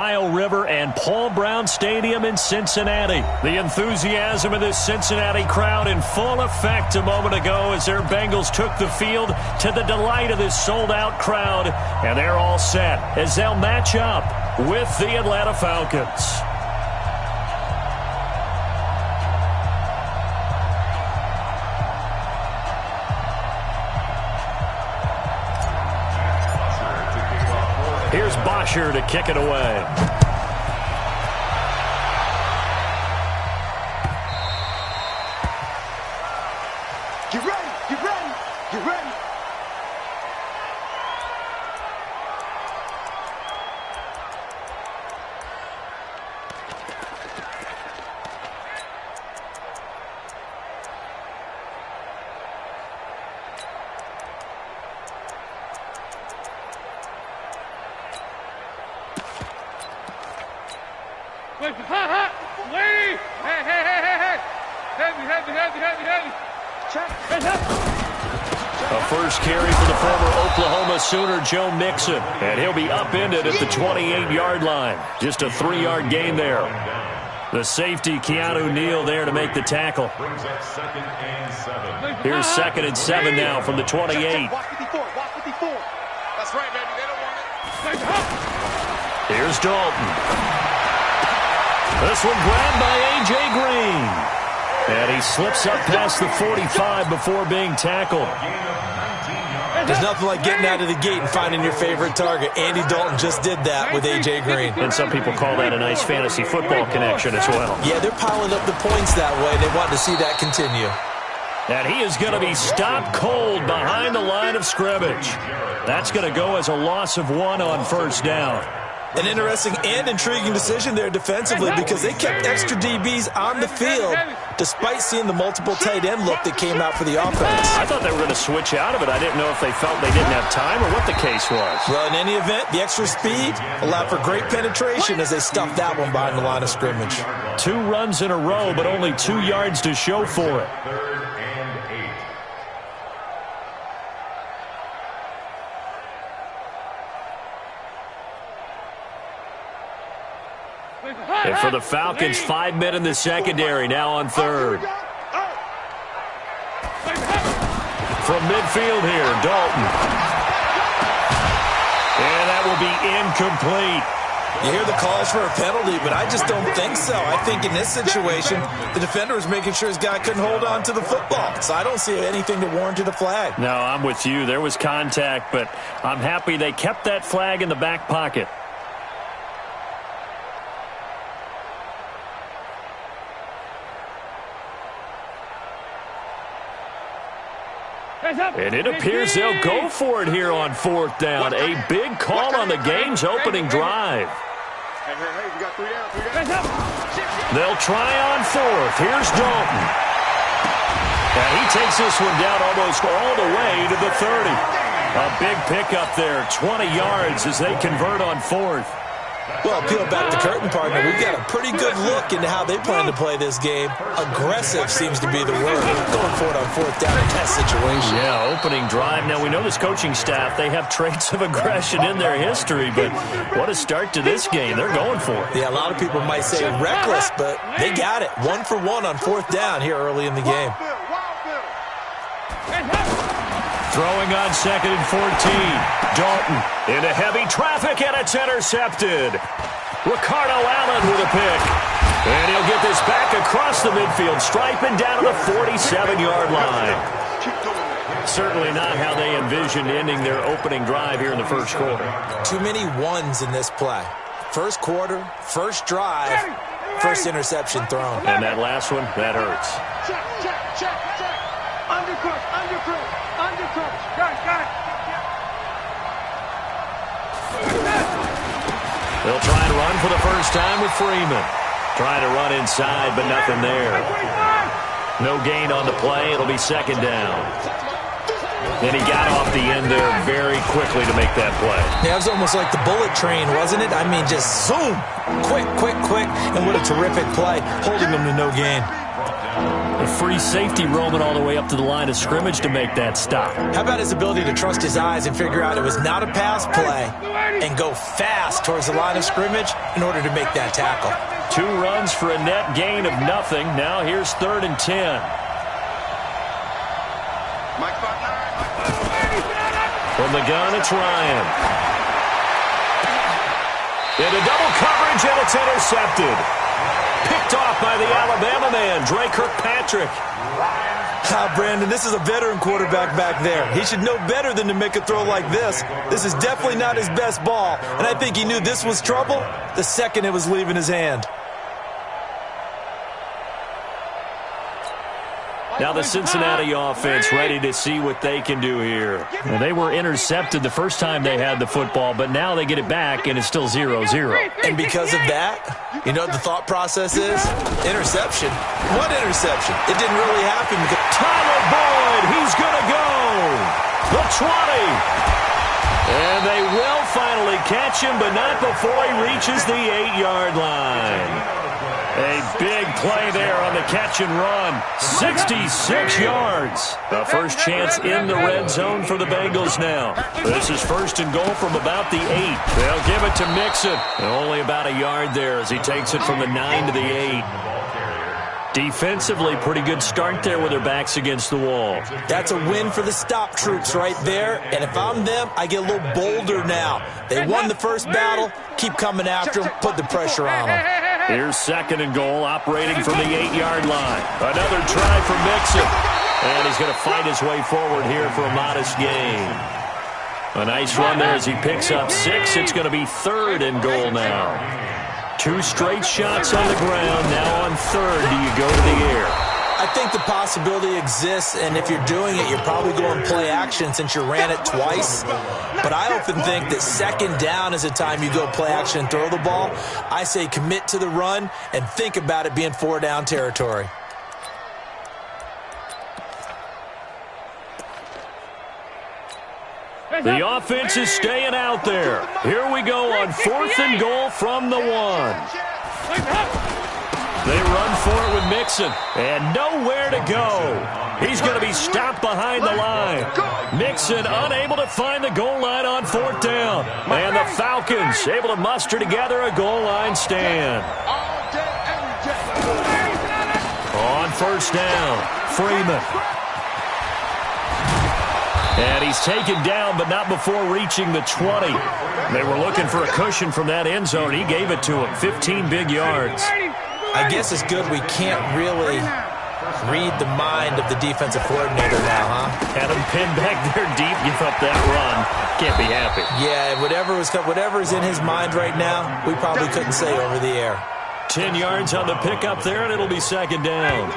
Ohio River and Paul Brown Stadium in Cincinnati. The enthusiasm of this Cincinnati crowd in full effect a moment ago as their Bengals took the field to the delight of this sold-out crowd. And they're all set as they'll match up with the Atlanta Falcons. Here's Bosher to kick it away. Get ready, get ready, get ready. Lady! Hey, hey, hey, hey, hey! Heavy. Check. A first carry for the former Oklahoma Sooner, Joe Mixon. And he'll be upended at the 28-yard line. Just a 3-yard gain there. The safety, Keanu Neal, there to make the tackle. Here's 2nd and 7 now from the 28. Walk 54. That's right, baby. They don't want it. Here's Dalton. This one grabbed by A.J. Green. And he slips up past the 45 before being tackled. There's nothing like getting out of the gate and finding your favorite target. Andy Dalton just did that with A.J. Green. And some people call that a nice fantasy football connection as well. Yeah, they're piling up the points that way. They want to see that continue. And he is going to be stopped cold behind the line of scrimmage. That's going to go as a loss of 1 on first down. An interesting and intriguing decision there defensively because they kept extra DBs on the field despite seeing the multiple tight end look that came out for the offense. I thought they were going to switch out of it. I didn't know if they felt they didn't have time or what the case was. Well, in any event, the extra speed allowed for great penetration as they stuffed that one behind the line of scrimmage. 2 runs in a row, but only 2 yards to show for it. And for the Falcons, 5 men in the secondary, now on 3rd. From midfield here, Dalton. And that will be incomplete. You hear the calls for a penalty, but I just don't think so. I think in this situation, the defender was making sure his guy couldn't hold on to the football. So I don't see anything that warranted a flag. No, I'm with you. There was contact, but I'm happy they kept that flag in the back pocket. And it appears they'll go for it here on 4th down. A big call on the game's opening drive. They'll try on 4th. Here's Dalton. And he takes this one down almost all the way to the 30. A big pickup there, 20 yards as they convert on 4th. Well, peel back the curtain, partner. We've got a pretty good look into how they plan to play this game. Aggressive seems to be the word. Going for it on 4th down in that situation. Yeah, opening drive. Now, we know this coaching staff, they have traits of aggression in their history, but what a start to this game. They're going for it. Yeah, a lot of people might say reckless, but they got it. 1 for 1 on 4th down here early in the game. Throwing on 2nd and 14. Dalton into heavy traffic, and it's intercepted. Ricardo Allen with a pick. And he'll get this back across the midfield stripe and down to the 47-yard line. Certainly not how they envisioned ending their opening drive here in the first quarter. Too many ones in this play. First quarter, first drive, first interception thrown. And that last one, that hurts. Check. Undercrook. Got it. They'll try and run for the first time with Freeman. Trying to run inside, but nothing there. No gain on the play. It'll be 2nd down. Then he got off the end there very quickly to make that play. Yeah, it was almost like the bullet train, wasn't it? I mean, just zoom. Quick. And what a terrific play, holding them to no gain. A free safety roaming all the way up to the line of scrimmage to make that stop. How about his ability to trust his eyes and figure out it was not a pass play and go fast towards the line of scrimmage in order to make that tackle. 2 runs for a net gain of nothing. Now here's 3rd and 10. From the gun, it's Ryan. Into double coverage, and it's intercepted. Picked off by the Alabama man, Dre Kirkpatrick. Brandon, this is a veteran quarterback back there. He should know better than to make a throw like this. This is definitely not his best ball, and I think he knew this was trouble the second it was leaving his hand. Now the Cincinnati offense ready to see what they can do here. Well, they were intercepted the first time they had the football, but now they get it back, and it's still 0-0. And because of that, you know what the thought process is? Interception. What interception? It didn't really happen. Tyler Boyd, he's going to go. The 20. And they will finally catch him, but not before he reaches the 8-yard line. A big play there on the catch and run. 66 yards. The first chance in the red zone for the Bengals now. This is 1st and goal from about the 8. They'll give it to Mixon. And only about a yard there as he takes it from the 9 to the 8. Defensively, pretty good start there with their backs against the wall. That's a win for the stop troops right there. And if I'm them, I get a little bolder now. They won the first battle. Keep coming after them. Put the pressure on them. Here's 2nd and goal, operating from the 8-yard line. Another try for Mixon. And he's going to fight his way forward here for a modest gain. A nice run there as he picks up 6. It's going to be 3rd and goal now. 2 straight shots on the ground. Now on 3rd, do you go to the air? I think the possibility exists, and if you're doing it, you're probably going play action since you ran it twice. But I often think that 2nd down is the time you go play action and throw the ball. I say commit to the run and think about it being 4-down territory. The offense is staying out there. Here we go on 4th and goal from the 1. They run for it with Mixon, and nowhere to go. He's going to be stopped behind the line. Mixon unable to find the goal line on 4th down. And the Falcons able to muster together a goal line stand. On 1st down, Freeman. And he's taken down, but not before reaching the 20. They were looking for a cushion from that end zone. He gave it to him, 15 big yards. I guess it's good we can't really read the mind of the defensive coordinator now, huh? Had him pinned back there deep, give up that run. Can't be happy. Yeah, whatever is in his mind right now, we probably couldn't say over the air. 10 yards on the pickup there, and it'll be 2nd down.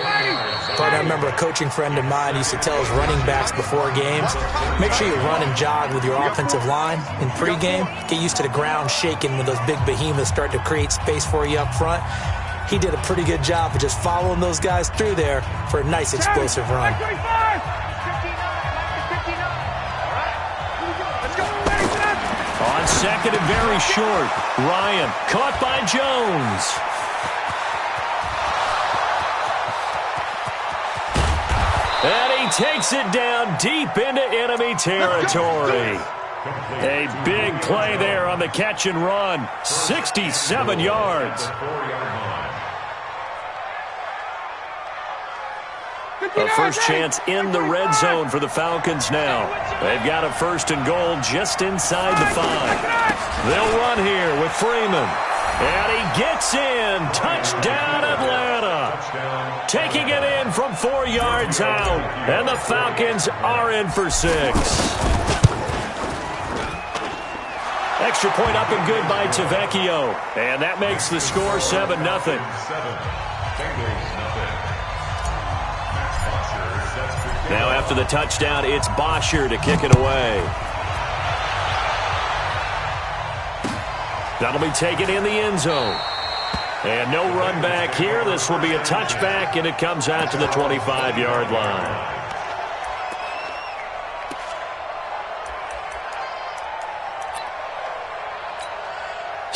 But I remember a coaching friend of mine used to tell his running backs before games, make sure you run and jog with your offensive line in pregame. Get used to the ground shaking when those big behemoths start to create space for you up front. He did a pretty good job of just following those guys through there for a nice explosive run. On 2nd and very short, Ryan caught by Jones. And he takes it down deep into enemy territory. A big play there on the catch and run. 67 yards. A first chance in the red zone for the Falcons now. They've got a 1st and goal just inside the 5. They'll run here with Freeman. And he gets in. Touchdown, Atlanta. Taking it in from 4 yards out. And the Falcons are in for 6. Extra point up and good by Tavecchio. And that makes the score 7-0. Now after the touchdown, it's Bosher to kick it away. That'll be taken in the end zone. And no run back here. This will be a touchback, and it comes out to the 25-yard line.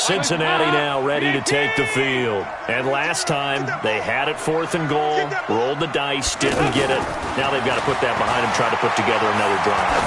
Cincinnati now ready to take the field. And last time, they had it 4th and goal, rolled the dice, didn't get it. Now they've got to put that behind them, try to put together another drive.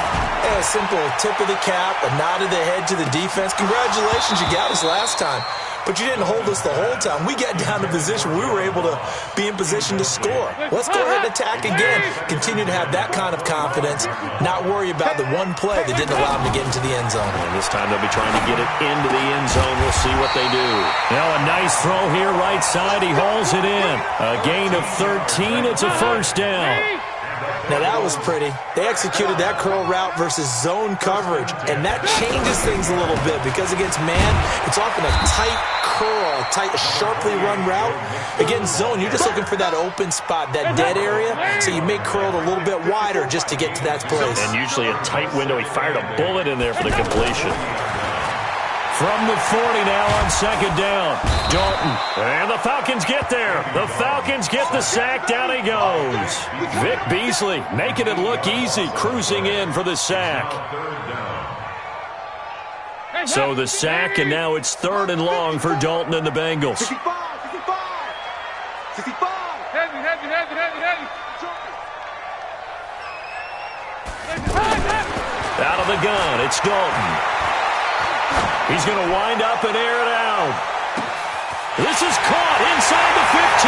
A simple tip of the cap, a nod of the head to the defense. Congratulations, you got us last time. But you didn't hold us the whole time. We got down to position. We were able to be in position to score. Let's go ahead and attack again. Continue to have that kind of confidence. Not worry about the one play that didn't allow them to get into the end zone. And this time they'll be trying to get it into the end zone. We'll see what they do. Now a nice throw here, right side. He hauls it in. A gain of 13. It's a first down. Now that was pretty. They executed that curl route versus zone coverage, and that changes things a little bit because against man, it's often a tight curl, tight, sharply run route. Against zone, you're just looking for that open spot, that dead area, so you may curl it a little bit wider just to get to that place. And usually a tight window. He fired a bullet in there for the completion. From the 40 now on 2nd down. Dalton. And the Falcons get there. The Falcons get the sack. Down he goes. Vic Beasley making it look easy, cruising in for the sack. So the sack, and now it's 3rd and long for Dalton and the Bengals. 65. Heavy. Out of the gun, it's Dalton. He's going to wind up and air it out. This is caught inside the 15.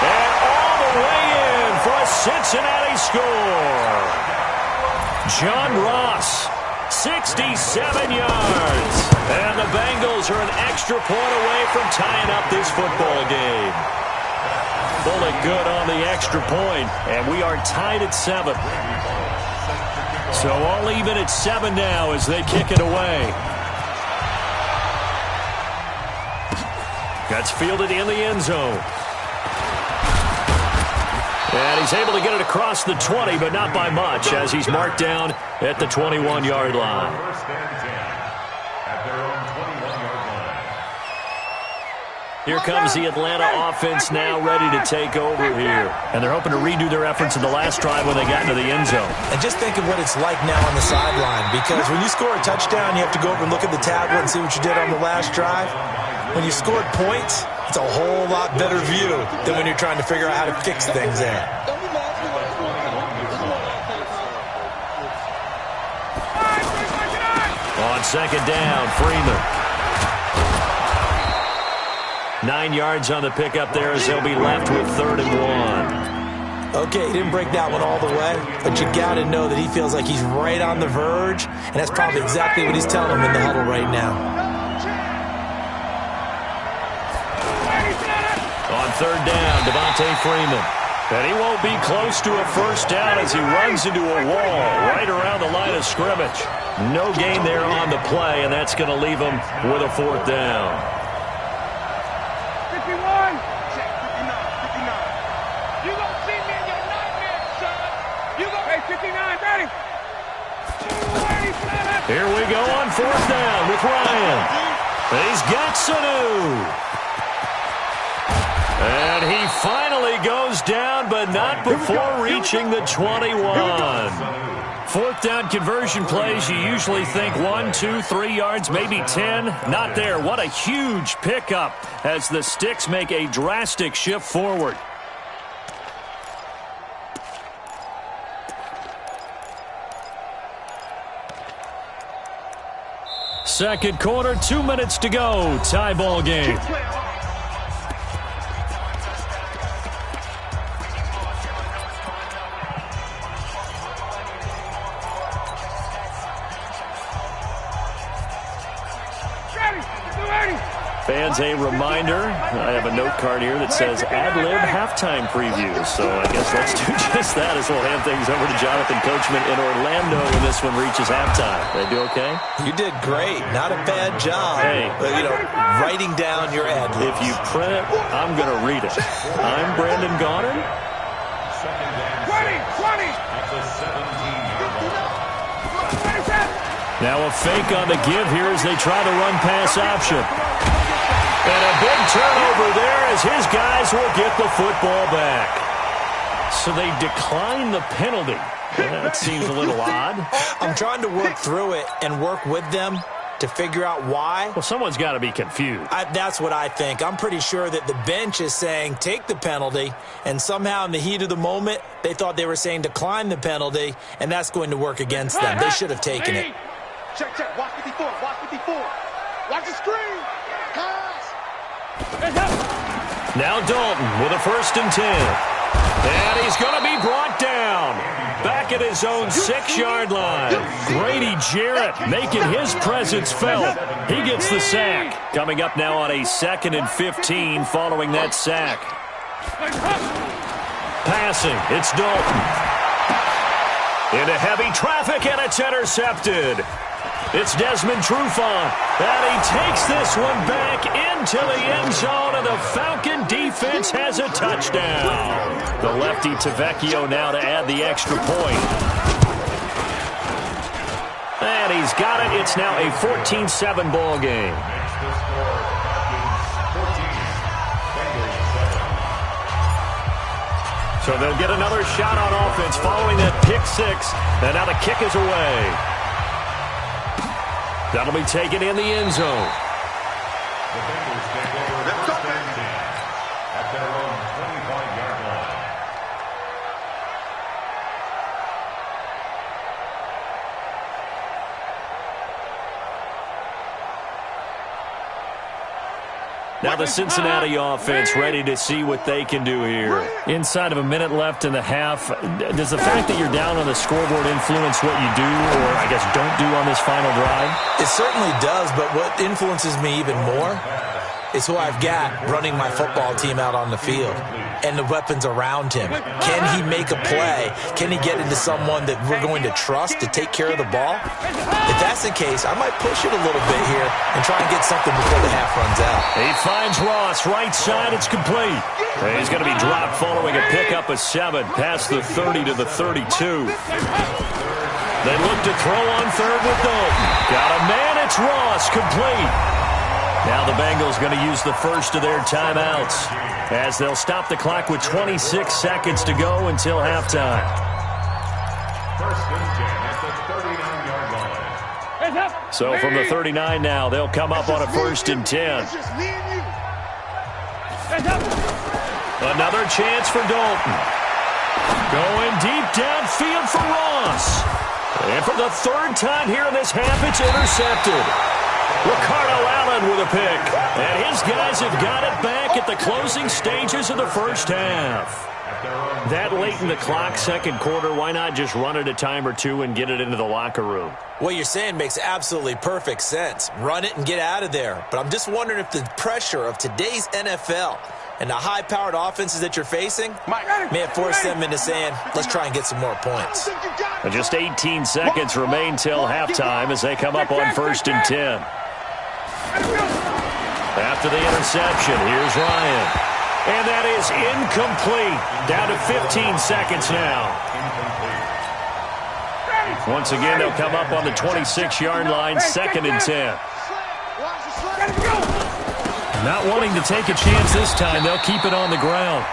And all the way in for a Cincinnati score. John Ross, 67 yards. And the Bengals are an extra point away from tying up this football game. Bullet good on the extra point, and we are tied at 7. So all even at 7 now as they kick it away. That's fielded in the end zone. And he's able to get it across the 20, but not by much, as he's marked down at the 21-yard line. Here comes the Atlanta offense now ready to take over here. And they're hoping to redo their efforts in the last drive when they got into the end zone. And just think of what it's like now on the sideline, because when you score a touchdown, you have to go over and look at the tablet and see what you did on the last drive. When you scored points, it's a whole lot better view than when you're trying to figure out how to fix things there. On 2nd down, Freeman. 9 yards on the pickup there as they'll be left with 3rd and 1. Okay, he didn't break that one all the way, but you got to know that he feels like he's right on the verge, and that's probably exactly what he's telling him in the huddle right now. On 3rd down, Devontae Freeman. And he won't be close to a first down as he runs into a wall right around the line of scrimmage. No gain there on the play, and that's going to leave him with a 4th down. 51. Check 59. You gonna see me in your nightmare, son. You gonna hey 59, ready? Here we go on 4th down with Ryan. He's got Sanu. And he finally goes down, but not before reaching the 21. 4th down conversion plays, you usually think 1, 2, 3 yards, maybe 10. Not there. What a huge pickup as the Sticks make a drastic shift forward. Second quarter, 2 minutes to go. Tie ball game. Fans, a reminder, I have a note card here that says ad-lib halftime preview. So I guess let's do just that as we'll hand things over to Jonathan Coachman in Orlando when this one reaches halftime. Did I do okay? You did great. Not a bad job. Hey. Writing down your ad-libs. If you print it, I'm going to read it. I'm Brandon Gaudin. 20. Now a fake on the give here as they try the run-pass option. And a big turnover there as his guys will get the football back. So they decline the penalty. That seems a little odd. I'm trying to work through it and work with them. to figure out why? Well, someone's got to be confused. That's what I think. I'm pretty sure that the bench is saying take the penalty, and somehow in the heat of the moment, they thought they were saying decline the penalty, and that's going to work against them. They should have taken it. Check, check. Watch 54. Watch 54. Watch the screen. Pass. Now Dalton with a 1st and 10. And he's going to be brought down. Back at his own 6-yard line. Grady Jarrett making his presence felt. He gets the sack. Coming up now on a 2nd and 15 following that sack. Passing, it's Dalton. Into heavy traffic, and it's intercepted. It's Desmond Trufant, and he takes this one back into the end zone, and the Falcon defense has a touchdown. The lefty Tavecchio now to add the extra point. And he's got it. It's now a 14-7 ball game. So they'll get another shot on offense following that pick 6, and now the kick is away. That'll be taken in the end zone. The Bengals take over at their own 25-yard line. Now the Cincinnati offense ready to see what they can do here. Inside of a minute left in the half, does the fact that you're down on the scoreboard influence what you do, or I guess don't do on this final drive? It certainly does, but what influences me even more is who I've got running my football team out on the field and the weapons around him. Can he make a play? Can he get into someone that we're going to trust to take care of the ball? If that's the case, I might push it a little bit here and try and get something before the half runs out. He finds Ross, right side, it's complete. He's going to be dropped following a pickup of 7 past the 30 to the 32. They look to throw on 3rd with Dalton. Got a man, it's Ross, complete. Now the Bengals going to use the first of their timeouts as they'll stop the clock with 26 seconds to go until halftime. 1st and 10 at the 39-yard line. So from the 39 now, they'll come up on a 1st and 10. It's just me and you. Another chance for Dalton. Going deep downfield for Ross. And for the 3rd time here in this half, it's intercepted. Ricardo Allen with a pick. And his guys have got it back at the closing stages of the first half. That late in the clock, 2nd quarter, why not just run it a time or two and get it into the locker room? What you're saying makes absolutely perfect sense. Run it and get out of there. But I'm just wondering if the pressure of today's NFL and the high-powered offenses that you're facing may have forced them into saying, let's try and get some more points. Just 18 seconds remain till halftime as they come up on 1st and 10. After the interception, here's Ryan. And that is incomplete. Down to 15 seconds now. Once again, they'll come up on the 26-yard line, 2nd and 10. Not wanting to take a chance this time, they'll keep it on the ground.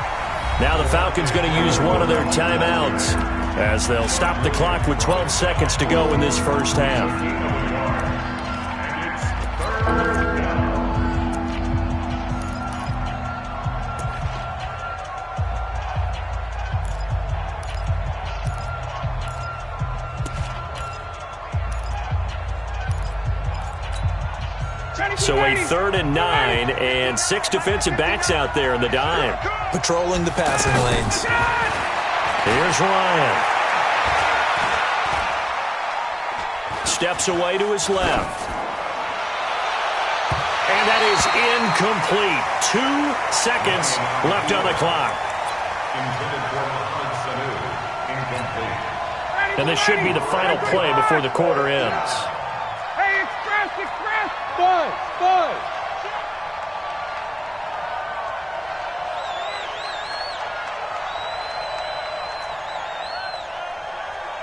Now the Falcons going to use one of their timeouts as they'll stop the clock with 12 seconds to go in this first half. So a 3rd and 9 and 6 defensive backs out there in the dime. Patrolling the passing lanes. Here's Ryan. Steps away to his left. And that is incomplete. 2 seconds left on the clock. And this should be the final play before the quarter ends. Hey, express! Five.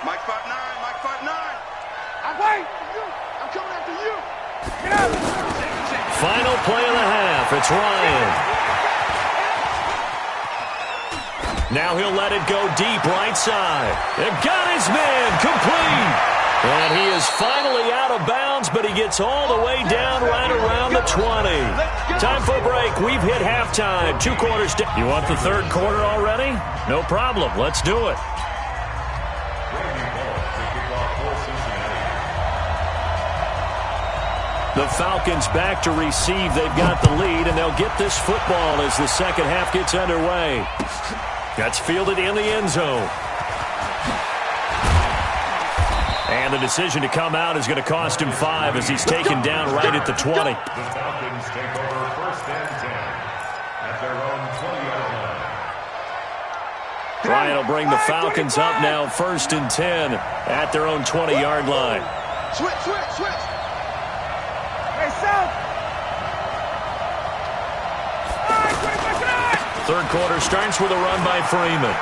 Mike 5'9", Mike 5'9". I'm waiting. I'm coming after you. Get out. Final play of the half. It's Ryan. Now he'll let it go deep right side. And got his man complete. And he is finally out of bounds, but he gets all the way down right around the 20. Time for a break. We've hit halftime. 2 quarters down. You want the third quarter already? No problem. Let's do it. The Falcons back to receive. They've got the lead, and they'll get this football as the second half gets underway. That's fielded in the end zone. And the decision to come out is going to cost him 5 as he's taken down right at the 20. The Falcons take over 1st and 10 at their own 20-yard line. Ryan will bring the Falcons up now 1st and 10 at their own 20-yard line. Switch. Hey, South. Third quarter starts with a run by Freeman.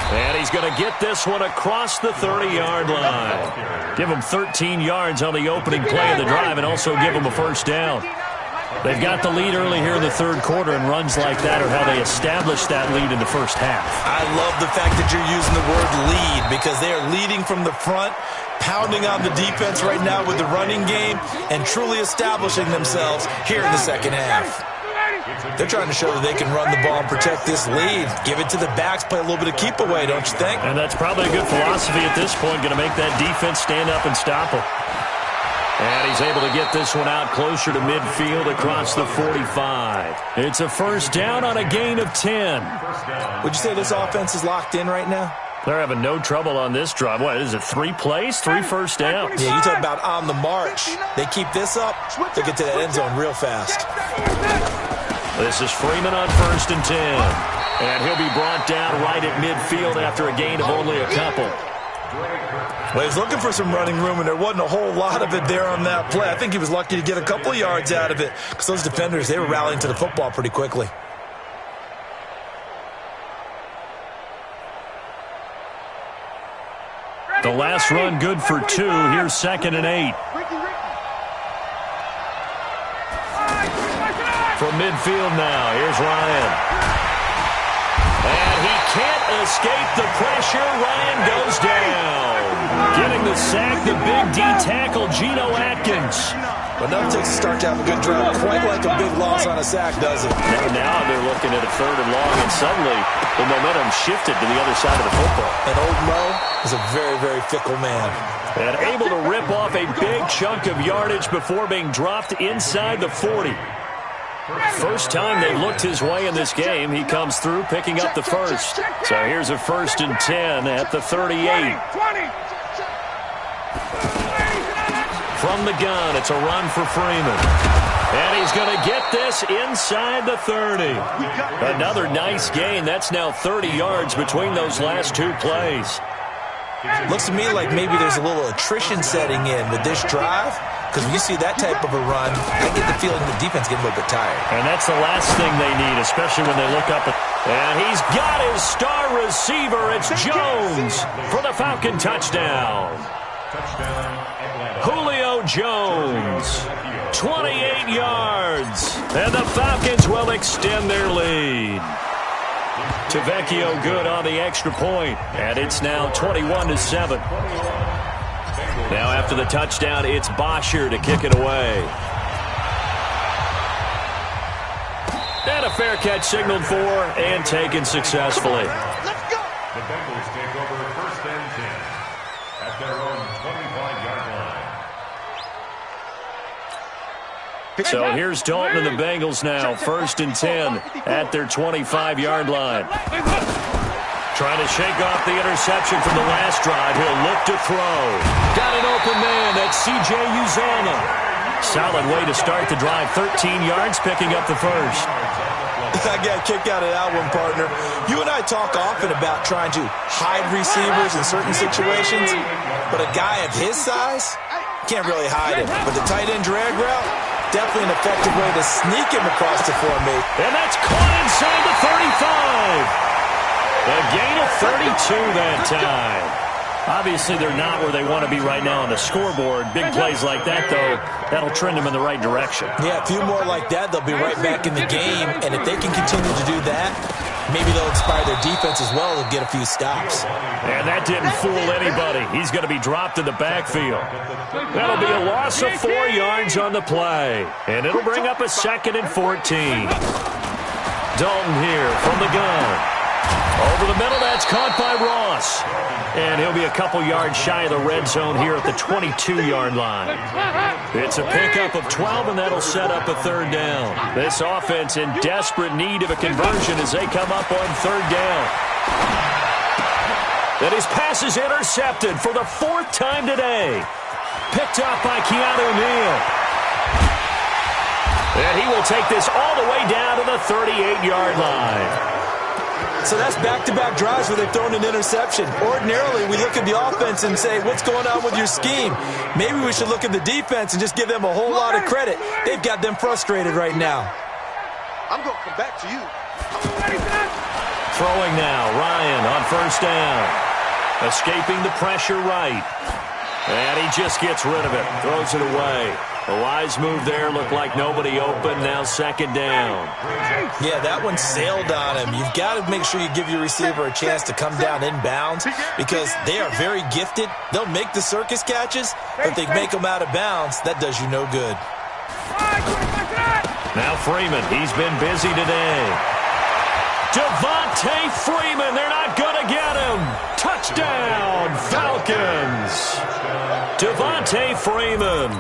And he's going to get this one across the 30-yard line. Give him 13 yards on the opening play of the drive and also give him a first down. They've got the lead early here in the third quarter, and runs like that are how they establish that lead in the first half. I love the fact that you're using the word lead because they are leading from the front, pounding on the defense right now with the running game, and truly establishing themselves here in the second half. They're trying to show that they can run the ball and protect this lead. Give it to the backs, play a little bit of keep away, don't you think? And that's probably a good philosophy at this point, going to make that defense stand up and stop them. And he's able to get this one out closer to midfield across the 45. It's a first down on a gain of 10. Would you say this offense is locked in right now? They're having no trouble on this drive. What, is it 3 plays, 3 first downs? Yeah, you talk about on the march. They keep this up, they get to that end zone real fast. This is Freeman on 1st and 10. And he'll be brought down right at midfield after a gain of only a couple. Well, he's looking for some running room, and there wasn't a whole lot of it there on that play. I think he was lucky to get a couple of yards out of it because those defenders, they were rallying to the football pretty quickly. The last run good for 2. Here's 2nd and 8. From midfield now, here's Ryan. And he can't escape the pressure. Ryan goes down. Getting the sack, the big D tackle, Geno Atkins. But nothing takes a start to have a good drive. Quite like a big loss on a sack, does it? Now they're looking at a 3rd and long, and suddenly the momentum shifted to the other side of the football. And old Mo is a very, very fickle man. And able to rip off a big chunk of yardage before being dropped inside the 40. First time they've looked his way in this game. He comes through picking up the first. So here's a 1st and 10 at the 38. From the gun, it's a run for Freeman. And he's going to get this inside the 30. Another nice gain. That's now 30 yards between those last 2 plays. Looks to me like maybe there's a little attrition setting in with this drive. Because when you see that type of a run, I get the feeling the defense getting a little bit tired. And that's the last thing they need, especially when they look up. And he's got his star receiver. It's Jones for the Falcon touchdown. Julio Jones, 28 yards. And the Falcons will extend their lead. Tavecchio good on the extra point. And it's now 21-7. Now after the touchdown, it's Bosher to kick it away. And a fair catch signaled for and taken successfully. Let's go. The Bengals take over 1st and 10 at their own 25-yard line. So here's Dalton and the Bengals now, 1st and 10 at their 25-yard line. Trying to shake off the interception from the last drive. He'll look to throw. Got an open man. That's C.J. Uzomah. Solid way to start the drive. 13 yards, picking up the first. I got a kick out of that one, partner. You and I talk often about trying to hide receivers in certain situations, but a guy of his size can't really hide him. But the tight end drag route, definitely an effective way to sneak him across the formation. And that's caught inside the 35. A gain of 32 that time. Obviously, they're not where they want to be right now on the scoreboard. Big plays like that, though, that'll trend them in the right direction. Yeah, a few more like that, they'll be right back in the game. And if they can continue to do that, Maybe they'll inspire their defense as well to get a few stops. And that didn't fool anybody. He's going to be dropped in the backfield. That'll be a loss of 4 yards on the play. And it'll bring up a 2nd and 14. Dalton here from the gun. Over the middle, that's caught by Ross. And he'll be a couple yards shy of the red zone here at the 22-yard line. It's a pickup of 12, and that'll set up a 3rd down. This offense in desperate need of a conversion as they come up on 3rd down. And his pass is intercepted for the 4th time today. Picked up by Keanu Neal. And he will take this all the way down to the 38-yard line. So that's back-to-back drives where they've thrown an interception. Ordinarily, we look at the offense and say, what's going on with your scheme? Maybe we should look at the defense and just give them a whole lot of credit. They've got them frustrated right now. I'm going to come back to you. Throwing now, Ryan on 1st down. Escaping the pressure right. And he just gets rid of it. Throws it away. A wise move there. Looked like nobody open. Now 2nd down. Yeah, that one sailed on him. You've got to make sure you give your receiver a chance to come down inbounds because they are very gifted. They'll make the circus catches, but if they make them out of bounds, that does you no good. Now Freeman. He's been busy today. Devontae Freeman. They're not going to get him. Touchdown, Falcons. Devontae Freeman.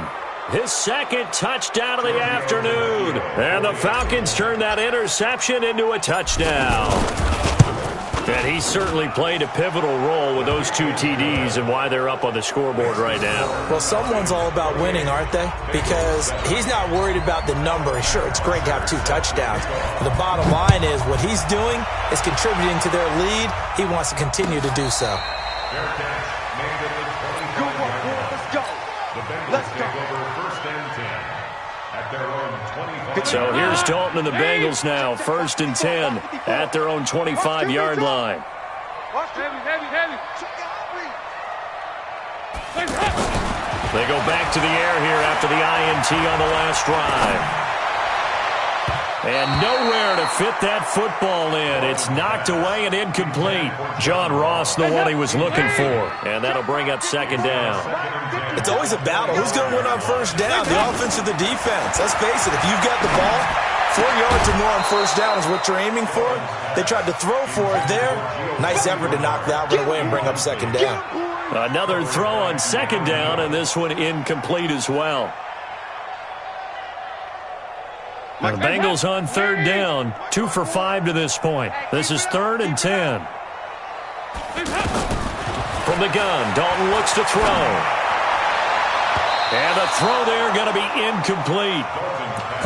His 2nd touchdown of the afternoon. And the Falcons turn that interception into a touchdown. And he certainly played a pivotal role with those 2 TDs and why they're up on the scoreboard right now. Well, someone's all about winning, aren't they? Because he's not worried about the number. Sure, it's great to have 2 touchdowns. But the bottom line is what he's doing is contributing to their lead. He wants to continue to do so. Let's go. So here's Dalton and the Bengals now. 1st and 10 at their own 25-yard line. They go back to the air here after the INT on the last drive. And nowhere to fit that football in. It's knocked away and incomplete. John Ross, the one he was looking for. And that'll bring up 2nd down. It's always a battle. Who's going to win on 1st down, the offense or the defense? Let's face it, if you've got the ball, 4 yards or more on 1st down is what you're aiming for. They tried to throw for it there. Nice effort to knock that one away and bring up 2nd down. Another throw on 2nd down, and this one incomplete as well. The Bengals on 3rd down, 2 for 5 to this point. This is 3rd and 10. From the gun, Dalton looks to throw. And the throw there going to be incomplete.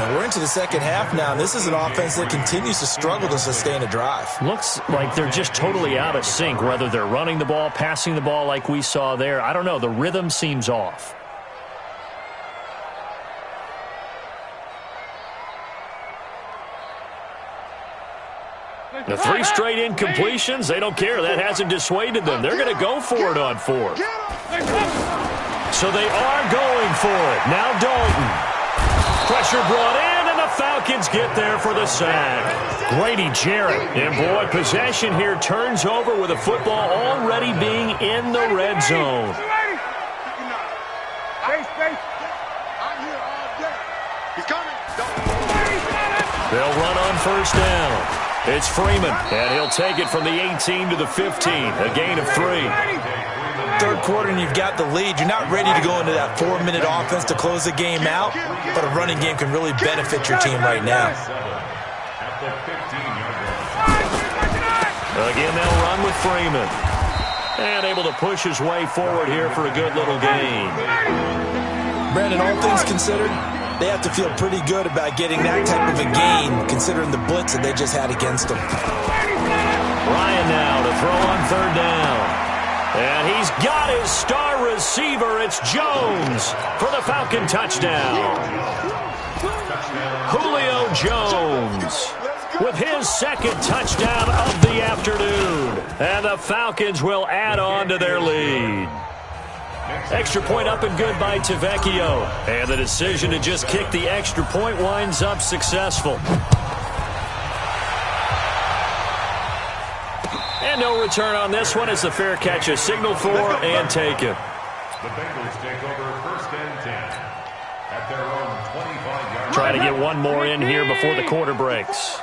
And we're into the 2nd half now. This is an offense that continues to struggle to sustain a drive. Looks like they're just totally out of sync, whether they're running the ball, passing the ball like we saw there. I don't know. The rhythm seems off. The 3 straight incompletions, they don't care. That hasn't dissuaded them. They're going to go for it on 4th. So they are going for it. Now Dalton. Pressure brought in, and the Falcons get there for the sack. Grady Jarrett. And, boy, possession here turns over with the football already being in the red zone. They'll run on 1st down. It's Freeman, and he'll take it from the 18 to the 15, a gain of 3. 3rd quarter, and you've got the lead. You're not ready to go into that 4-minute offense to close the game out, but a running game can really benefit your team right now. Again, they'll run with Freeman. And able to push his way forward here for a good little gain. Brandon, all things considered, they have to feel pretty good about getting that type of a gain, considering the blitz that they just had against them. Ryan now to throw on 3rd down. And he's got his star receiver. It's Jones for the Falcon touchdown. Julio Jones with his 2nd touchdown of the afternoon. And the Falcons will add on to their lead. Extra point up and good by Tavecchio. And the decision to just kick the extra point winds up successful. no return on this one as the fair catch is signaled for and taken. The Bengals take over first and 10 at their own 25-yard. Try to get one more in here before the quarter breaks.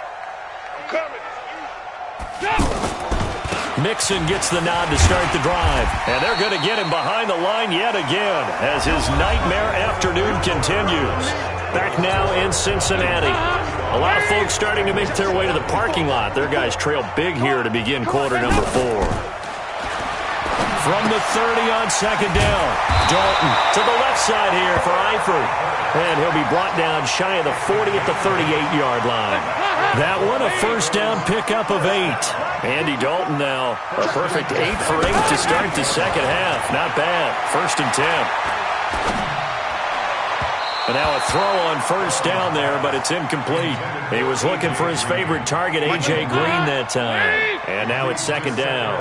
Mixon gets the nod to start the drive, and they're going to get him behind the line yet again as his nightmare afternoon continues. Back now in Cincinnati. A lot of folks starting to make their way to the parking lot. Their guys trail big here to begin quarter number 4. From the 30 on second down, Dalton to the left side here for Eifert. And he'll be brought down shy of the 40 at the 38-yard line. That one a first down pickup of 8. Andy Dalton now a perfect 8 for 8 to start the second half. Not bad. First and 10. And now a throw on first down there, but it's incomplete. He was looking for his favorite target, A.J. Green, that time. And now it's second down.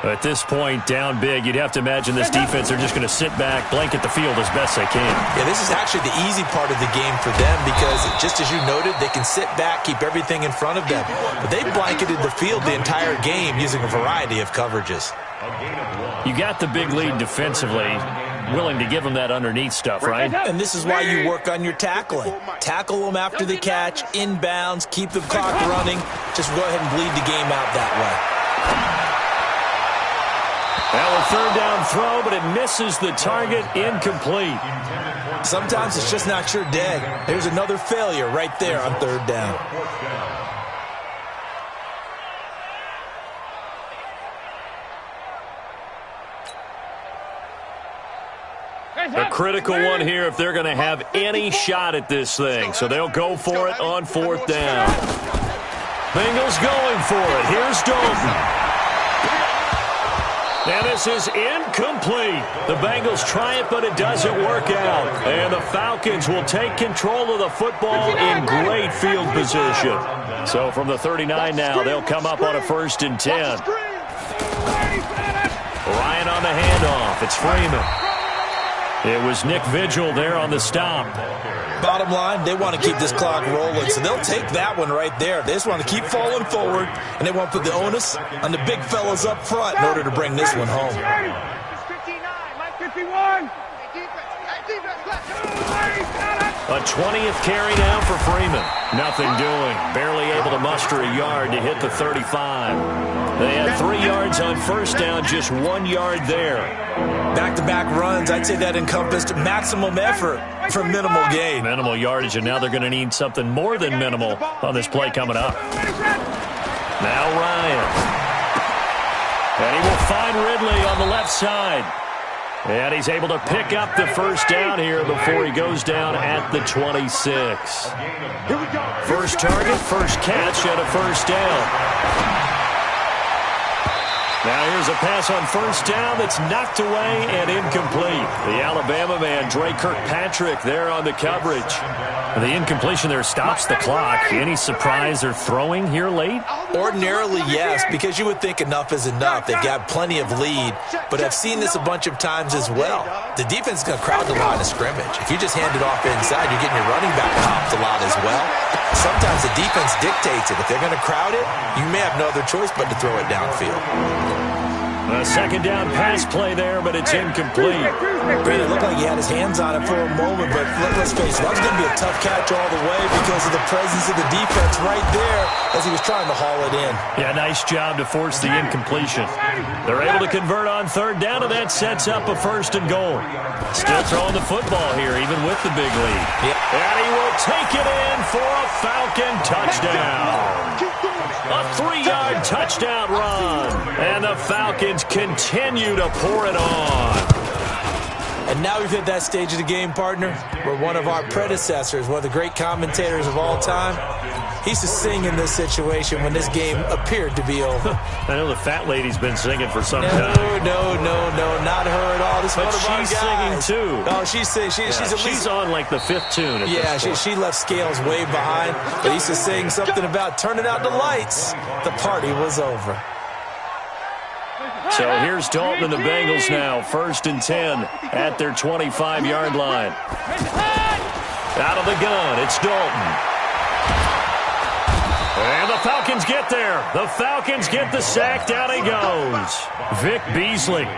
At this point, down big, you'd have to imagine this defense are just going to sit back, blanket the field as best they can. Yeah, this is actually the easy part of the game for them because, just as you noted, they can sit back, keep everything in front of them. But they blanketed the field the entire game using a variety of coverages. You got the big lead defensively, willing to give them that underneath stuff, right? And this is why you work on your tackling. Tackle them after the catch, inbounds, keep the clock running. Just go ahead and bleed the game out that way. Now a third down throw, but it misses the target, incomplete. Sometimes it's just not your day. There's another failure right there on third down. A critical one here if they're going to have any shot at this thing. So they'll go for it on fourth down. Bengals going for it. Here's Dalton. And this is incomplete. The Bengals try it, but it doesn't work out. And the Falcons will take control of the football in great field position. So from the 39 now, they'll come up on a first and 10. Ryan on the handoff. It's Freeman. It was Nick Vigil there on the stop. Bottom line, they want to keep this clock rolling, so they'll take that one right there. They just want to keep falling forward, and they want to put the onus on the big fellas up front in order to bring this one home. 51. A 20th carry now for Freeman. Nothing doing. Barely able to muster a yard to hit the 35. They had 3 yards on first down, just 1 yard there. Back-to-back runs, I'd say that encompassed maximum effort for minimal gain. Minimal yardage, and now they're going to need something more than minimal on this play coming up. Now Ryan. And he will find Ridley on the left side. And he's able to pick up the first down here before he goes down at the 26. First target, first catch, and a first down. Now here's a pass on first down that's knocked away and incomplete. The Alabama man, Dre Kirkpatrick, there on the coverage. The incompletion there stops the clock. Any surprise they're throwing here late? Ordinarily, yes, because you would think enough is enough. They've got plenty of lead, but I've seen this a bunch of times as well. The defense is going to crowd the line of scrimmage. If you just hand it off inside, you're getting your running back popped a lot as well. Sometimes the defense dictates it. If they're going to crowd it, you may have no other choice but to throw it downfield. A second down pass play there, but it's incomplete. Brandon, it looked like he had his hands on it for a moment, but let's face it, that was going to be a tough catch all the way because of the presence of the defense right there as he was trying to haul it in. Yeah, nice job to force the incompletion. They're able to convert on third down, and that sets up a first and goal. Still throwing the football here, even with the big lead. Yeah. And he will take it in for a Falcon touchdown. A 3-yard touchdown run. And the Falcons continue to pour it on. And now we've hit that stage of the game, partner, where one of our predecessors, one of the great commentators of all time, he used to sing in this situation when this game appeared to be over. I know the fat lady's been singing for some time. No, not her at all. This but one of our she's guys. singing, too. Oh, she's singing. She's on, like, the 5th tune. Yeah, she left Scales way behind. But he used to sing something about turning out the lights. The party was over. So here's Dalton and the Bengals now. First and 10 at their 25-yard line. Out of the gun, it's Dalton. And the Falcons get there. The Falcons get the sack. Down he goes. Vic Beasley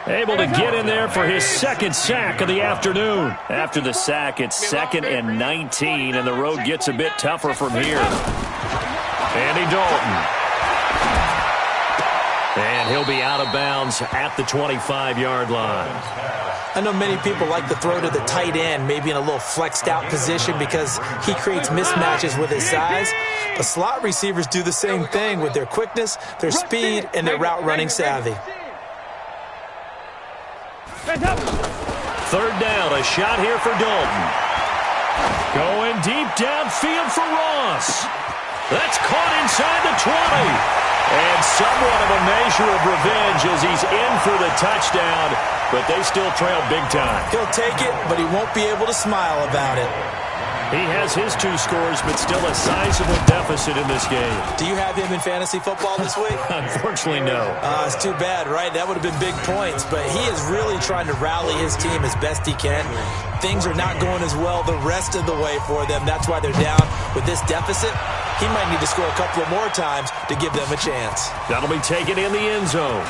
able to get in there for his second sack of the afternoon. After the sack, it's 2nd and 19, and the road gets a bit tougher from here. Andy Dalton. And he'll be out of bounds at the 25-yard line. I know many people like to throw to the tight end, maybe in a little flexed out position because he creates mismatches with his size. But slot receivers do the same thing with their quickness, their speed, and their route running savvy. 3rd down, a shot here for Dalton. Going deep downfield for Ross. That's caught inside the 20. And somewhat of a measure of revenge as he's in for the touchdown, but they still trail big time. He'll take it, but he won't be able to smile about it. He has his 2 scores, but still a sizable deficit in this game. Do you have him in fantasy football this week? Unfortunately, no. It's too bad, right? That would have been big points, but he is really trying to rally his team as best he can. Things are not going as well the rest of the way for them. That's why they're down with this deficit. He might need to score a couple of more times to give them a chance. That'll be taken in the end zone.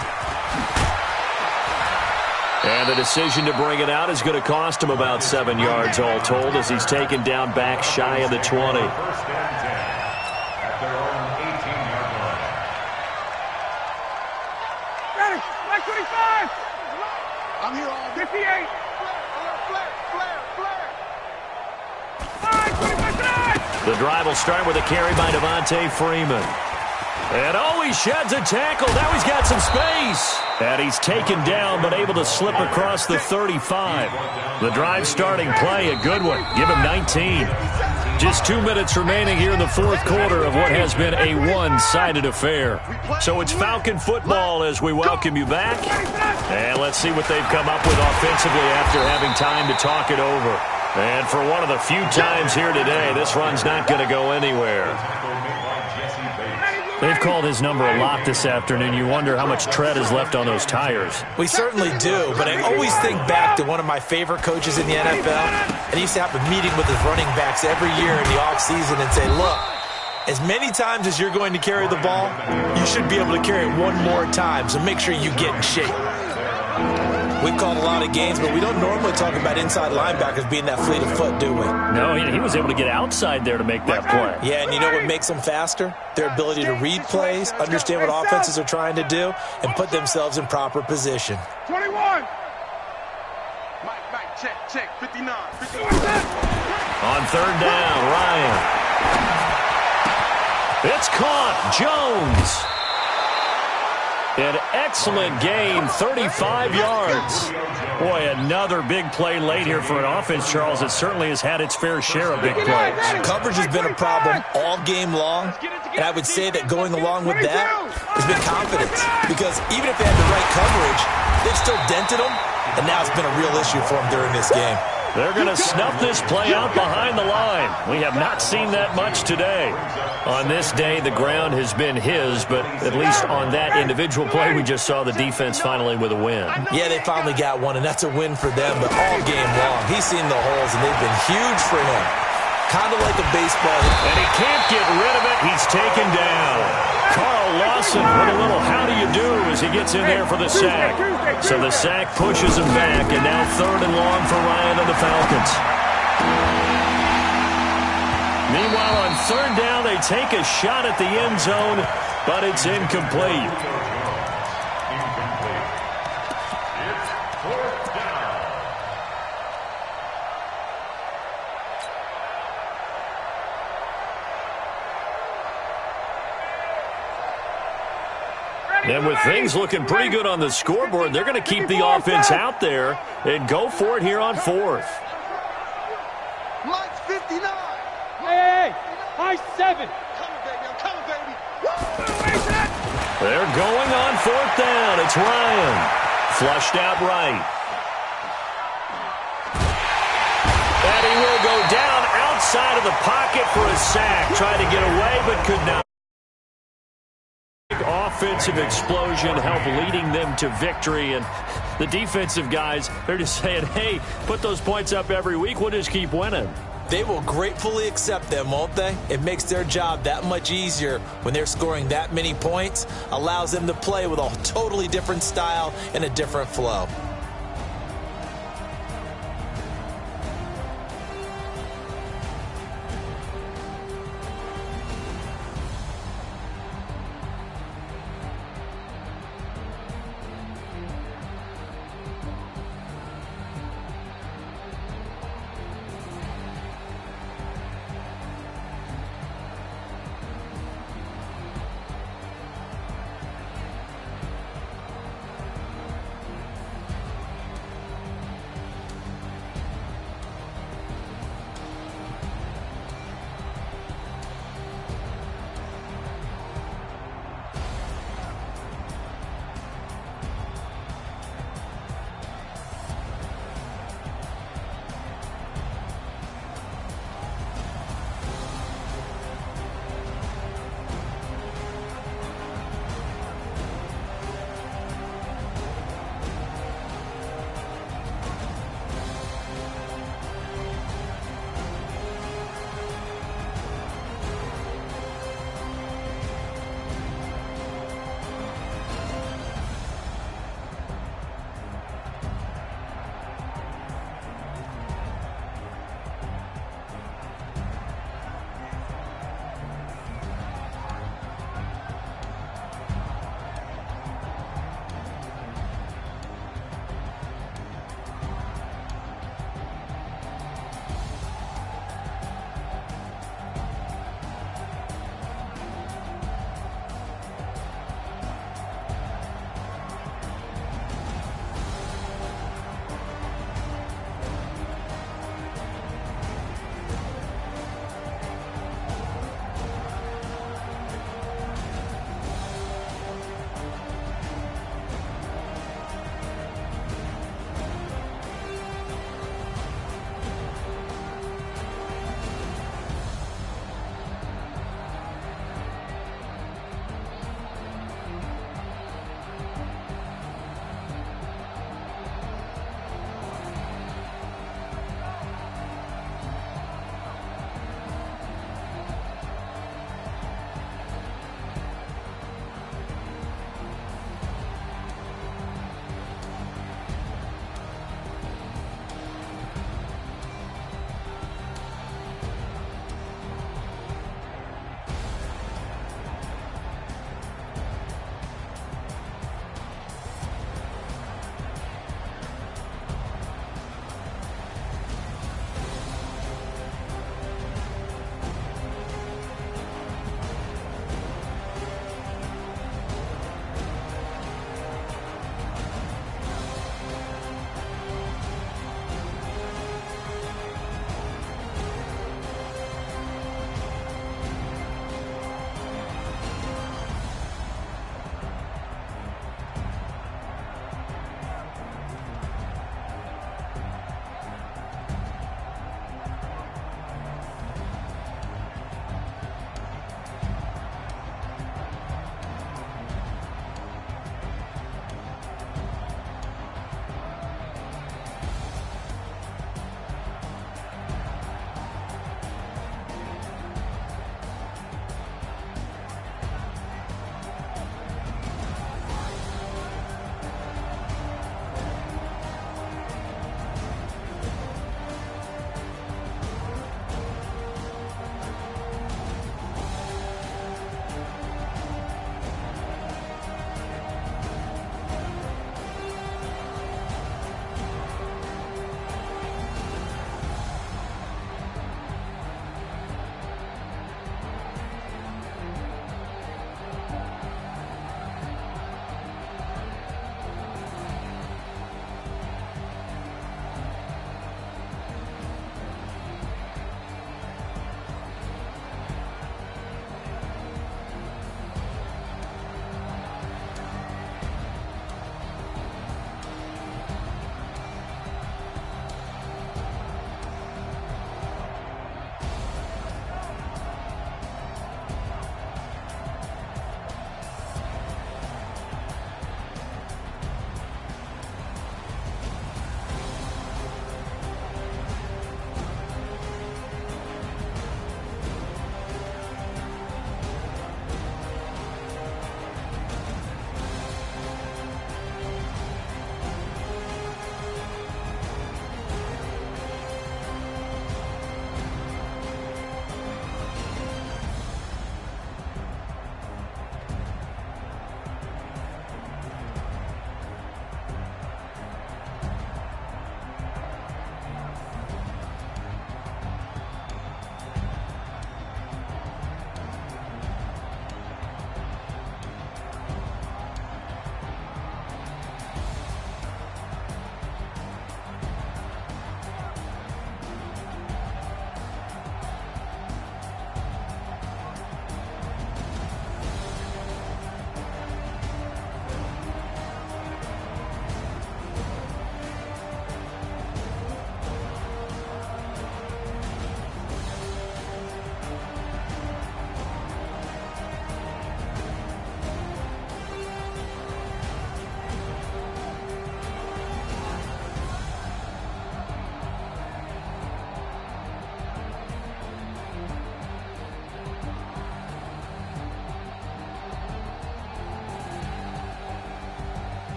And the decision to bring it out is going to cost him about 7 yards all told as he's taken down back shy of the 20. 1st and 10 at their own 18-yard line. Ready, like 25. I'm here all day. 58. The drive will start with a carry by Devontae Freeman. And he sheds a tackle. Now he's got some space. And he's taken down but able to slip across the 35. The drive starting play, a good one. Give him 19. Just 2 minutes remaining here in the 4th quarter of what has been a one-sided affair. So it's Falcon football as we welcome you back. And let's see what they've come up with offensively after having time to talk it over. And for one of the few times here today, this run's not going to go anywhere. They've called his number a lot this afternoon. You wonder how much tread is left on those tires. We certainly do, but I always think back to one of my favorite coaches in the NFL, and he used to have a meeting with his running backs every year in the offseason and say, look, as many times as you're going to carry the ball, you should be able to carry it one more time, so make sure you get in shape. We've called a lot of games, but we don't normally talk about inside linebackers being that fleet of foot, do we? No, he was able to get outside there to make that play. Yeah, and you know what makes them faster? Their ability to read plays, understand what offenses are trying to do, and put themselves in proper position. 21. Mike, check, 59. On 3rd down, Ryan. It's caught. Jones. An excellent game, 35 yards. Boy, another big play late here for an offense, Charles, that certainly has had its fair share of big plays. Coverage has been a problem all game long, and I would say that going along with that has been confidence. Because even if they had the right coverage, they've still dented them, and now it's been a real issue for them during this game. They're going to snuff this play out behind the line. We have not seen that much today. On this day, the ground has been his, but at least on that individual play, we just saw the defense finally with a win. Yeah, they finally got one, and that's a win for them, but all game long, he's seen the holes, and they've been huge for him. Kind of like a baseball. And he can't get rid of it. He's taken down. Carl Lawson with a little how do you do as he gets in there for the sack. So the sack pushes him back, and now 3rd and long for Ryan and the Falcons. Meanwhile, on 3rd down, they take a shot at the end zone, but it's incomplete. It's 4th down. And with things looking pretty good on the scoreboard, they're going to keep the offense out there and go for it here on 4th. Mike's 59. Hey, high 7. I'm coming, baby. They're going on 4th down. It's Ryan. Flushed out right. And he will go down outside of the pocket for a sack. Tried to get away, but could not. Offensive explosion help leading them to victory, and the defensive guys, they're just saying, hey, put those points up every week, we'll just keep winning. They will gratefully accept them, won't they? It makes their job that much easier when they're scoring that many points, allows them to play with a totally different style and a different flow.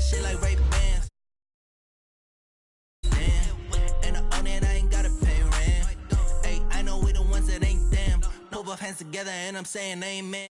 shit like Ray-Bans. And I own it, I ain't gotta pay rent. Hey, I know we the ones that ain't them. Put both hands together and I'm saying amen.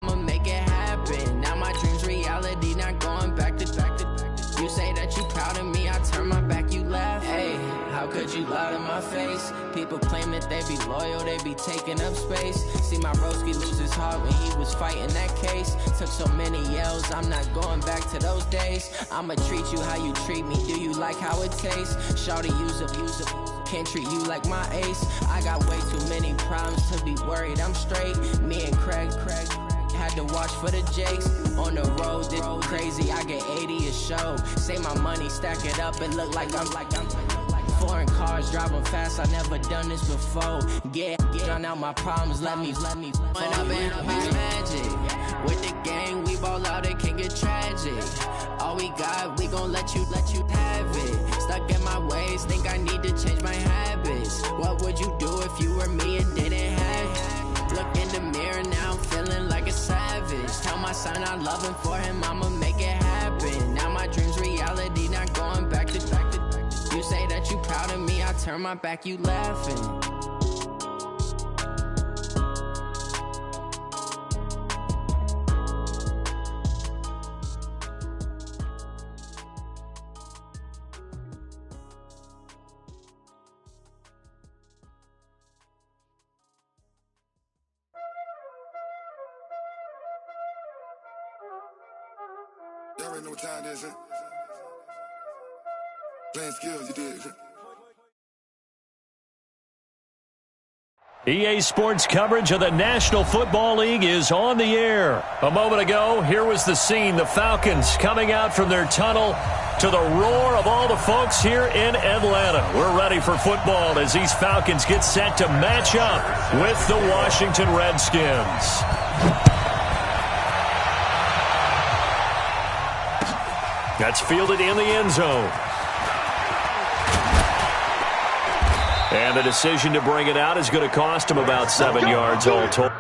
I'ma make it happen. Now my dreams reality, not going back to. You say that you proud of me, I turn my back, you laugh. Hey, how could you lie to my face? People claim that they be loyal, they be taking up space. See my broski lose his heart when he was fighting that case. Took so many yells, I'm not going back to those days. I'ma treat you how you treat me, do you like how it tastes? Shawty, use up. Can't treat you like my ace. I got way too many problems to be worried, I'm straight. Me and Craig had to watch for the Jakes. On the road, this crazy, I get 80 a show. Say my money, stack it up, it look like I'm foreign cars, driving fast, I never done this before. Get drown out my problems, let me When up in magic. With the gang, we ball out, it can get tragic. All we got, we gon' let you have it. Stuck in my ways, think I need to change my habits. What would you do if you were me and didn't have it? Look in the mirror now, I'm feeling like a savage. Tell my son I love him, for him I'ma make it happen. Now my dreams reality, not going back to. You say that you proud of me, I turn my back, you laughing. already know what time it is, huh? Playing skills, you did. EA Sports coverage of the National Football League is on the air. A moment ago, here was the scene. The Falcons coming out from their tunnel to the roar of all the folks here in Atlanta. We're ready for football as these Falcons get set to match up with the Washington Redskins. That's fielded in the end zone. And the decision to bring it out is going to cost him about 7 yards all total.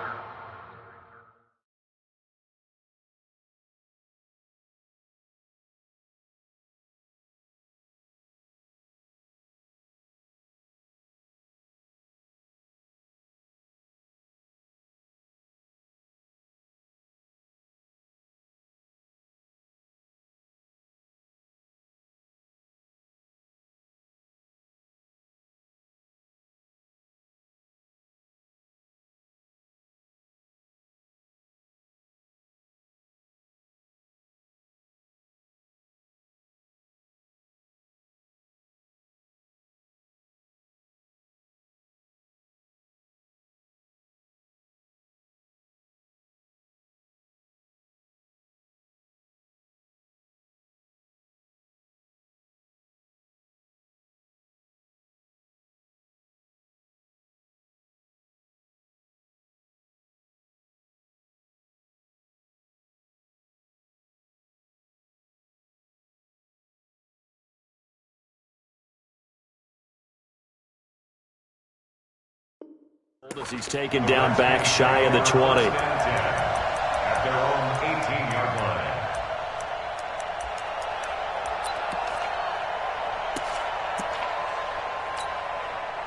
As he's taken down back shy of the 20. At their own 18-yard line.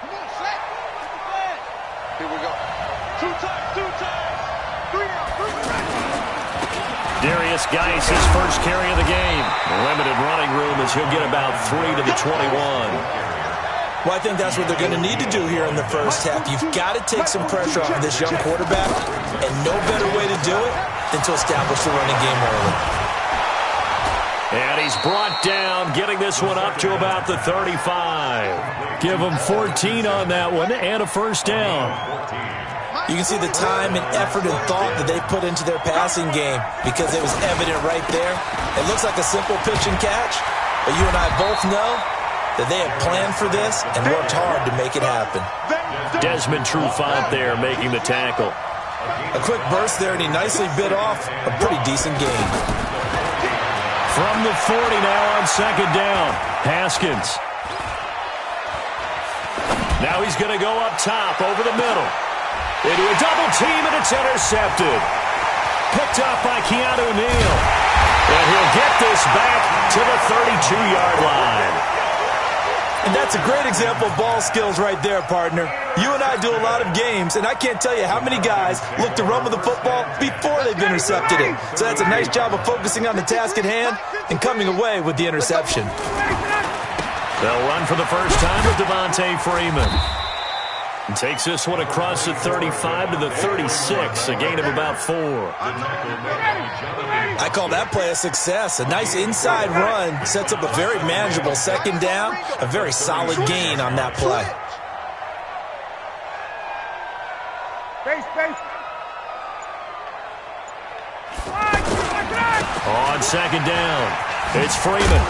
Come on, Shaq. Here we go. Two times. 3 out. Darius Geis, his first carry of the game. Limited running room as he'll get about 3 to the 21. Well, I think that's what they're going to need to do here in the first half. You've got to take some pressure off of this young quarterback, and no better way to do it than to establish the running game early. And he's brought down, getting this one up to about the 35. Give him 14 on that one and a first down. You can see the time and effort and thought that they put into their passing game because it was evident right there. It looks like a simple pitch and catch, but you and I both know that they have planned for this and worked hard to make it happen. Desmond Trufant there making the tackle. A quick burst there, and he nicely bit off a pretty decent gain. From the 40 now on second down, Haskins. Now he's going to go up top over the middle. Into a double team, and it's intercepted. Picked up by Keanu Neal. And he'll get this back to the 32-yard line. And that's a great example of ball skills right there, partner. You and I do a lot of games, and I can't tell you how many guys look to run with the football before they've intercepted it. So that's a nice job of focusing on the task at hand and coming away with the interception. They'll run for the first time with Devontae Freeman. And takes this one across the 35 to the 36, a gain of about 4. I call that play a success. A nice inside run sets up a very manageable second down, a very solid gain on that play. On second down, it's Freeman.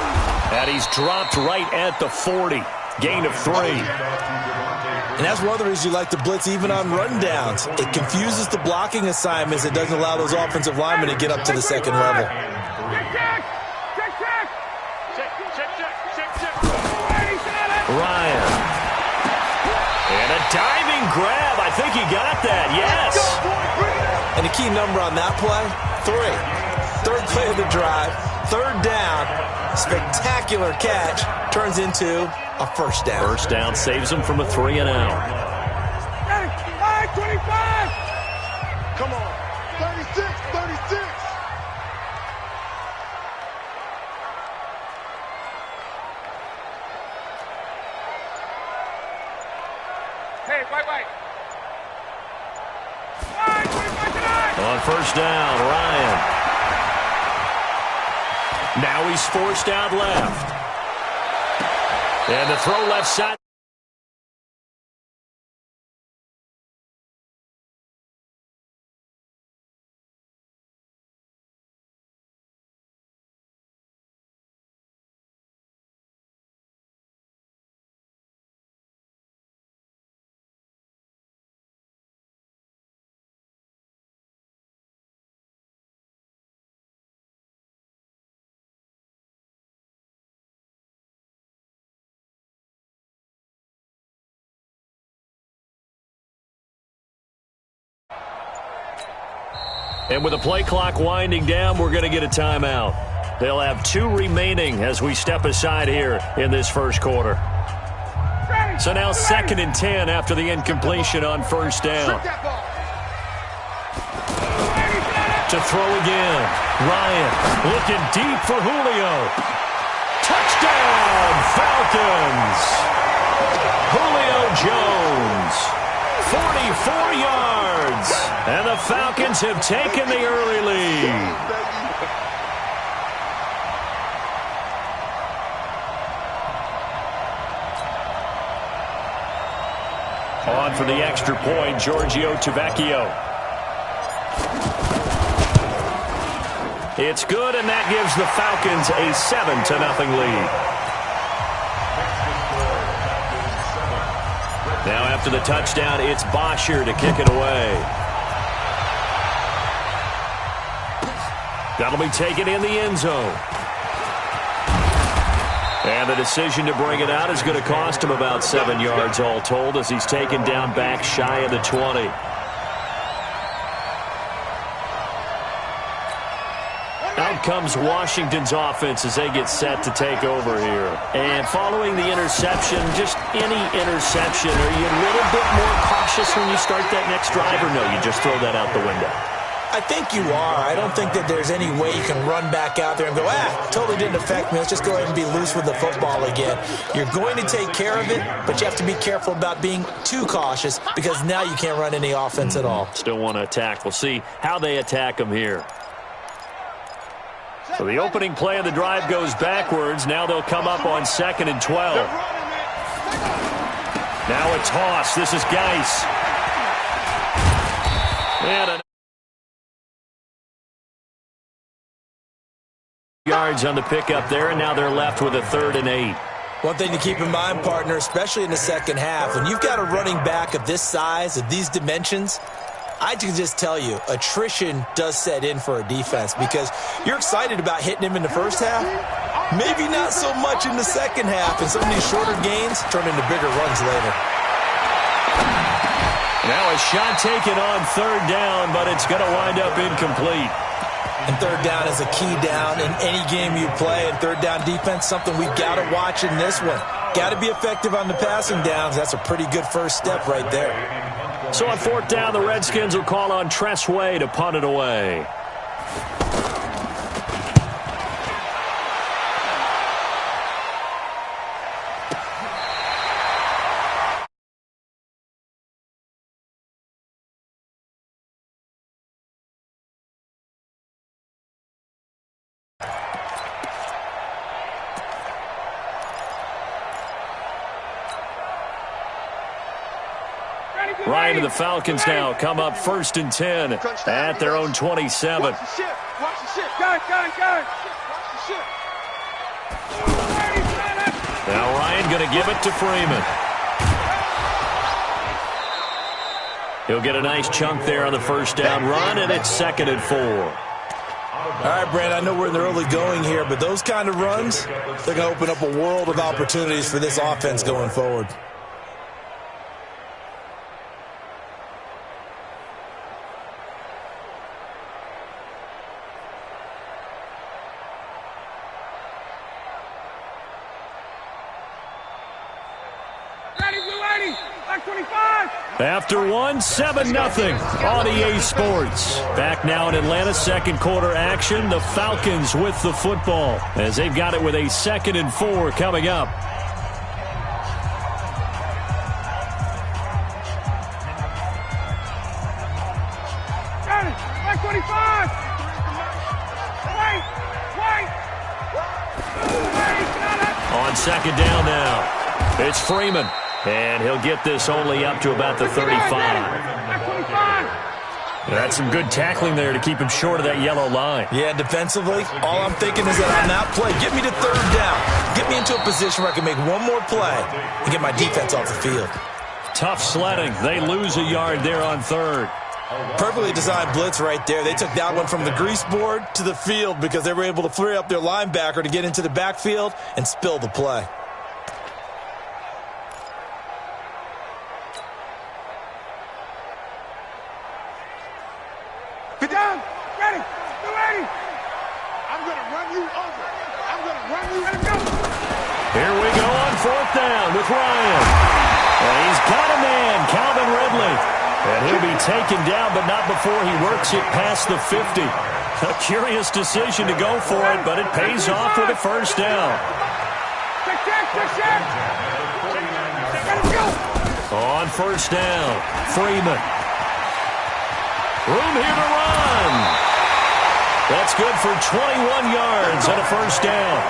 And he's dropped right at the 40, gain of 3. And that's one of the reasons you like to blitz even on rundowns. It confuses the blocking assignments. It doesn't allow those offensive linemen to get up to the second level. Ryan. And a diving grab. I think he got that. Yes. And the key number on that play, 3. Third play of the drive, third down, spectacular catch, turns into a first down. First down saves him from a 3 and out. 25! Come on. 36. Hey, wait. On first down, Ryan. Now he's forced out left. And the throw left side. And with the play clock winding down, we're going to get a timeout. They'll have 2 remaining as we step aside here in this first quarter. So now 2nd and 10 after the incompletion on first down. To throw again. Ryan looking deep for Julio. Touchdown, Falcons. Julio Jones. 44 yards. And the Falcons have taken the early lead. On for the extra point, Giorgio Tavecchio. It's good, and that gives the Falcons a 7-0 lead. Now after the touchdown, it's Bosher to kick it away. That'll be taken in the end zone. And the decision to bring it out is going to cost him about 7 yards all told as he's taken down back shy of the 20. Out comes Washington's offense as they get set to take over here. And following the interception, just any interception, are you a little bit more cautious when you start that next drive, or no, you just throw that out the window? I think you are. I don't think that there's any way you can run back out there and go, totally didn't affect me. Let's just go ahead and be loose with the football again. You're going to take care of it, but you have to be careful about being too cautious because now you can't run any offense at all. Still want to attack. We'll see how they attack them here. So the opening play of the drive goes backwards. Now they'll come up on 2nd and 12. Now a toss. This is Geis. And yards on the pickup there, and now they're left with a 3rd and 8. One thing to keep in mind, partner, especially in the second half, when you've got a running back of this size, of these dimensions, I can just tell you, attrition does set in for a defense because you're excited about hitting him in the first half. Maybe not so much in the second half, and some of these shorter gains turn into bigger runs later. Now a shot taken on 3rd down, but it's going to wind up incomplete. And 3rd down is a key down in any game you play, and 3rd down defense, something we've got to watch in this one. Got to be effective on the passing downs. That's a pretty good first step right there. So on 4th down, the Redskins will call on Tress Way to punt it away. Ryan and the Falcons now come up 1st and 10 at their own 27. Watch the ship. Watch the ship. Gun. Watch the ship. Now Ryan going to give it to Freeman. He'll get a nice chunk there on the 1st down run, and it's 2nd and 4. All right, Brad, I know we're in the early going here, but those kind of runs, they're going to open up a world of opportunities for this offense going forward. After one, 7-0 on EA Sports. Back now in Atlanta, 2nd quarter action. The Falcons with the football as they've got it with a 2nd and 4 coming up. Got it. 25. Wait. On second down now, it's Freeman. And he'll get this only up to about the 35. That's some good tackling there to keep him short of that yellow line. Yeah, defensively, all I'm thinking is that on that play, get me to third down. Get me into a position where I can make one more play and get my defense off the field. Tough sledding. They lose a yard there on third. Perfectly designed blitz right there. They took that one from the grease board to the field because they were able to free up their linebacker to get into the backfield and spill the play. Get down. Ready. Get ready. I'm going to run you over. I'm going to run you. Let him go. Here we go on fourth down with Ryan. And he's got a man, Calvin Ridley. And he'll be taken down, but not before he works it past the 50. A curious decision to go for it, but it pays off with a first down. On first down, Freeman. Room here to run. That's good for 21 yards and a first down.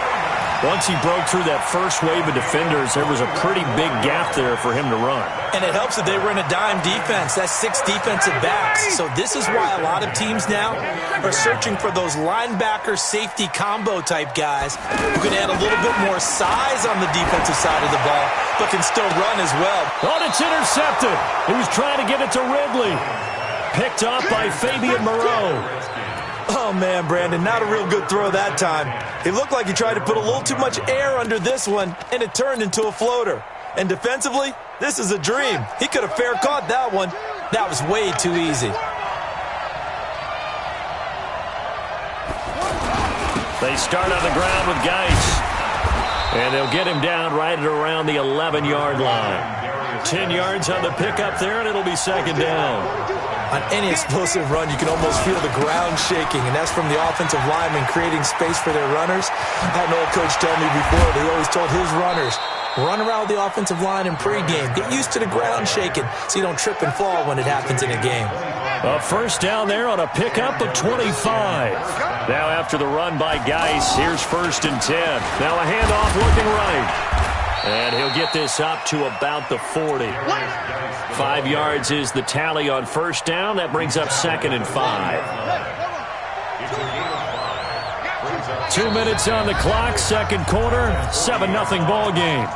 Once he broke through that first wave of defenders, there was a pretty big gap there for him to run. And it helps that they were in a dime defense. That's 6 defensive backs. So this is why a lot of teams now are searching for those linebacker safety combo type guys who can add a little bit more size on the defensive side of the ball, but can still run as well. Oh, it's intercepted. He was trying to get it to Ridley. Picked off by Fabian Moreau. Oh, man, Brandon, not a real good throw that time. It looked like he tried to put a little too much air under this one, and it turned into a floater. And defensively, this is a dream. He could have fair caught that one. That was way too easy. They start on the ground with Geis. And they'll get him down right at around the 11-yard line. 10 yards on the pickup there, and it'll be second down. On any explosive run, you can almost feel the ground shaking, and that's from the offensive linemen creating space for their runners. I had an old coach tell me before that he always told his runners, run around the offensive line in pregame. Get used to the ground shaking so you don't trip and fall when it happens in a game. A first down there on a pickup of 25. Now after the run by Geis, here's first and 10. Now a handoff looking right. And he'll get this up to about the 40. 5 yards is the tally on first down. That brings up second and 5. 2 minutes on the clock, second quarter, 7-0 ball game.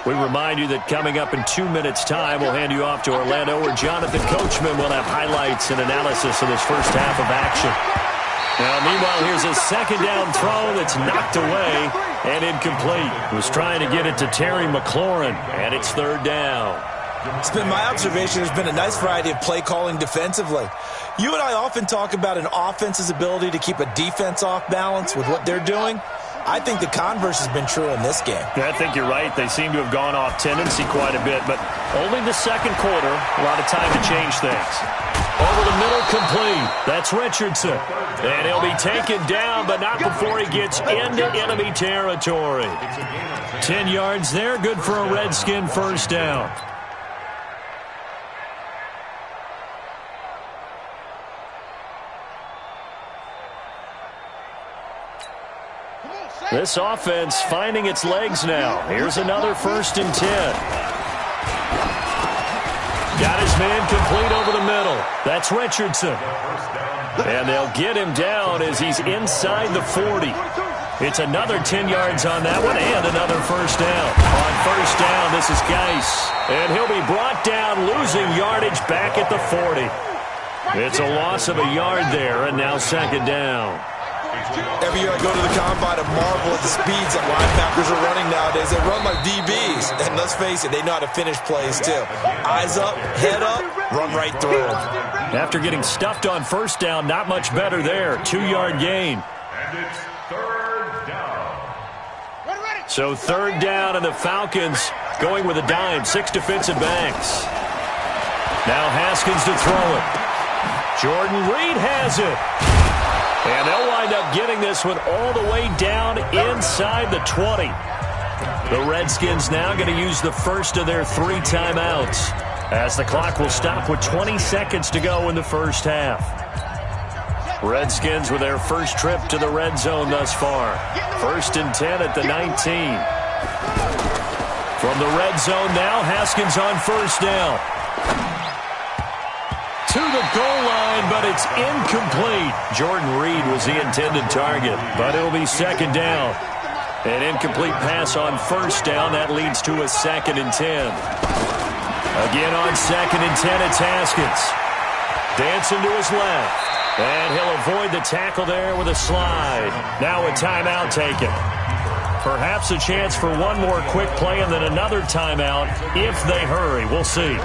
We remind you that coming up in 2 minutes' time, we'll hand you off to Orlando, where Jonathan Coachman will have highlights and analysis of this first half of action. Now, meanwhile, here's a second down throw that's knocked away and incomplete. Was trying to get it to Terry McLaurin, and it's third down. It's been my observation there's been a nice variety of play calling defensively. You and I often talk about an offense's ability to keep a defense off balance with what they're doing. I think the converse has been true in this game. I think you're right. They seem to have gone off tendency quite a bit, but only the second quarter, a lot of time to change things. Over the middle, complete. That's Richardson. And he'll be taken down, but not before he gets into enemy territory. 10 yards there, good for a Redskin first down. This offense finding its legs now. Here's another first and 10. Got his man complete over the middle. That's Richardson. And they'll get him down as he's inside the 40. It's another 10 yards on that one and another first down. On first down, this is Geis. And he'll be brought down, losing yardage back at the 40. It's a loss of a yard there, and now second down. Every year I go to the combine and marvel at the speeds that linebackers are running nowadays. They run like DBs. And let's face it, they know how to finish plays too. Eyes up, head up, run right through them. After getting stuffed on first down, not much better there. 2-yard gain. And it's third down. So third down, and the Falcons going with a dime, 6 defensive backs. Now Haskins to throw it. Jordan Reed has it. And they'll wind up getting this one all the way down inside the 20. The Redskins now going to use the first of their 3 timeouts, as the clock will stop with 20 seconds to go in the first half. Redskins with their first trip to the red zone thus far. 1st and 10 at the 19. From the red zone now, Haskins on 1st down. To the goal line, but it's incomplete. Jordan Reed was the intended target, but it'll be 2nd down. An incomplete pass on 1st down. That leads to a 2nd and 10. Again on 2nd and 10, it's Haskins. Dancing to his left. And he'll avoid the tackle there with a slide. Now a timeout taken. Perhaps a chance for one more quick play and then another timeout if they hurry. We'll see.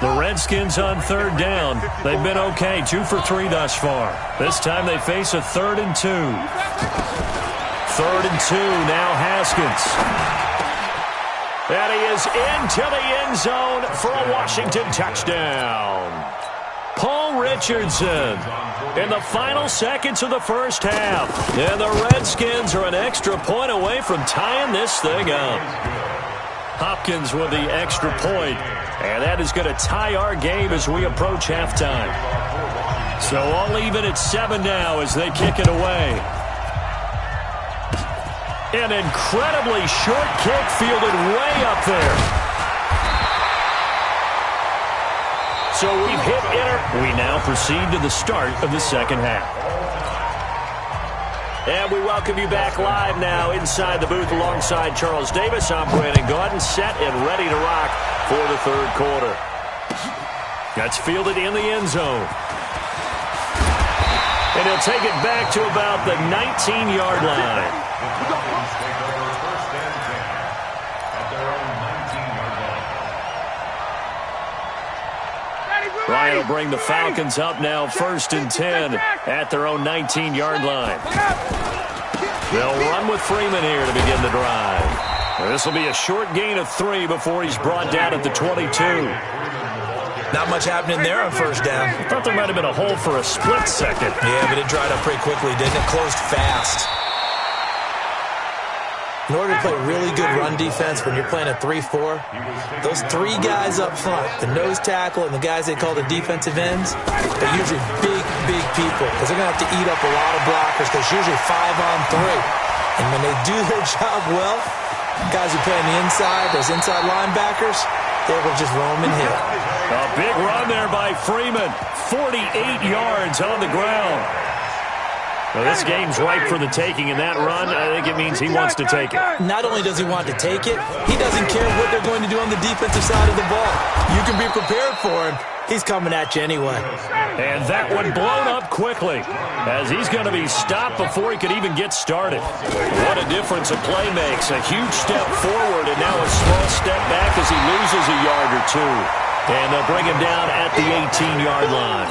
The Redskins on 3rd down. They've been okay, 2 for 3 thus far. This time they face a 3rd and 2. 3rd and 2, now Haskins. And he is into the end zone for a Washington touchdown. Paul Richardson in the final seconds of the first half. And the Redskins are an extra point away from tying this thing up. Hopkins with the extra point. And that is going to tie our game as we approach halftime. So all even at 7 now as they kick it away. An incredibly short kick fielded way up there. So we've hit enter. We now proceed to the start of the second half. And we welcome you back live now inside the booth alongside Charles Davis. I'm Brandon Gordon, set and ready to rock for the 3rd quarter. That's fielded in the end zone. And he'll take it back to about the 19-yard line. Ryan will bring the Falcons up now 1st and 10 at their own 19-yard line. They'll run with Freeman here to begin the drive. This will be a short gain of 3 before he's brought down at the 22. Not much happening there on 1st down. I thought there might have been a hole for a split second. Yeah, but it dried up pretty quickly, didn't it? Closed fast. In order to play really good run defense when you're playing a 3-4, those 3 guys up front, the nose tackle and the guys they call the defensive ends, they're usually big people because they're going to have to eat up a lot of blockers because it's usually 5-on-3. And when they do their job well, guys who play on the inside, those inside linebackers, they will just roam and hit. A big run there by Freeman. 48 yards on the ground. Well, this game's ripe for the taking, and that run, I think it means he wants to take it. Not only does he want to take it, he doesn't care what they're going to do on the defensive side of the ball. You can be prepared for him. He's coming at you anyway. And that one blown up quickly, as he's going to be stopped before he could even get started. What a difference a play makes. A huge step forward, and now a small step back as he loses a yard or 2. And they'll bring him down at the 18-yard line.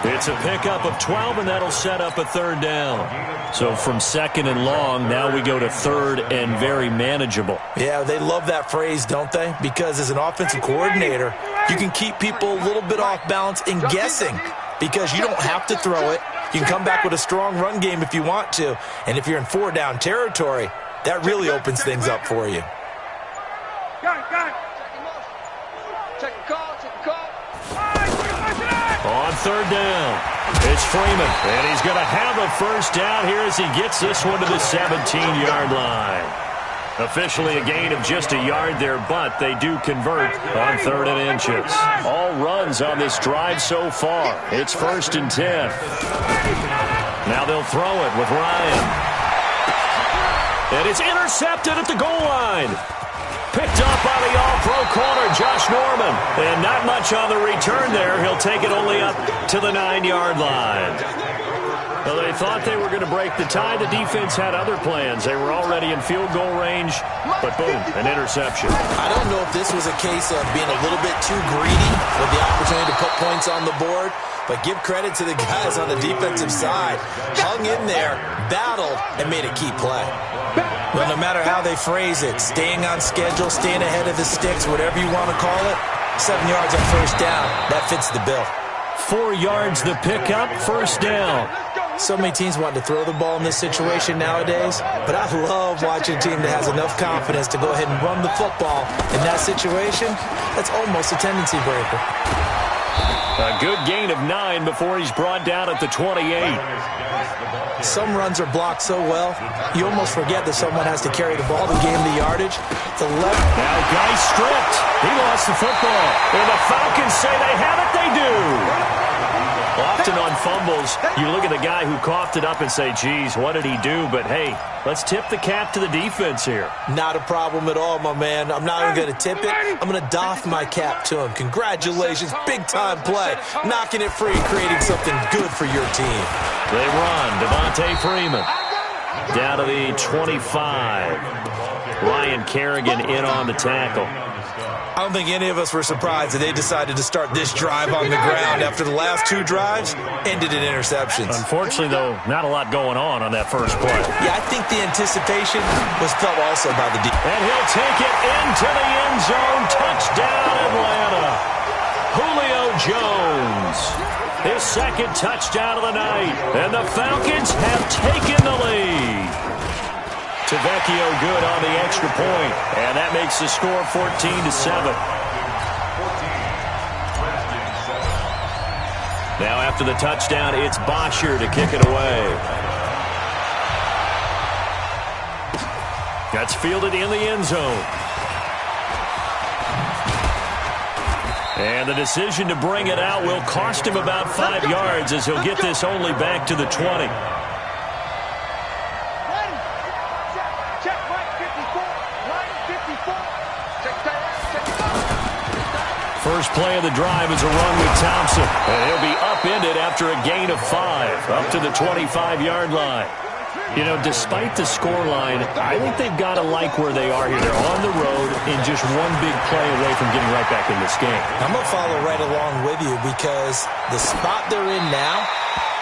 It's a pickup of 12, and that'll set up a 3rd down. So from 2nd and long, now we go to 3rd and very manageable. Yeah, they love that phrase, don't they? Because as an offensive coordinator, you can keep people a little bit off balance and guessing because you don't have to throw it. You can come back with a strong run game if you want to. And if you're in 4-down territory, that really opens things up for you. Check the call. On 3rd down, it's Freeman, and he's going to have a 1st down here as he gets this one to the 17-yard line. Officially a gain of just a yard there, but they do convert on 3rd and inches. All runs on this drive so far. It's 1st and 10. Now they'll throw it with Ryan. And it's intercepted at the goal line. Picked up by the all-pro corner, Josh Norman. And not much on the return there. He'll take it only up to the 9-yard line. Well, they thought they were going to break the tie. The defense had other plans. They were already in field goal range, but boom, an interception. I don't know if this was a case of being a little bit too greedy with the opportunity to put points on the board, but give credit to the guys on the defensive side. Hung in there, battled, and made a key play. Well, no matter how they phrase it, staying on schedule, staying ahead of the sticks, whatever you want to call it, 7 yards on first down, that fits the bill. 4 yards the pickup, first down. So many teams want to throw the ball in this situation nowadays, but I love watching a team that has enough confidence to go ahead and run the football. In that situation, that's almost a tendency breaker. A good gain of 9 before he's brought down at the 28. Some runs are blocked so well, you almost forget that someone has to carry the ball to gain the yardage. The left. Now Guy stripped. He lost the football. And the Falcons say they have it. They do. Often on fumbles, you look at the guy who coughed it up and say, geez, what did he do? But, hey, let's tip the cap to the defense here. Not a problem at all, my man. I'm not even going to tip it. I'm going to doff my cap to him. Congratulations. Big-time play. Knocking it free, creating something good for your team. They run. Devontae Freeman down to the 25. Ryan Kerrigan in on the tackle. I don't think any of us were surprised that they decided to start this drive on the ground after the last 2 drives ended in interceptions. Unfortunately, though, not a lot going on that first play. Yeah, I think the anticipation was felt also by the defense. And he'll take it into the end zone. Touchdown, Atlanta. Julio Jones. His second touchdown of the night. And the Falcons have taken the lead. Tavecchio good on the extra point, and that makes the score 14-7. Now after the touchdown, it's Bosher to kick it away. That's fielded in the end zone. And the decision to bring it out will cost him about 5 yards as he'll get this only back to the 20. First play of the drive is a run with Thompson. And he'll be upended after a gain of 5, up to the 25-yard line. You know, despite the scoreline, I think they've got to like where they are here. They're on the road and just one big play away from getting right back in this game. I'm going to follow right along with you because the spot they're in now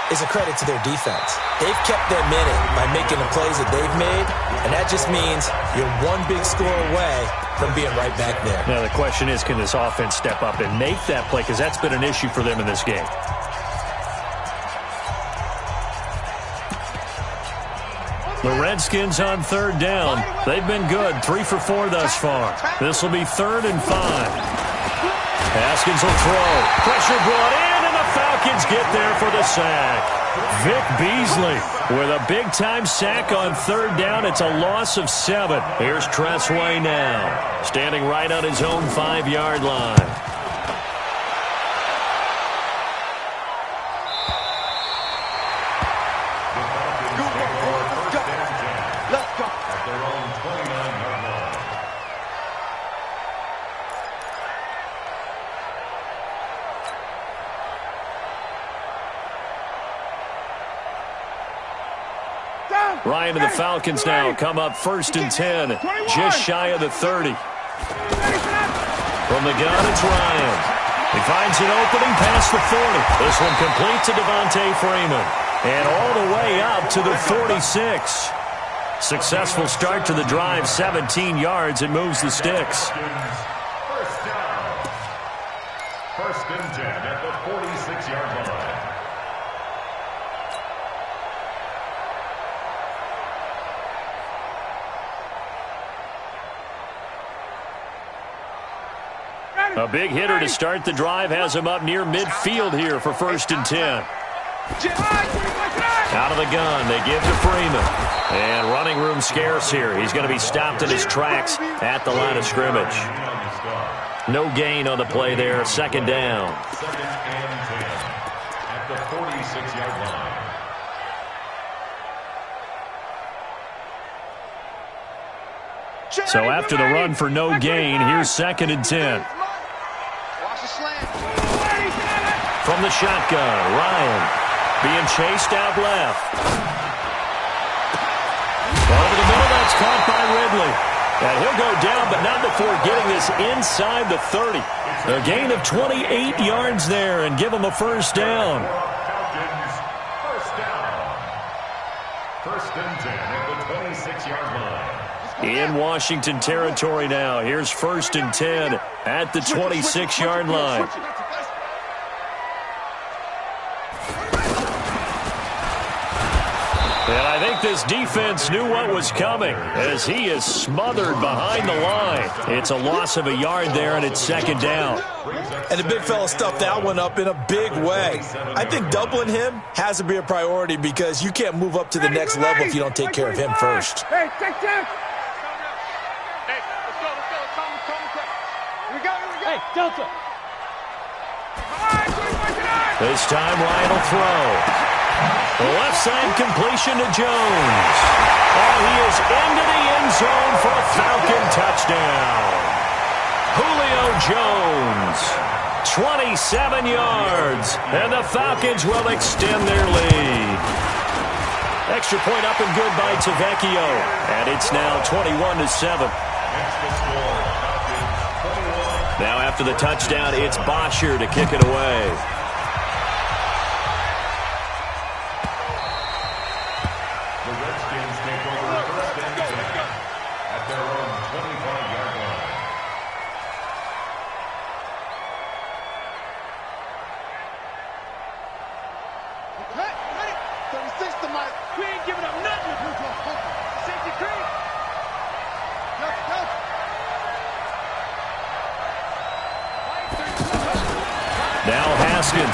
is a credit to their defense. They've kept them in it by making the plays that they've made, and that just means you're one big score away from being right back there. Now, the question is, can this offense step up and make that play? Because that's been an issue for them in this game. The Redskins on third down. They've been good, 3 for 4 thus far. This will be 3rd and 5. Haskins will throw. Pressure brought in, and the Falcons get there for the sack. Vic Beasley with a big-time sack on third down. It's a loss of 7. Here's Tressway now, standing right on his own 5-yard line. Ryan and the Falcons now come up 1st and 10, just shy of the 30. From the gun, it's Ryan. He finds an opening past the 40. This one complete to Devontae Freeman. And all the way up to the 46. Successful start to the drive, 17 yards. It moves the sticks. First down. 1st and 10 at the 46-yard line. A big hitter to start the drive has him up near midfield here for 1st and 10. Out of the gun, they give to Freeman. And running room scarce here. He's going to be stopped in his tracks at the line of scrimmage. No gain on the play there, 2nd down. 2nd and 10 at the 46-yard line. So after the run for no gain, here's 2nd and 10. From the shotgun, Ryan being chased out left. Over the middle, that's caught by Ridley. And he'll go down, but not before getting this inside the 30. A gain of 28 yards there and give him a first down. First down. First and 10 at the 26-yard line. In Washington territory now. Here's first and 10 at the 26-yard line. And I think this defense knew what was coming as he is smothered behind the line. It's a loss of a yard there, and it's second down. And the big fella stuffed that one up in a big way. I think doubling him has to be a priority because you can't move up to the next level if you don't take care of him first. Hey, take time. Hey, let's go. Here we go. Hey, Delta. This time Ryan will throw. The left side completion to Jones. And he is into the end zone for a Falcon touchdown. Julio Jones, 27 yards, and the Falcons will extend their lead. Extra point up and good by Tavecchio, and it's now 21-7. Now after the touchdown, it's Bosher to kick it away.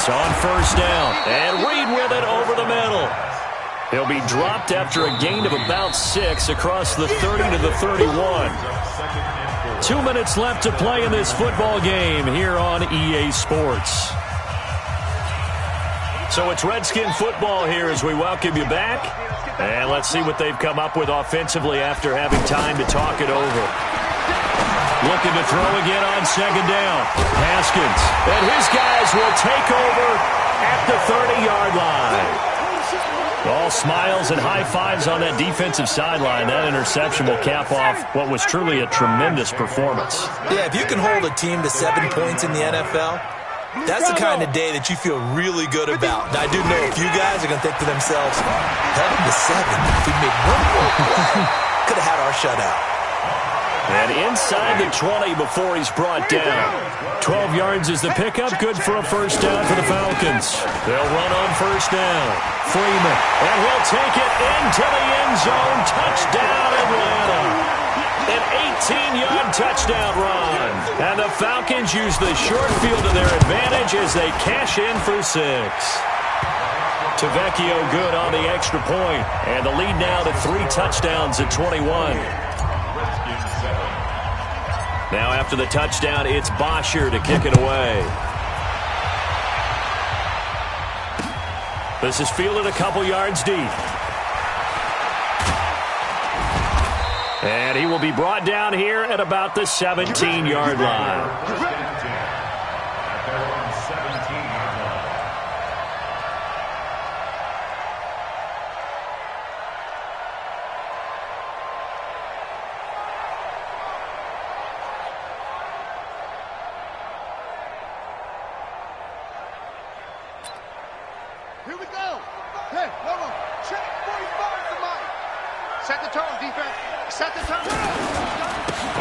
On first down, and Reed with it over the middle. He'll be dropped after a gain of about 6 across the 30 to the 31. 2 minutes left to play in this football game here on EA Sports. So it's Redskin football here as we welcome you back. And let's see what they've come up with offensively after having time to talk it over. Looking to throw again on second down. Haskins. And his guys will take over at the 30-yard line. All smiles and high fives on that defensive sideline. That interception will cap off what was truly a tremendous performance. Yeah, if you can hold a team to 7 points in the NFL, that's the kind of day that you feel really good about. And I do know a few guys are going to think to themselves, held him to 7. If we made one more play, could have had our shutout. And inside the 20 before he's brought down. 12 yards is the pickup. Good for a first down for the Falcons. They'll run on first down. Freeman. And he'll take it into the end zone. Touchdown, Atlanta. An 18-yard touchdown run. And the Falcons use the short field to their advantage as they cash in for 6. Tavecchio good on the extra point. And the lead now to 3 touchdowns at 21. Now after the touchdown, it's Bosher to kick it away. This is fielded a couple yards deep. And he will be brought down here at about the 17-yard line. Here we go. Hey, hold on. Check 45 to Mike. Set the tone, defense. Set the tone.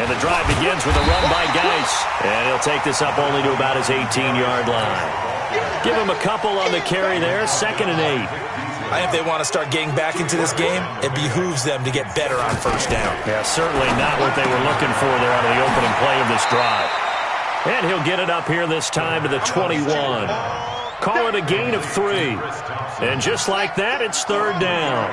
And the drive begins with a run by Geis. And he'll take this up only to about his 18-yard line. Give him a couple on the carry there. 2nd and 8. I think if they want to start getting back into this game, it behooves them to get better on first down. Yeah, certainly not what they were looking for there out of the opening play of this drive. And he'll get it up here this time to the 21. Call it a gain of 3. And just like that, it's 3rd down.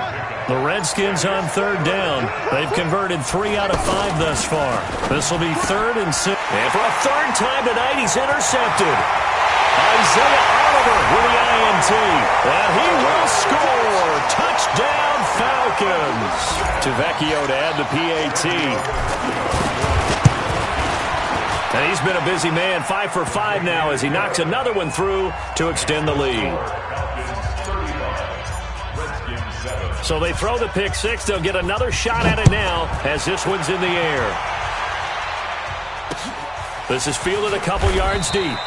The Redskins on 3rd down. They've converted 3 out of 5 thus far. This will be 3rd and 6. And for a 3rd time tonight, he's intercepted. Isaiah Oliver with the INT. And he will score. Touchdown, Falcons. Tavecchio to add the PAT. And he's been a busy man, 5 for 5 now as he knocks another one through to extend the lead. So they throw the pick six. They'll get another shot at it now as this one's in the air. This is fielded a couple yards deep. At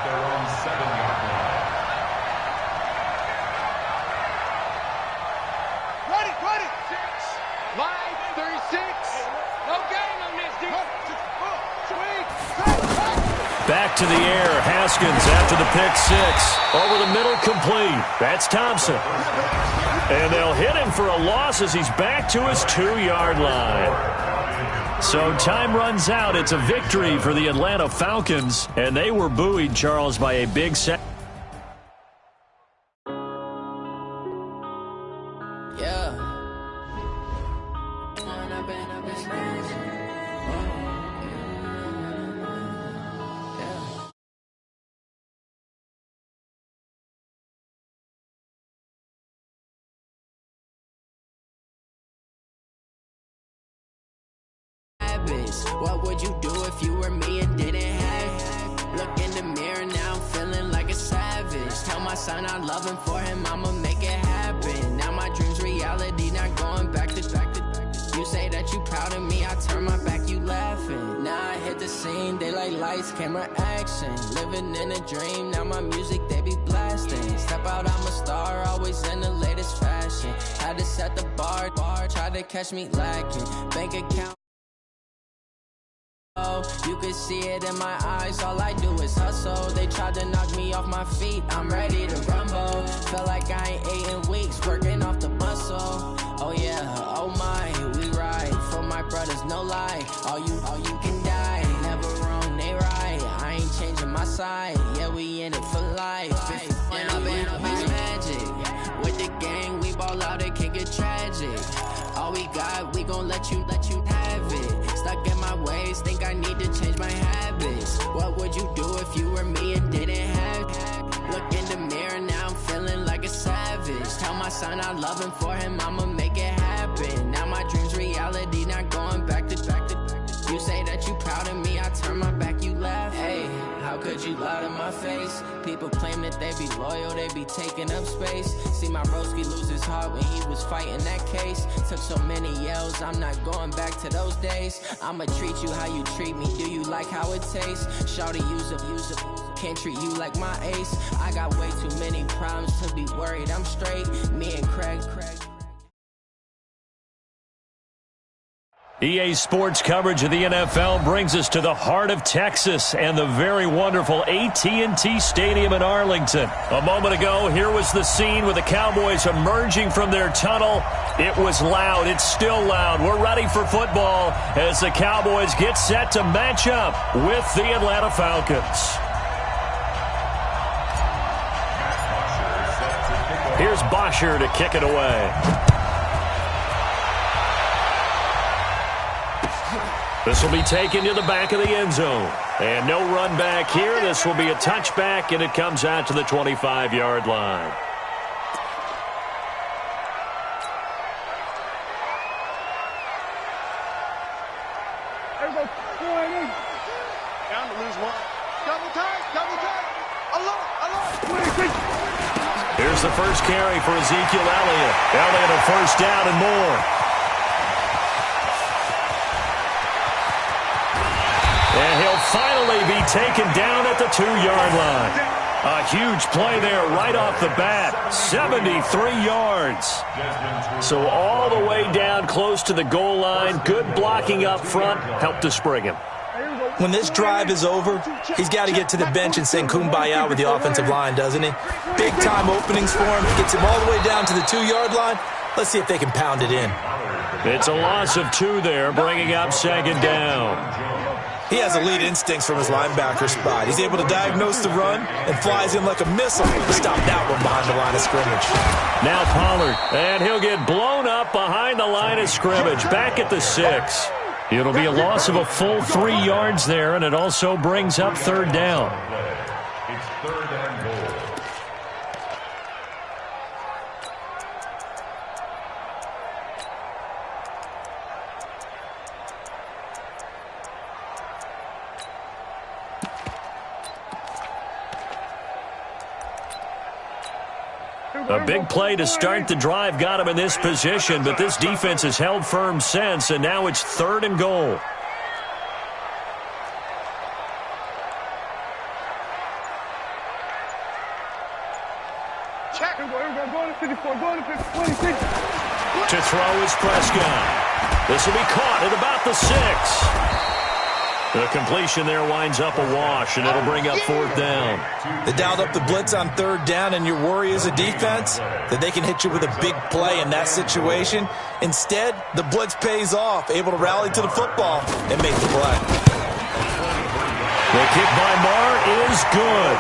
their own 7-yard line. Ready. 6. Line 36. No gain on this, dude. Back to the air. Haskins after the pick six. Over the middle, complete. That's Thompson. And they'll hit him for a loss as he's back to his 2-yard line. So time runs out. It's a victory for the Atlanta Falcons. And they were buoyed, Charles, by a big set. What would you do if you were me and didn't have? Look in the mirror now, I'm feeling like a savage. Tell my son I love him, for him I'ma make it happen. Now my dream's reality, not going back to. You say that you proud of me, I turn my back, you laughing. Now I hit the scene, they like lights, camera, action. Living in a dream, now my music they be blasting. Step out, I'm a star, always in the latest fashion. Had to set the bar, try to catch me lacking. Bank account. You could see it in my eyes, all I do is hustle. They tried to knock me off my feet, I'm ready to rumble. Felt like I ain't ate in weeks, working off the muscle. Oh yeah, oh my, we ride for my brothers, no lie. All you can die, never wrong, they right. I ain't changing my side, yeah, we in it for life. And I've been magic. With the gang, we ball out, it can get tragic. All we got, we gon' let you have it. Stuck in my ways, think I need to change my habits. What would you do if you were me and didn't have? Look in the mirror, now I'm feeling like a savage. Tell my son I love him, for him I'ma make it happen. Now my dream's reality, not going back to. You say that you proud of me, I turn my back, you laugh. Hey, how could you lie to my face? People claim that they be loyal, they be taking up space. See my broski lose his heart when he was fighting that case. Took so many yells, I'm not going back to those days. I'ma treat you how you treat me, do you like how it tastes? Shawty, use up, can't treat you like my ace. I got way too many problems to be worried, I'm straight. Me and Craig. EA Sports coverage of the NFL brings us to the heart of Texas and the very wonderful AT&T Stadium in Arlington. A moment ago, here was the scene with the Cowboys emerging from their tunnel. It was loud. It's still loud. We're ready for football as the Cowboys get set to match up with the Atlanta Falcons. Here's Bosher to kick it away. This will be taken to the back of the end zone. And no run back here. This will be a touchback, and it comes out to the 25-yard line. Down to lose one. Double time. Alert. Here's the first carry for Ezekiel Elliott. Elliott a first down and more. And he'll finally be taken down at the 2-yard line. A huge play there right off the bat. 73 yards. So all the way down close to the goal line. Good blocking up front. Helped to spring him. When this drive is over, he's got to get to the bench and sing kumbaya with the offensive line, doesn't he? Big-time openings for him. Gets him all the way down to the 2-yard line. Let's see if they can pound it in. It's a loss of 2 there, bringing up second down. He has elite instincts from his linebacker spot. He's able to diagnose the run and flies in like a missile to stop that one behind the line of scrimmage. Now Pollard, and he'll get blown up behind the line of scrimmage, back at the 6. It'll be a loss of a full 3 yards there, and it also brings up third down. It's third and goal. A big play to start the drive got him in this position, but this defense has held firm since, and now it's 3rd and goal. Check. Go to 54. Go to 26. To throw is Prescott. This will be caught at about the 6. The completion there winds up a wash, and it'll bring up 4th down. They dialed up the blitz on 3rd down, and your worry as a defense that they can hit you with a big play in that situation. Instead, the blitz pays off, able to rally to the football and make the play. The kick by Marr is good.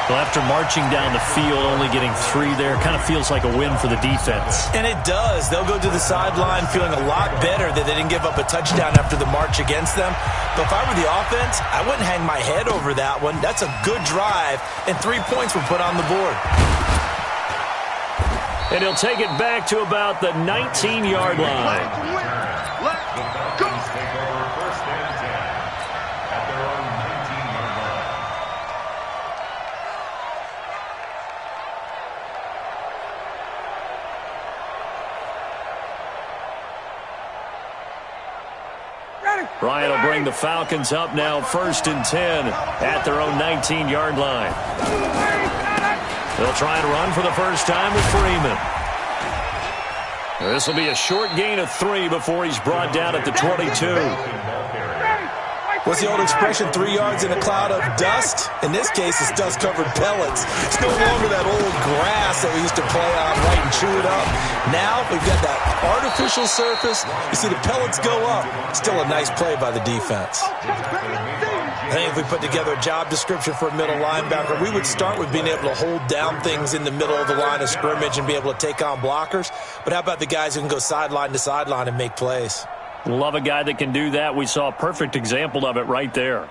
Well, after marching down the field, only getting 3 there, kind of feels like a win for the defense. And it does. They'll go to the sideline feeling a lot better that they didn't give up a touchdown after the march against them. But if I were the offense, I wouldn't hang my head over that one. That's a good drive, and 3 points were put on the board. And he'll take it back to about the 19-yard line. Let's go. Take over 1st and 10 at their own 19-yard line. Bryant will bring the Falcons up now 1st and 10 at their own 19-yard line. They'll try and run for the first time with Freeman. This will be a short gain of 3 before he's brought down at the 22. What's the old expression, 3 yards in a cloud of dust? In this case, it's dust-covered pellets. It's no longer that old grass that we used to play on, right, and chew it up. Now we've got that artificial surface. You see the pellets go up. Still a nice play by the defense. I think if we put together a job description for a middle linebacker, we would start with being able to hold down things in the middle of the line of scrimmage and be able to take on blockers. But how about the guys who can go sideline to sideline and make plays? Love a guy that can do that. We saw a perfect example of it right there.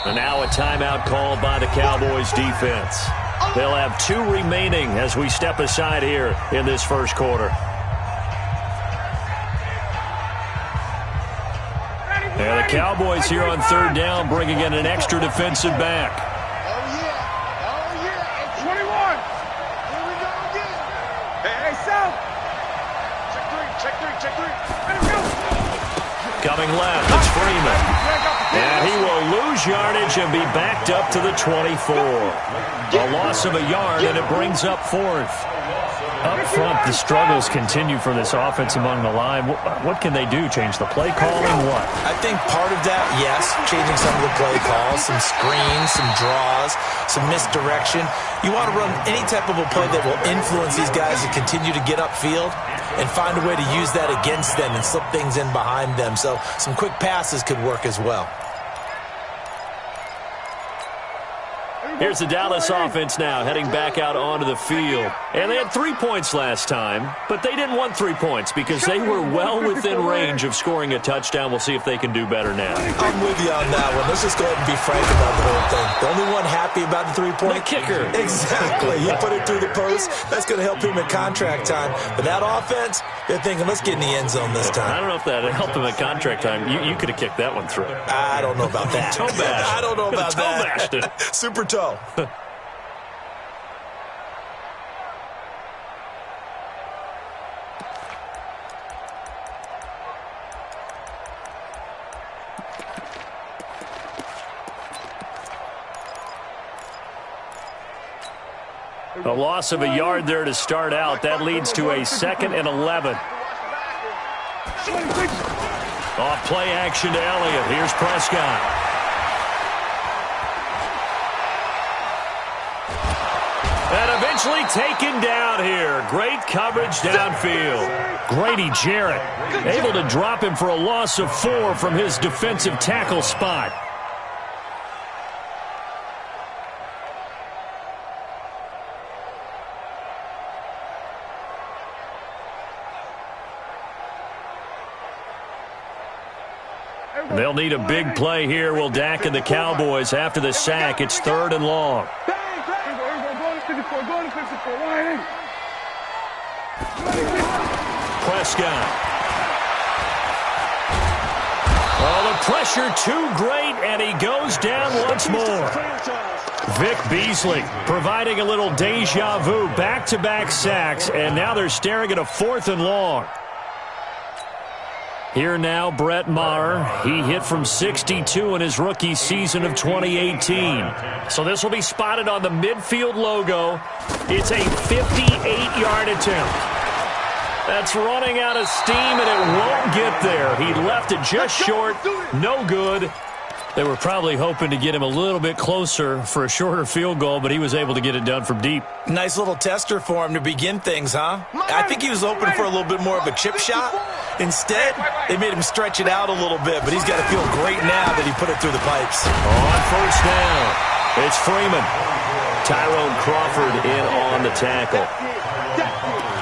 And now a timeout called by the Cowboys defense. They'll have 2 remaining as we step aside here in this first quarter. And the Cowboys here on 3rd down bringing in an extra defensive back. Coming left, it's Freeman. And he will lose yardage and be backed up to the 24. A loss of a yard, and it brings up 4th. Up front, the struggles continue for this offense among the line. What can they do? Change the play calling? What? I think part of that, yes, changing some of the play calls, some screens, some draws, some misdirection. You want to run any type of a play that will influence these guys to continue to get upfield and find a way to use that against them and slip things in behind them. So some quick passes could work as well. Here's the Dallas offense now heading back out onto the field. And they had 3 points last time, but they didn't want 3 points because they were well within range of scoring a touchdown. We'll see if they can do better now. I'm with you on that one. Let's just go ahead and be frank about the whole thing. The only one happy about the 3-point? The kicker. Exactly. You put it through the post. That's going to help him at contract time. But that offense, they're thinking, let's get in the end zone this time. I don't know if that helped him at contract time. You could have kicked that one through. I don't know about that. Toe bash. I don't know about toe bashed it. Super toe. A loss of a yard there to start out. That leads to a 2nd and 11. Off play action to Elliott. Here's Prescott. And eventually taken down here. Great coverage downfield. Grady Jarrett able to drop him for a loss of 4 from his defensive tackle spot. They'll need a big play here. Will Dak and the Cowboys after the sack. It's 3rd and long. Prescott. Oh, the pressure too great, and he goes down once more. Vic Beasley providing a little deja vu, back-to-back sacks, and now they're staring at a 4th and long. Here now, Brett Maher. He hit from 62 in his rookie season of 2018. So this will be spotted on the midfield logo. It's a 58-yard attempt. That's running out of steam, and it won't get there. He left it just short. No good. They were probably hoping to get him a little bit closer for a shorter field goal, but he was able to get it done from deep. Nice little tester for him to begin things, huh? I think he was hoping for a little bit more of a chip shot. Instead, they made him stretch it out a little bit, but he's got to feel great now that he put it through the pipes. On first down, it's Freeman. Tyrone Crawford in on the tackle.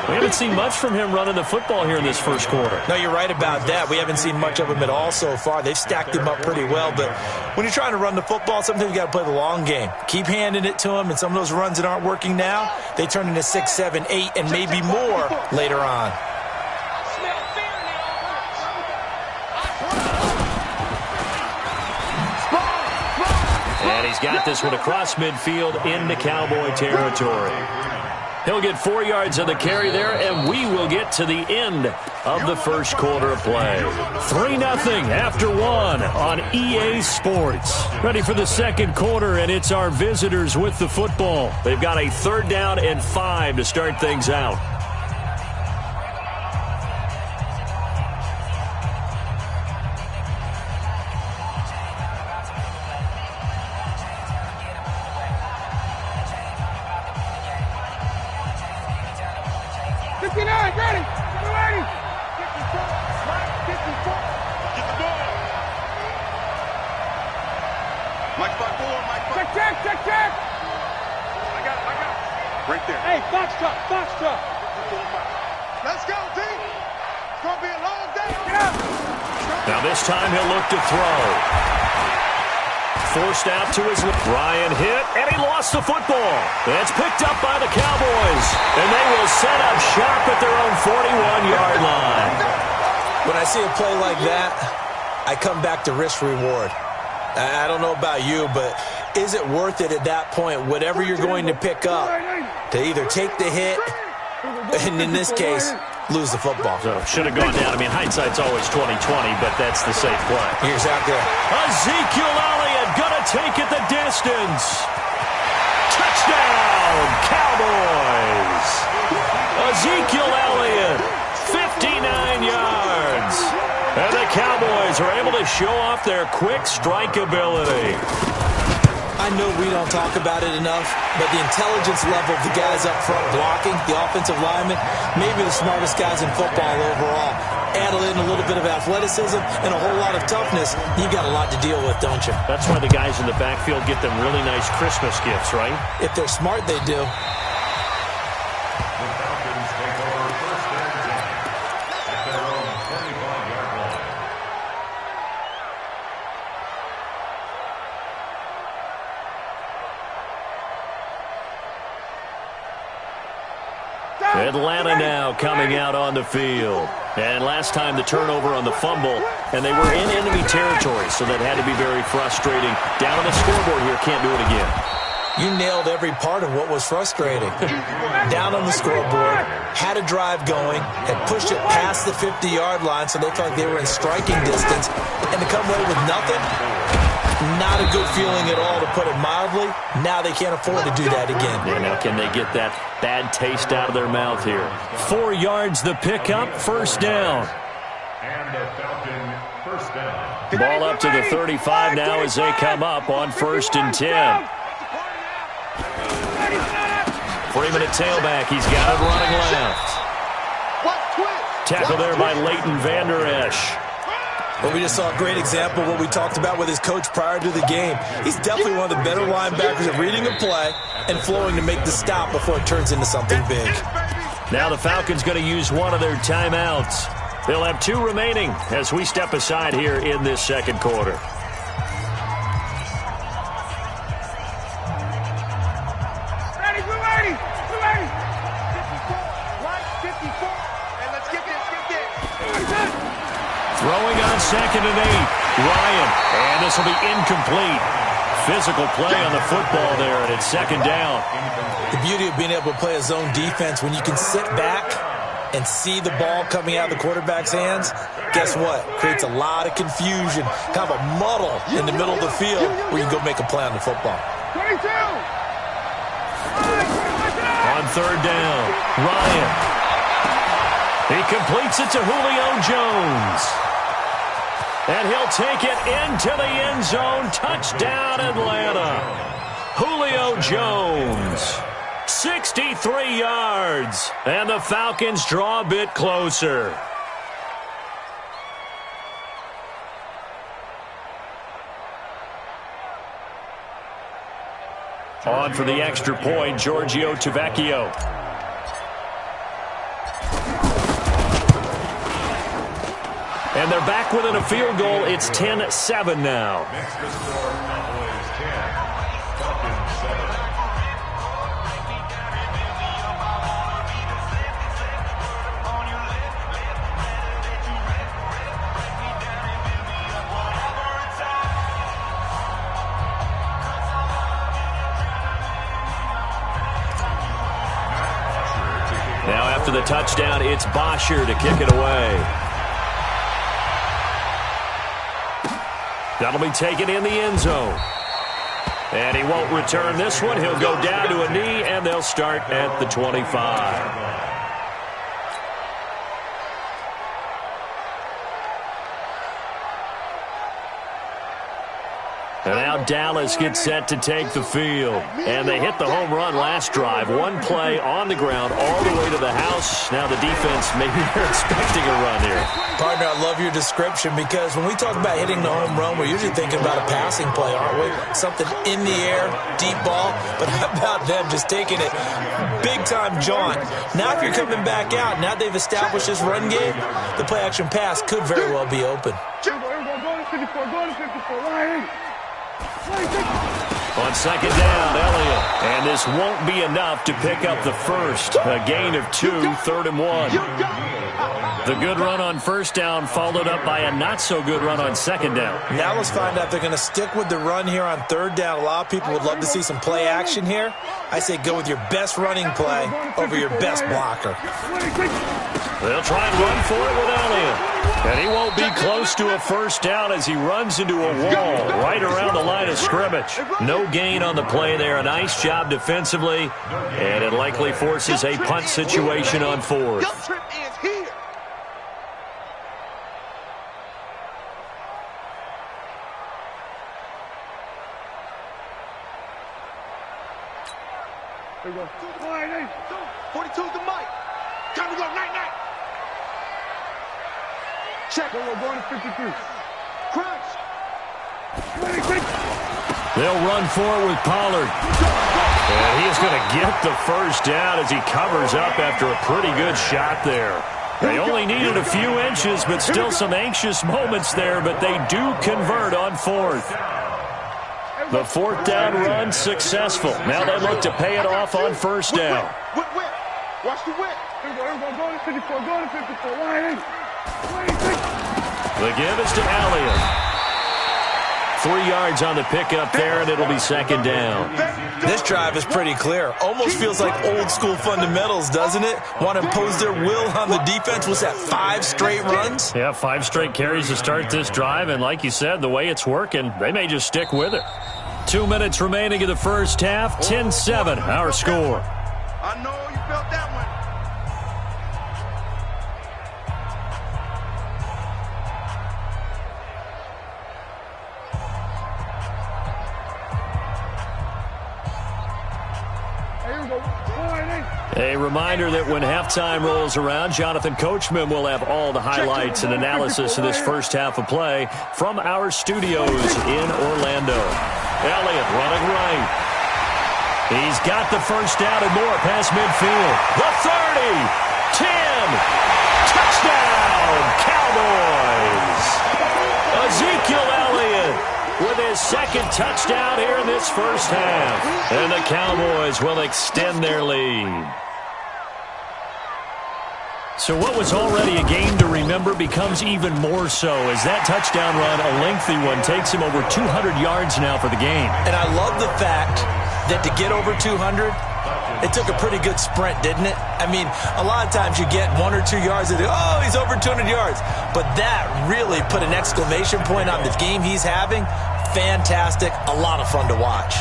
We haven't seen much from him running the football here in this first quarter. No, you're right about that. We haven't seen much of him at all so far. They've stacked him up pretty well, but when you're trying to run the football, sometimes you got to play the long game. Keep handing it to him, and some of those runs that aren't working now, they turn into 6, 7, 8, and maybe more later on. And he's got this one across midfield into Cowboy territory. He'll get 4 yards on the carry there, and we will get to the end of the first quarter of play. 3-0 after 1 on EA Sports. Ready for the second quarter, and it's our visitors with the football. They've got a 3rd down and 5 to start things out. Now this time he'll look to throw. Forced out to his left. Ryan hit, and he lost the football. It's picked up by the Cowboys, and they will set up shop at their own 41-yard line. When I see a play like that, I come back to risk reward. I don't know about you, but is it worth it at that point, whatever you're going to pick up, to either take the hit, and in this case, lose the football? So should have gone down. I mean, hindsight's always 20/20, but that's the safe play. You're exactly right. Ezekiel Elliott gonna take it the distance. Touchdown, Cowboys. Ezekiel Elliott, 59 yards. And the Cowboys are able to show off their quick strike ability. I know we don't talk about it enough, but the intelligence level of the guys up front blocking, the offensive linemen, maybe the smartest guys in football overall. Add in a little bit of athleticism and a whole lot of toughness, you've got a lot to deal with, don't you? That's why the guys in the backfield get them really nice Christmas gifts, right? If they're smart, they do. Atlanta now coming out on the field. And last time the turnover on the fumble, and they were in enemy territory, so that had to be very frustrating. Down on the scoreboard here, can't do it again. You nailed every part of what was frustrating. Down on the scoreboard, had a drive going, had pushed it past the 50-yard line, so they felt like they were in striking distance, and to come away with nothing, not a good feeling at all, to put it mildly. Now they can't afford to do that again. Yeah, now can they get that bad taste out of their mouth here? 4 yards the pickup, first down. And the Falcon first down. Ball up to the 35 now as they come up on 1st and 10. Freeman at tailback. He's got it running left. Tackle there by Leighton Vander Esch. Well, we just saw a great example of what we talked about with his coach prior to the game. He's definitely one of the better linebackers at reading a play and flowing to make the stop before it turns into something big. Now the Falcons going to use one of their timeouts. They'll have 2 remaining as we step aside here in this second quarter. Throwing on 2nd and 8. Ryan, and this will be incomplete. Physical play on the football there, and it's second down. The beauty of being able to play a zone defense, when you can sit back and see the ball coming out of the quarterback's hands, guess what? Creates a lot of confusion, kind of a muddle in the middle of the field where you can go make a play on the football. 22! On third down, Ryan. He completes it to Julio Jones. And he'll take it into the end zone. Touchdown, Atlanta. Julio Jones. 63 yards. And the Falcons draw a bit closer. On for the extra point, Giorgio Tavecchio. And they're back within a field goal. It's 10-7 now. Next to score, Cowboys 10, Falcons 7. Now after the touchdown, it's Bosher to kick it away. That'll be taken in the end zone. And he won't return this one. He'll go down to a knee, and they'll start at the 25. And now Dallas gets set to take the field. And they hit the home run last drive. One play on the ground all the way to the house. Now the defense, maybe they're expecting a run here. Partner, I love your description because when we talk about hitting the home run, we're usually thinking about a passing play, aren't we? Something in the air, deep ball. But how about them just taking it big-time jaunt? Now if you're coming back out, now they've established this run game, the play-action pass could very well be open. Go to 54, Ryan. On second down, Elliott. And this won't be enough to pick up the first. A gain of 2, 3rd and 1. The good run on first down followed up by a not-so-good run on second down. Now let's find out if they're going to stick with the run here on third down. A lot of people would love to see some play action here. I say go with your best running play over your best blocker. They'll try and run for it with Elliott. And he won't be close to a first down as he runs into a wall right around the line of scrimmage. No gain on the play there. A nice job defensively. And it likely forces a punt situation on fourth. There we go. 42's the mic. Time to go, night. Check. We're going to 53. Crunch. They'll run forward with Pollard. And he's going to get the first down as he covers up after a pretty good shot there. They only needed a few inches, but still some anxious moments there, but they do convert on fourth. The fourth down run successful. Now they look to pay it off on first down. Whip. Watch the whip. Go to 54, Ryan. The give is to Elliott. 3 yards on the pickup there, and it'll be second down. This drive is pretty clear. Almost feels like old school fundamentals, doesn't it? Want to impose their will on the defense. Was that 5 straight runs? Yeah, 5 straight carries to start this drive, and like you said, the way it's working, they may just stick with it. 2 minutes remaining in the first half, 10-7, our score. I know you felt that one. A reminder that when halftime rolls around, Jonathan Coachman will have all the highlights and analysis of this first half of play from our studios in Orlando. Elliott running right. He's got the first down and more past midfield. The 30, 10, touchdown, Cowboys. Ezekiel Elliott with his second touchdown here in this first half. And the Cowboys will extend their lead. So what was already a game to remember becomes even more so as that touchdown run, a lengthy one, takes him over 200 yards now for the game. And I love the fact that to get over 200, it took a pretty good sprint, didn't it? I mean, a lot of times you get 1 or 2 yards and oh, he's over 200 yards. But that really put an exclamation point on the game he's having. Fantastic. A lot of fun to watch.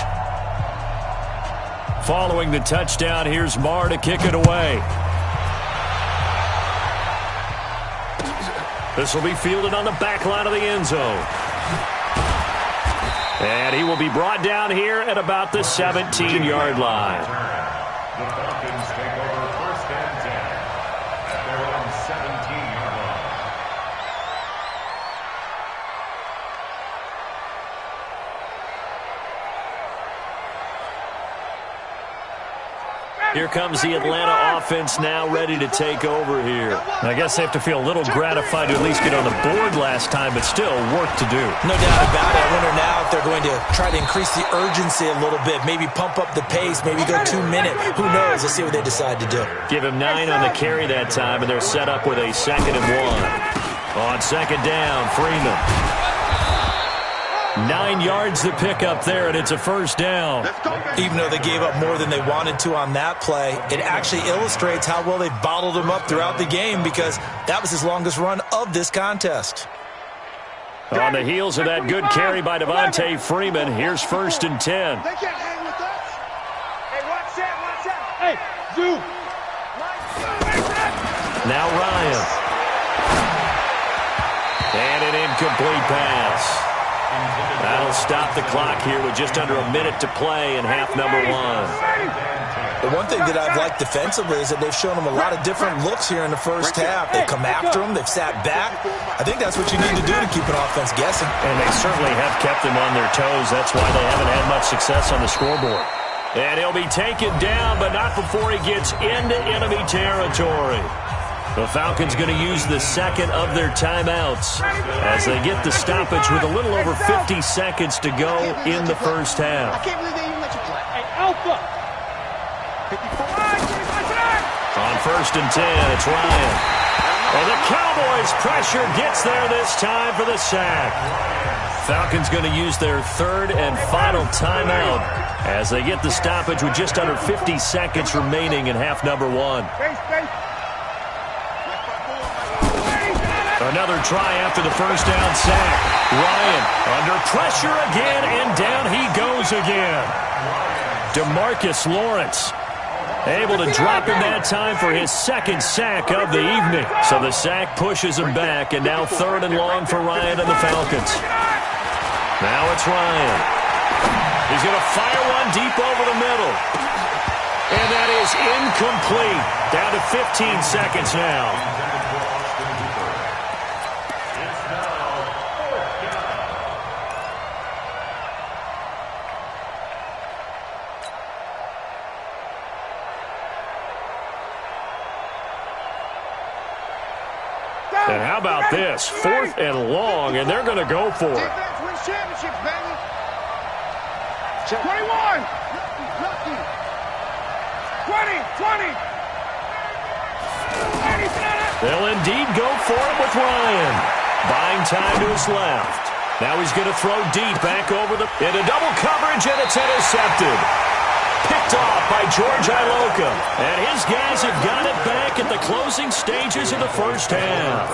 Following the touchdown, here's Marr to kick it away. This will be fielded on the back line of the end zone. And he will be brought down here at about the 17-yard line. The Falcons take over 1st and 10 at their own 17-yard line. Here comes the Atlanta offense now ready to take over here. I guess they have to feel a little gratified to at least get on the board last time, but still work to do. No doubt about it. I wonder now if they're going to try to increase the urgency a little bit, maybe pump up the pace, maybe go 2 minute. Who knows? Let's see what they decide to do. Give him 9 on the carry that time, and they're set up with a 2nd and 1. On 2nd down, Freeman. 9 yards to pick up there, and it's a 1st down. Even though they gave up more than they wanted to on that play, it actually illustrates how well they bottled him up throughout the game because that was his longest run of this contest. On the heels of that good carry by Devontae Freeman, here's 1st and 10. They can't hang with us. Hey, watch that, watch that. Hey, Zoo. Now Ryan. And an incomplete pass. That'll stop the clock here with just under a minute to play in half number 1. The one thing that I've liked defensively is that they've shown them a lot of different looks here in the first half. They've come after them. They've sat back. I think that's what you need to do to keep an offense guessing. And they certainly have kept them on their toes. That's why they haven't had much success on the scoreboard. And he'll be taken down, but not before he gets into enemy territory. The Falcons going to use the 2nd of their timeouts as they get the stoppage with a little over 50 seconds to go in the first half. I can't believe they even let you play. Hey, Alpha. On 1st and 10, it's Ryan. And the Cowboys' pressure gets there this time for the sack. Falcons going to use their 3rd and final timeout as they get the stoppage with just under 50 seconds remaining in half number 1. Another try after the 1st down sack. Ryan under pressure again, and down he goes again. DeMarcus Lawrence able to drop him that time for his 2nd sack of the evening. So the sack pushes him back, and now 3rd and long for Ryan and the Falcons. Now it's Ryan. He's going to fire one deep over the middle. And that is incomplete. Down to 15 seconds now. And how about this? 4th and long, and they're going to go for it. Defense wins championships, baby. 21. 20. 20. They'll indeed go for it with Ryan. Buying time to his left. Now he's going to throw deep back over into double coverage, and it's intercepted. Picked off by George Iloka. And his guys have got it back at the closing stages of the first half.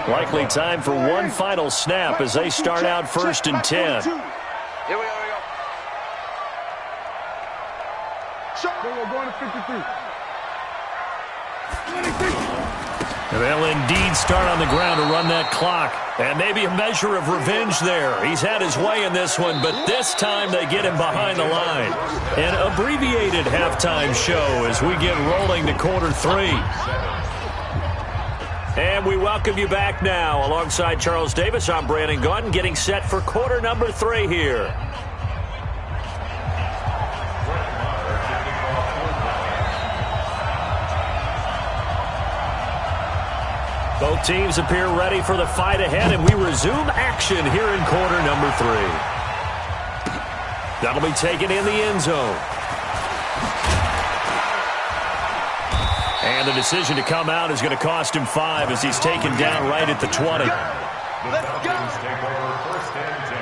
Likely time for one final snap as they start out 1st and 10. Here we go. We're going to 53. They'll indeed start on the ground to run that clock. And maybe a measure of revenge there. He's had his way in this one, but this time they get him behind the line. An abbreviated halftime show as we get rolling to quarter 3. And we welcome you back now. Alongside Charles Davis, I'm Brandon Gaudin, getting set for quarter number 3 here. Both teams appear ready for the fight ahead, and we resume action here in quarter number 3. That'll be taken in the end zone. And the decision to come out is going to cost him 5 as he's taken down right at the 20. The Falcons take over first and 10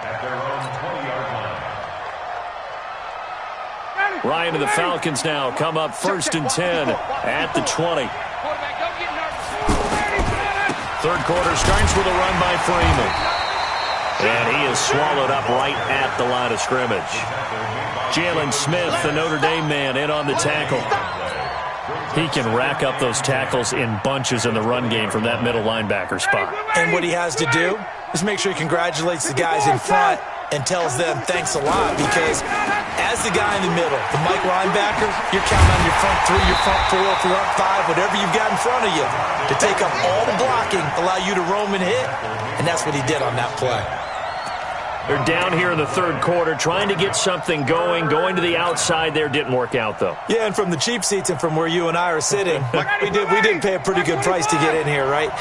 at their own 20-yard line. Ryan and the Falcons now come up first and 10 at the 20. Third quarter starts with a run by Freeman. And he is swallowed up right at the line of scrimmage. Jalen Smith, the Notre Dame man, in on the tackle. He can rack up those tackles in bunches in the run game from that middle linebacker spot. And what he has to do is make sure he congratulates the guys in front and tells them thanks a lot, because as the guy in the middle, the Mike linebacker, you're counting on your front 3, your front 4, front 5, whatever you've got in front of you to take up all the blocking, allow you to roam and hit, and that's what he did on that play. They're down here in the third quarter trying to get something going to the outside there. Didn't work out, though. Yeah, and from the cheap seats and from where you and I are sitting, we did pay a pretty good price to get in here, right?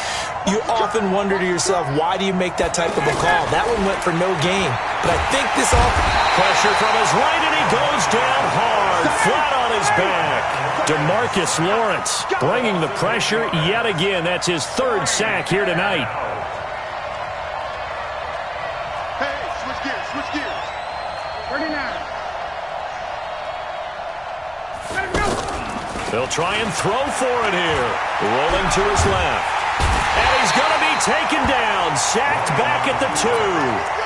You often wonder to yourself, why do you make that type of a call? That one went for no gain. But I think this all... Pressure from his right, and he goes down hard, flat on his back. DeMarcus Lawrence bringing the pressure yet again. That's his third sack here tonight. Switch gears. 39. They'll try and throw for it here. Rolling to his left. And he's going to be taken down. Sacked back at the 2.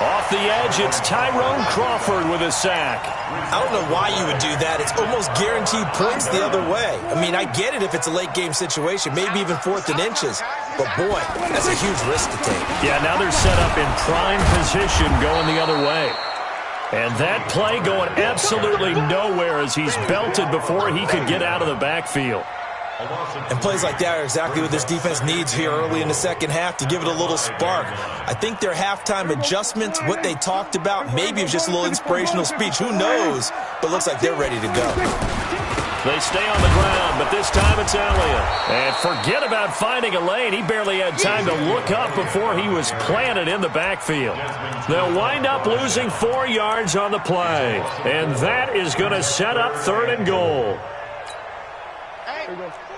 Off the edge, it's Tyrone Crawford with a sack. I don't know why you would do that. It's almost guaranteed points the other way. I mean, I get it if it's a late game situation, maybe even 4th and inches. But, boy, that's a huge risk to take. Yeah, now they're set up in prime position going the other way. And that play going absolutely nowhere as he's belted before he could get out of the backfield. And plays like that are exactly what this defense needs here early in the second half to give it a little spark. I think their halftime adjustments, what they talked about, maybe it was just a little inspirational speech. Who knows? But it looks like they're ready to go. They stay on the ground, but this time it's Elliott. And forget about finding a lane. He barely had time to look up before he was planted in the backfield. They'll wind up losing 4 yards on the play. And that is going to set up 3rd and goal.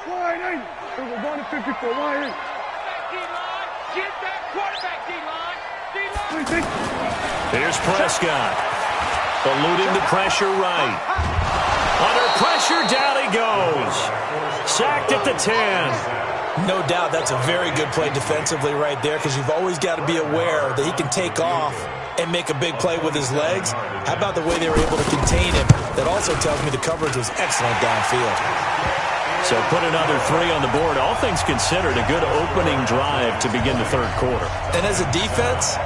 Wide in. We're going to 54. Wide in. Get that quarterback, D-line. Here's Prescott. Eluding the pressure right. Under pressure, down he goes. Sacked at the 10. No doubt that's a very good play defensively right there, because you've always got to be aware that he can take off and make a big play with his legs. How about the way they were able to contain him? That also tells me the coverage was excellent downfield. So put another 3 on the board. All things considered, a good opening drive to begin the third quarter. And as a defense,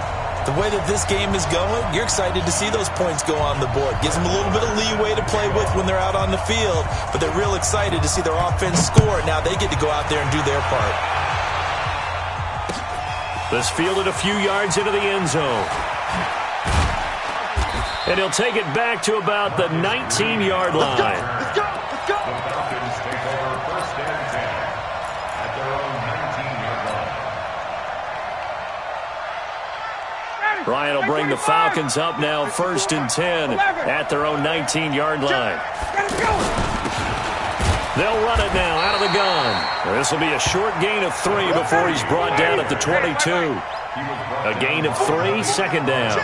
the way that this game is going, you're excited to see those points go on the board. Gives them a little bit of leeway to play with when they're out on the field, but they're real excited to see their offense score. Now they get to go out there and do their part. This fielded a few yards into the end zone. And he'll take it back to about the 19-yard line. Let's go. The Falcons take over first and 10 at their own 19-yard line. Ryan will bring the Falcons up now first and 10 at their own 19-yard line. They'll run it now out of the gun. This will be a short gain of 3 before he's brought down at the 22. A gain of 3, second down.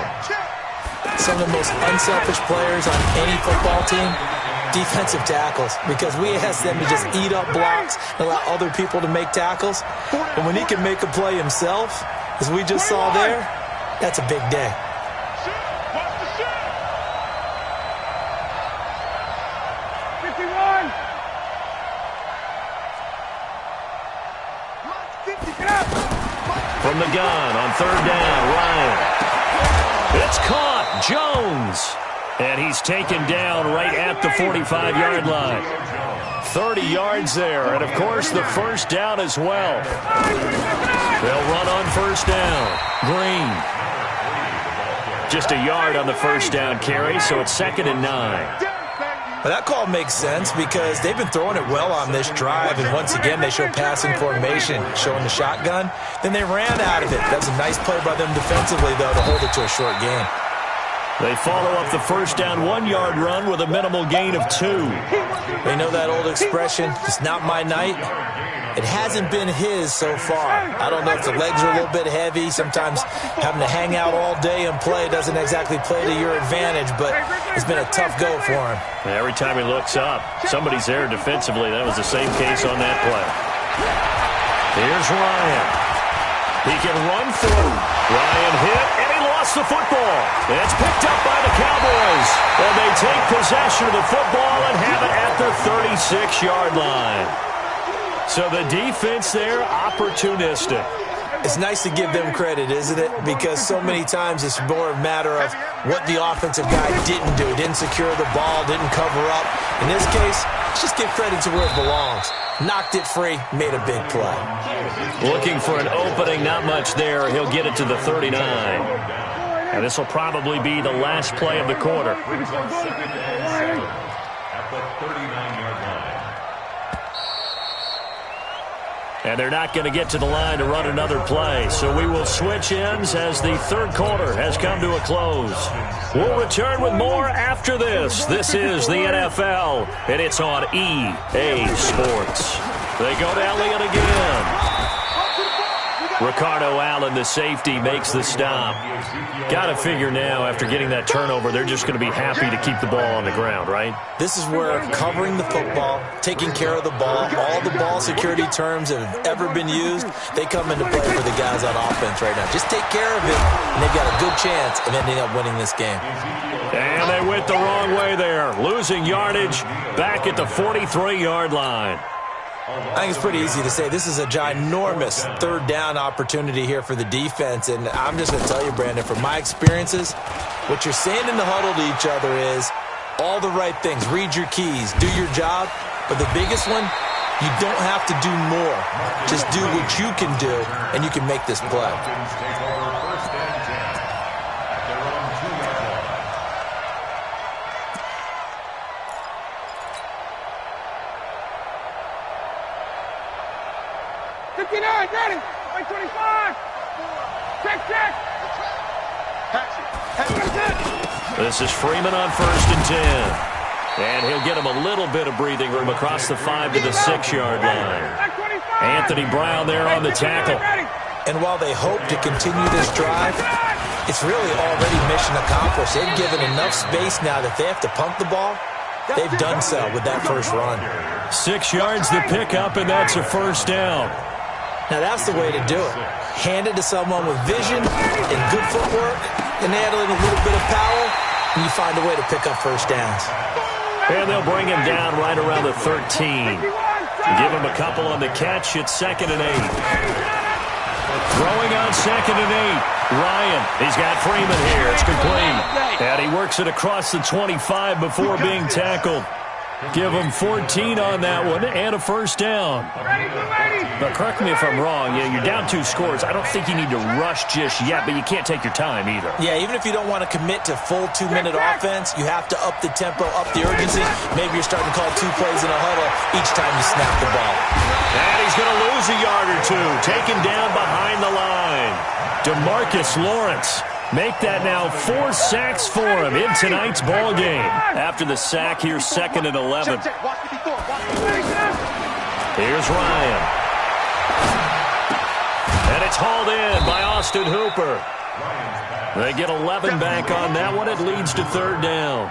Some of the most unselfish players on any football team, defensive tackles, because we ask them to just eat up blocks and allow other people to make tackles. But when he can make a play himself, as we just saw there, that's a big day. From the gun on third down, Ryan. It's caught, Jones. And he's taken down right at the 45-yard line. 30 yards there, and of course the first down as well. They'll run on first down. Green. Just a yard on the first down carry, so it's 2nd and 9. Well, that call makes sense because they've been throwing it well on this drive, and once again they show passing formation, showing the shotgun. Then they ran out of it. That's a nice play by them defensively, though, to hold it to a short gain. They follow up the first down 1-yard run with a minimal gain of 2. They know that old expression, it's not my night. It hasn't been his so far. I don't know if the legs are a little bit heavy. Sometimes having to hang out all day and play doesn't exactly play to your advantage, but it's been a tough go for him. Every time he looks up, somebody's there defensively. That was the same case on that play. Here's Ryan. He can run through. Ryan hit, and he lost the football. It's picked up by the Cowboys, and they take possession of the football and have it at the 36-yard line. So the defense there, opportunistic. It's nice to give them credit, isn't it? Because so many times it's more a matter of what the offensive guy didn't do. Didn't secure the ball, didn't cover up. In this case, let's just give credit to where it belongs. Knocked it free, made a big play. Looking for an opening, not much there. He'll get it to the 39. And this will probably be the last play of the quarter. At the 39-yard line. And they're not going to get to the line to run another play. So we will switch ends as the third quarter has come to a close. We'll return with more after this. This is the NFL, and it's on EA Sports. They go to Elliott again. Ricardo Allen, the safety, makes the stop. Got to figure now, after getting that turnover, they're just going to be happy to keep the ball on the ground, right? This is where covering the football, taking care of the ball, all the ball security terms that have ever been used, they come into play for the guys on offense right now. Just take care of it, and they've got a good chance of ending up winning this game. And they went the wrong way there, losing yardage back at the 43-yard line. I think it's pretty easy to say this is a ginormous third down opportunity here for the defense, and I'm just going to tell you, Brandon, from my experiences, what you're saying in the huddle to each other is all the right things. Read your keys, do your job, but the biggest one, you don't have to do more. Just do what you can do, and you can make this play. Ready, 25. Check. This is Freeman on 1st and 10. And he'll get him a little bit of breathing room across the 5 to the 6-yard line. Anthony Brown there on the tackle. And while they hope to continue this drive, it's really already mission accomplished. They've given enough space now that they have to pump the ball. They've done so with that first run. 6 yards the pickup, and that's a first down. Now, that's the way to do it. Hand it to someone with vision and good footwork, and add in a little bit of power, and you find a way to pick up first downs. And they'll bring him down right around the 13. Give him a couple on the catch. It's 2nd and 8. Throwing on 2nd and 8. Ryan, he's got Freeman here. It's complete. And he works it across the 25 before being tackled. Give him 14 on that one and a first down. But correct me if I'm wrong. Yeah, you're down 2 scores. I don't think you need to rush just yet, but you can't take your time either. Yeah, even if you don't want to commit to full 2-minute offense, you have to up the tempo, up the urgency. Maybe you're starting to call 2 plays in a huddle each time you snap the ball. And he's going to lose a yard or 2. Taken down behind the line. DeMarcus Lawrence. Make that now 4 sacks for him in tonight's ball game. After the sack, here's 2nd and 11. Here's Ryan. And it's hauled in by Austin Hooper. They get 11 back on that one. It leads to 3rd down.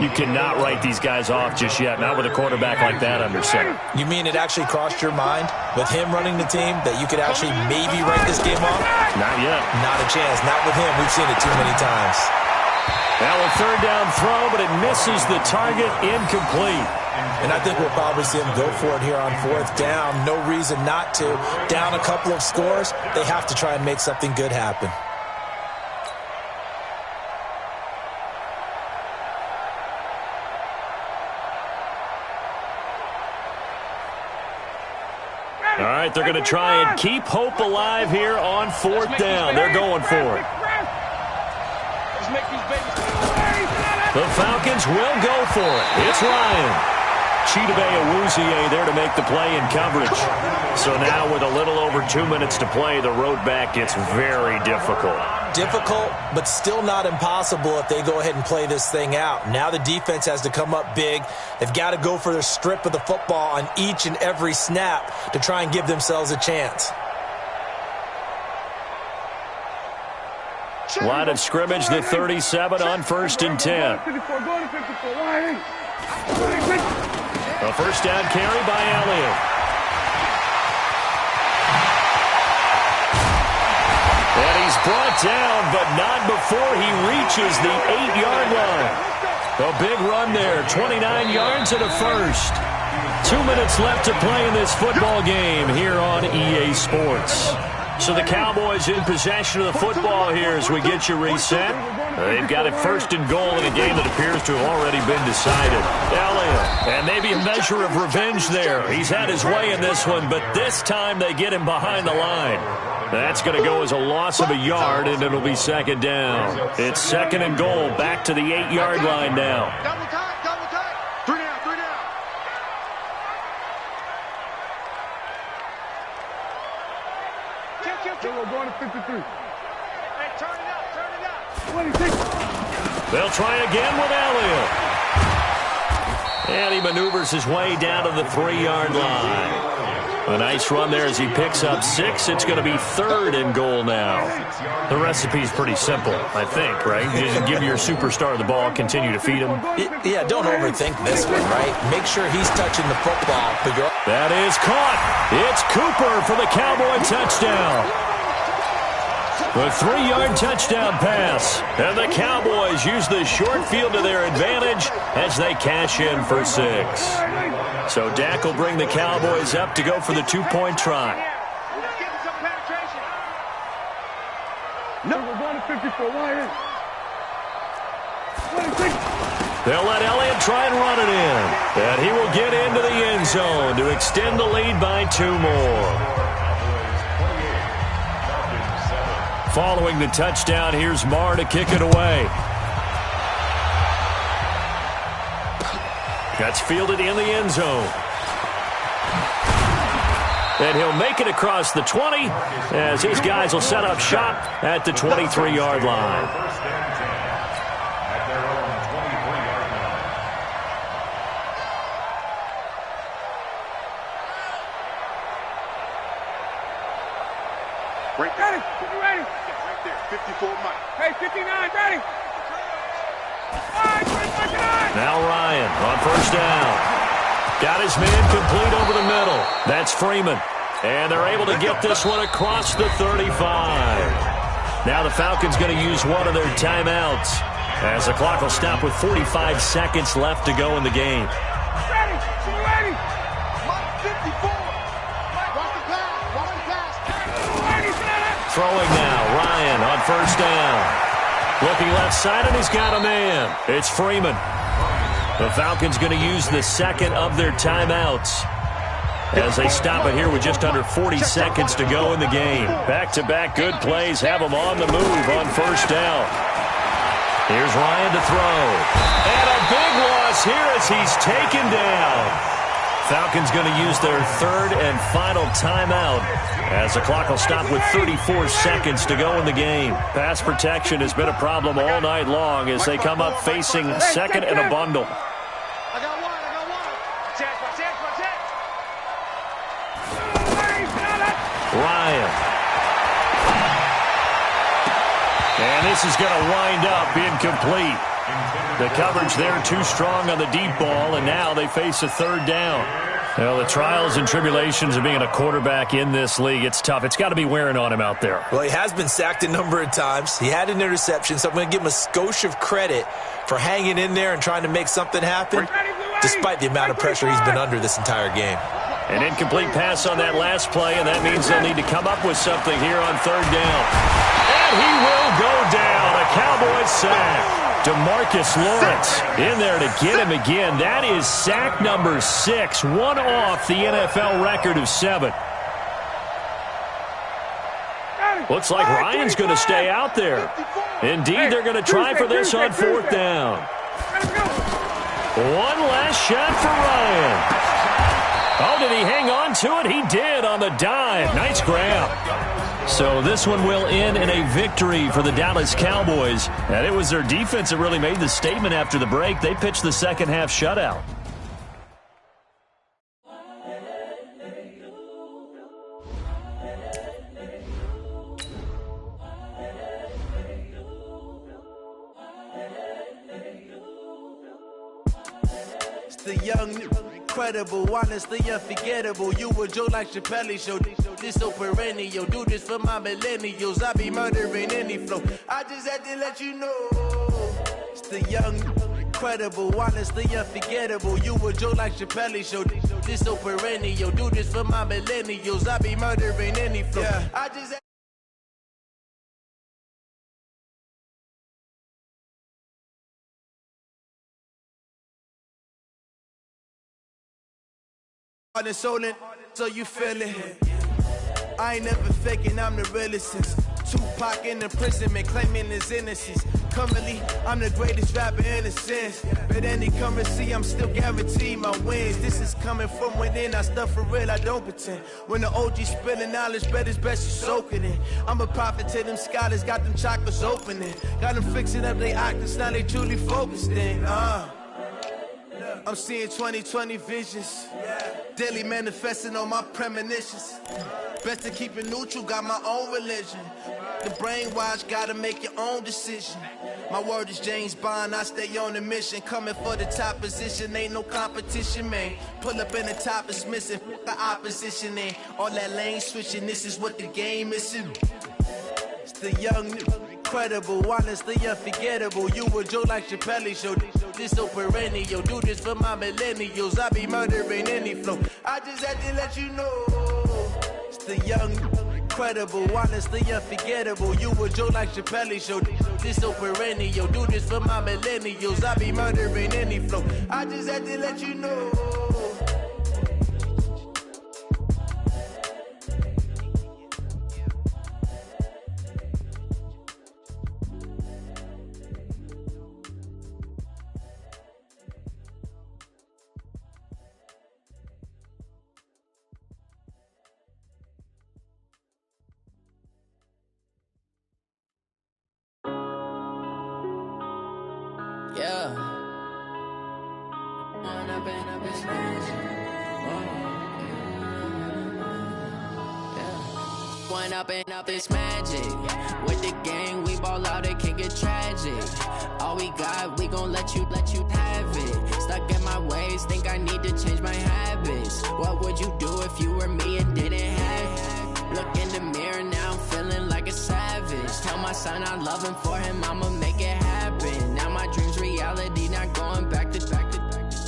You cannot write these guys off just yet, not with a quarterback like that under center. You mean it actually crossed your mind with him running the team that you could actually maybe write this game off? Not yet. Not a chance. Not with him. We've seen it too many times. Now a 3rd down throw, but it misses the target, incomplete. And I think we'll probably see him go for it here on 4th down. No reason not to. Down a couple of scores, they have to try and make something good happen. All right, they're going to try and keep hope alive here on 4th down. They're going for it. The Falcons will go for it. It's Ryan. Chidobe Awuzie there to make the play in coverage. So now with a little over 2 minutes to play, the road back gets very difficult. Difficult, but still not impossible if they go ahead and play this thing out. Now the defense has to come up big. They've got to go for the strip of the football on each and every snap to try and give themselves a chance. Line of scrimmage, the 37 on 1st and 10. A first down carry by Elliott. And he's brought down, but not before he reaches the 8-yard line. A big run there, 29 yards and a first. 2 minutes left to play in this football game here on EA Sports. So the Cowboys in possession of the football here as we get you reset. They've got it 1st and goal in a game that appears to have already been decided. Elliott, and maybe a measure of revenge there. He's had his way in this one, but this time they get him behind the line. That's going to go as a loss of a yard, and it'll be 2nd down. It's 2nd and goal, back to the 8-yard line now. Double time, double time. 3 down, 3 down. Kill. We're going to 53. Hey, turn it up, turn it up. 26. They'll try again with Elliott. And he maneuvers his way down to the 3-yard line. A nice run there as he picks up 6. It's going to be 3rd and goal now. The recipe's pretty simple, I think, right? You just give your superstar the ball, continue to feed him. Yeah, don't overthink this one, right? Make sure he's touching the football, but you're... That is caught. It's Cooper for the Cowboy touchdown. A 3-yard touchdown pass. And the Cowboys use the short field to their advantage as they cash in for 6. So Dak will bring the Cowboys up to go for the 2-point try. Let's get some penetration. No, we're going to 54. Why? 26. They'll let Elliott try and run it in. And he will get into the end zone to extend the lead by 2 more. Following the touchdown, here's Marr to kick it away. That's fielded in the end zone. And he'll make it across the 20 as his guys will set up shop at the 23-yard line. Right Ready? You ready? right there. 54 Mike. Hey, 59, ready? Now Ryan on 1st down. Got his man complete over the middle. That's Freeman. And they're able to get this one across the 35. Now the Falcons going to use one of their timeouts as the clock will stop with 45 seconds left to go in the game. Ready? You ready? Mike 54. Watch the pass. Watch the pass. Throwing now. Ryan on 1st down. Looking left side, and he's got a man. It's Freeman. The Falcons going to use the 2nd of their timeouts as they stop it here with just under 40 seconds to go in the game. Back-to-back good plays have them on the move on 1st down. Here's Ryan to throw. And a big loss here as he's taken down. Falcons going to use their 3rd and final timeout as the clock will stop with 34 seconds to go in the game. Pass protection has been a problem all night long as they come up facing 2nd and a bundle. I got one. Ryan. And this is going to wind up incomplete. The coverage there too strong on the deep ball, and now they face a 3rd down. Well, the trials and tribulations of being a quarterback in this league, it's tough. It's got to be wearing on him out there. Well, he has been sacked a number of times. He had an interception, so I'm going to give him a skosh of credit for hanging in there and trying to make something happen, despite the amount of pressure he's been under this entire game. An incomplete pass on that last play, and that means they'll need to come up with something here on 3rd down. And he will go down. A Cowboys sack. DeMarcus Lawrence in there to get him again. That is sack number 6, one off the NFL record of 7. Looks like Ryan's going to stay out there. Indeed, they're going to try for this on 4th down. One last shot for Ryan. Oh, did he hang on to it? He did on the dive. Nice grab. So this one will end in a victory for the Dallas Cowboys. And it was their defense that really made the statement after the break. They pitched the second half shutout. The young, incredible, honestly unforgettable. You a joke like Chappelle Show. This so perennial. Do this for my millennials. I be murdering any flow. I just had to let you know. It's the young, incredible, honestly unforgettable. You a joke like Chappelle Show. This so perennial. Do this for my millennials. I be murdering any flow. Yeah. I just had and soul in, so you feel it. I ain't never faking, I'm the realest since Tupac in imprisonment, claiming his innocence. Currently, I'm the greatest rapper in a sense. But any currency, I'm still guaranteed my wins. This is coming from within, I stuff for real, I don't pretend. When the OG spilling knowledge, bet it's best you soak it in. I'm a prophet to them scholars, got them chakras opening. Got them fixing up they octaves, now they truly focused in. I'm seeing 2020 visions. Daily manifesting on my premonitions. Best to keep it neutral, got my own religion. The brainwash, gotta make your own decision. My word is James Bond, I stay on the mission. Coming for the top position, ain't no competition, man. Pull up in the top is missing, the opposition ain't. All that lane switching, this is what the game is. It's the young, incredible, honestly unforgettable. You a joke like Chappelle Show. This so perennial. Do this for my millennials. I be murdering any flow. I just had to let you know. It's the young, incredible, honestly unforgettable. You a joke like Chappelle Show. This so perennial. Do this for my millennials. I be murdering any flow. I just had to let you know. Up this magic. With the gang, we ball out, it can get tragic. All we got, we gon' let you have it. Stuck in my ways, think I need to change my habits. What would you do if you were me and didn't have it? Look in the mirror, now I'm feeling like a savage. Tell my son I love him, for him I'ma make it happen. Now my dream's reality, not going back to.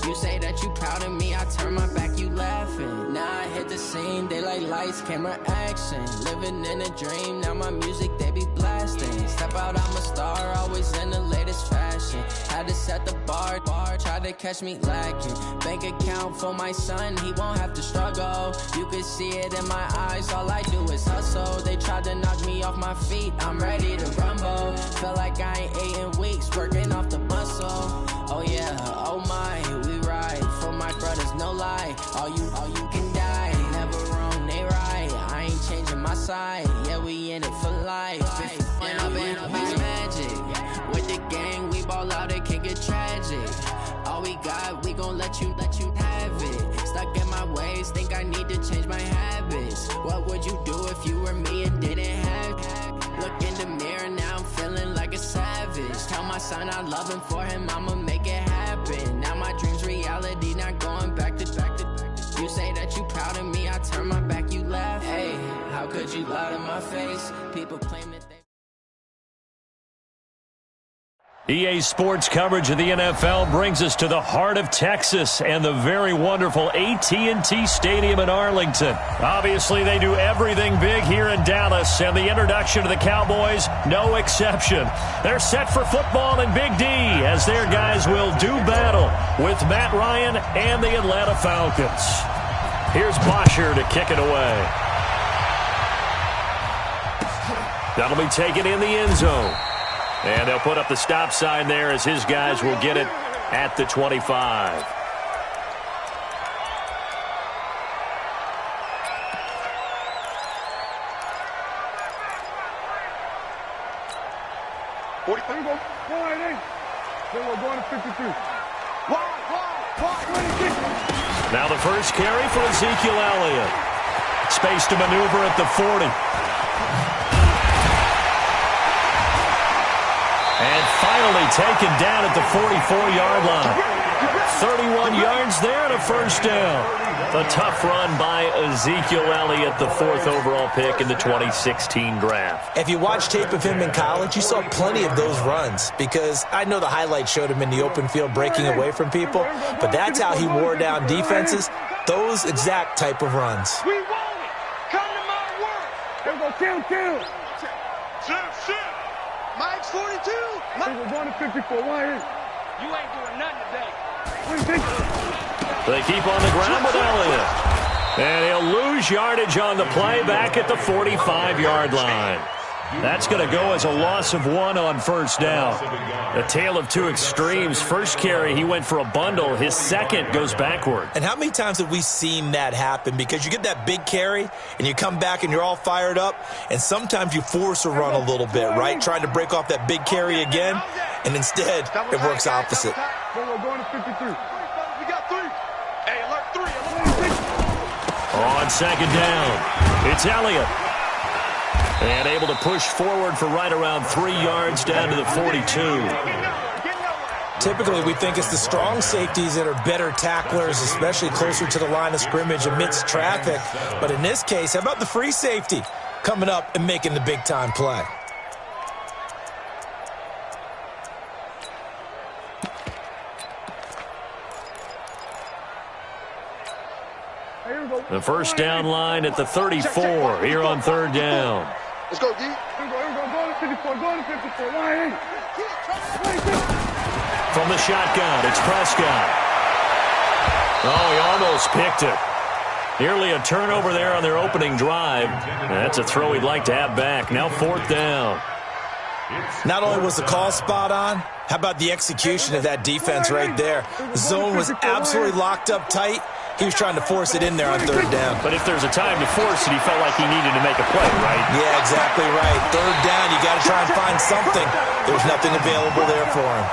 You say that you proud of me, I turn my back, you laughing. Now I hit the scene, daylight lights, camera action. Living in a dream, now my music, they be blasting. Step out, I'm a star, always in the latest fashion. Had to set the bar, try to catch me lacking. Bank account for my son, he won't have to struggle. You can see it in my eyes, all I do is hustle. They tried to knock me off my feet, I'm ready to rumble. Feel like I ain't ate in weeks, working off the muscle. Oh yeah, oh my, we ride for my brothers, no lie. All you can die, never wrong, they right. I ain't changing my side, yeah, we in it for life. When I've been up is magic. With the gang, we ball out, it can get tragic. All we got, we gon' let you have it. Stuck in my ways, think I need to change my habits. What would you do if you were me and didn't have it? Look in the mirror, now I'm feeling like a savage. Tell my son I love him, for him I'ma make it happen. Now my dream's reality, not going back to. You say that you proud of me, I turn my back, you laugh. Hey, how could you lie to my face? People claim that they... EA Sports coverage of the NFL brings us to the heart of Texas and the very wonderful AT&T Stadium in Arlington. Obviously, they do everything big here in Dallas, and the introduction to the Cowboys, no exception. They're set for football in Big D as their guys will do battle with Matt Ryan and the Atlanta Falcons. Here's Bosher to kick it away. That'll be taken in the end zone. And they'll put up the stop sign there as his guys will get it at the 25. Then we're going to 53. Now the first carry for Ezekiel Elliott. Space to maneuver at the 40. And finally taken down at the 44-yard line. 31 yards there and a first down. A tough run by Ezekiel Elliott, the 4th overall pick in the 2016 draft. If you watch tape of him in college, you saw plenty of those runs because I know the highlights showed him in the open field breaking away from people, but that's how he wore down defenses, those exact type of runs. We want it. Come to my work. Here we go, kill. Shoot. Mike's 42. We're going to 54. Why here? You ain't doing nothing today. What do you think? They keep on the ground with Elliott. And he'll lose yardage on the play back at the 45-yard line. That's going to go as a loss of 1 on first down. A tale of two extremes. First carry, he went for a bundle. His second goes backward. And how many times have we seen that happen? Because you get that big carry, and you come back and you're all fired up, and sometimes you force a run a little bit, right? Trying to break off that big carry again, and instead it works opposite. We're going to 53. We got 3. Hey, alert 3. On second down, it's Elliott. And able to push forward for right around 3 yards down to the 42. Typically, we think it's the strong safeties that are better tacklers, especially closer to the line of scrimmage amidst traffic. But in this case, how about the free safety coming up and making the big-time play? The first down line at the 34 here on third down. Let's go, D. Here we go. Going to 54. Going to 54. Why here? From the shotgun, it's Prescott. Oh, he almost picked it. Nearly a turnover there on their opening drive. That's a throw he'd like to have back. Now 4th down. Not only was the call spot on, how about the execution of that defense right there? The zone was absolutely locked up tight. He was trying to force it in there on third down. But if there's a time to force it, he felt like he needed to make a play, right? Yeah, exactly right. Third down, you got to try and find something. There's nothing available there for him.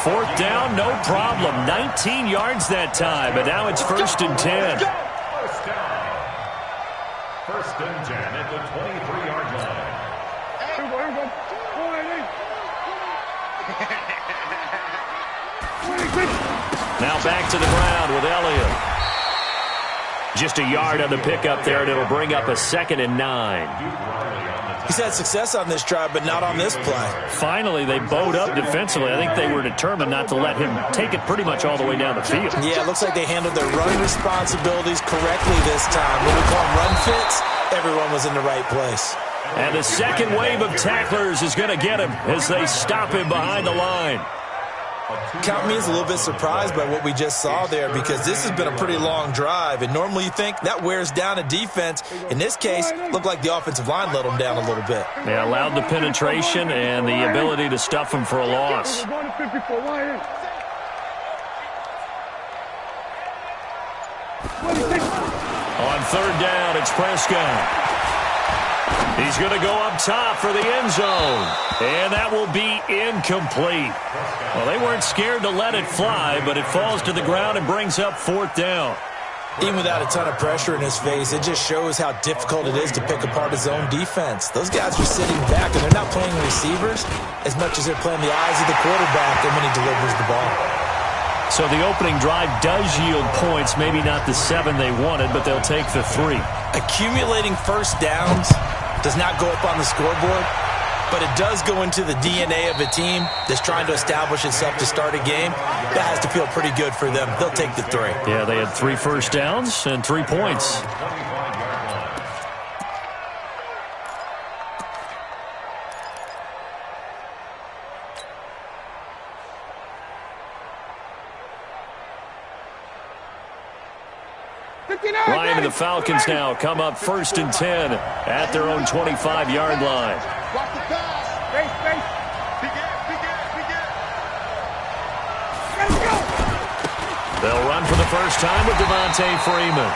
4th down, no problem. 19 yards that time, but now it's 1st and 10. First down. 1st and 10 at the 23-yard line. Here we go. Now back to the ground with Elliott. Just a yard on the pickup there, and it'll bring up a 2nd and 9. He's had success on this drive, but not on this play. Finally, they bowed up defensively. I think they were determined not to let him take it pretty much all the way down the field. Yeah, it looks like they handled their running responsibilities correctly this time. When we call them run fits, everyone was in the right place. And the second wave of tacklers is going to get him as they stop him behind the line. Count me as a little bit surprised by what we just saw there because this has been a pretty long drive, and normally you think that wears down a defense. In this case, looked like the offensive line let them down a little bit. They allowed the penetration and the ability to stuff them for a loss. Going to 54. Why here? On third down, it's Prescott. He's going to go up top for the end zone. And that will be incomplete. Well, they weren't scared to let it fly, but it falls to the ground and brings up 4th down. Even without a ton of pressure in his face, it just shows how difficult it is to pick apart his own defense. Those guys are sitting back, and they're not playing receivers as much as they're playing the eyes of the quarterback when he delivers the ball. So the opening drive does yield points, maybe not the 7 they wanted, but they'll take the 3. Accumulating first downs does not go up on the scoreboard, but it does go into the DNA of a team that's trying to establish itself to start a game. That has to feel pretty good for them. They'll take the 3. Yeah, they had 3 first downs and 3 points. Ryan and the Falcons now come up 1st and 10 at their own 25-yard line. Watch the pass. Face. Begin. Let's go. They'll run for the first time with Devontae Freeman.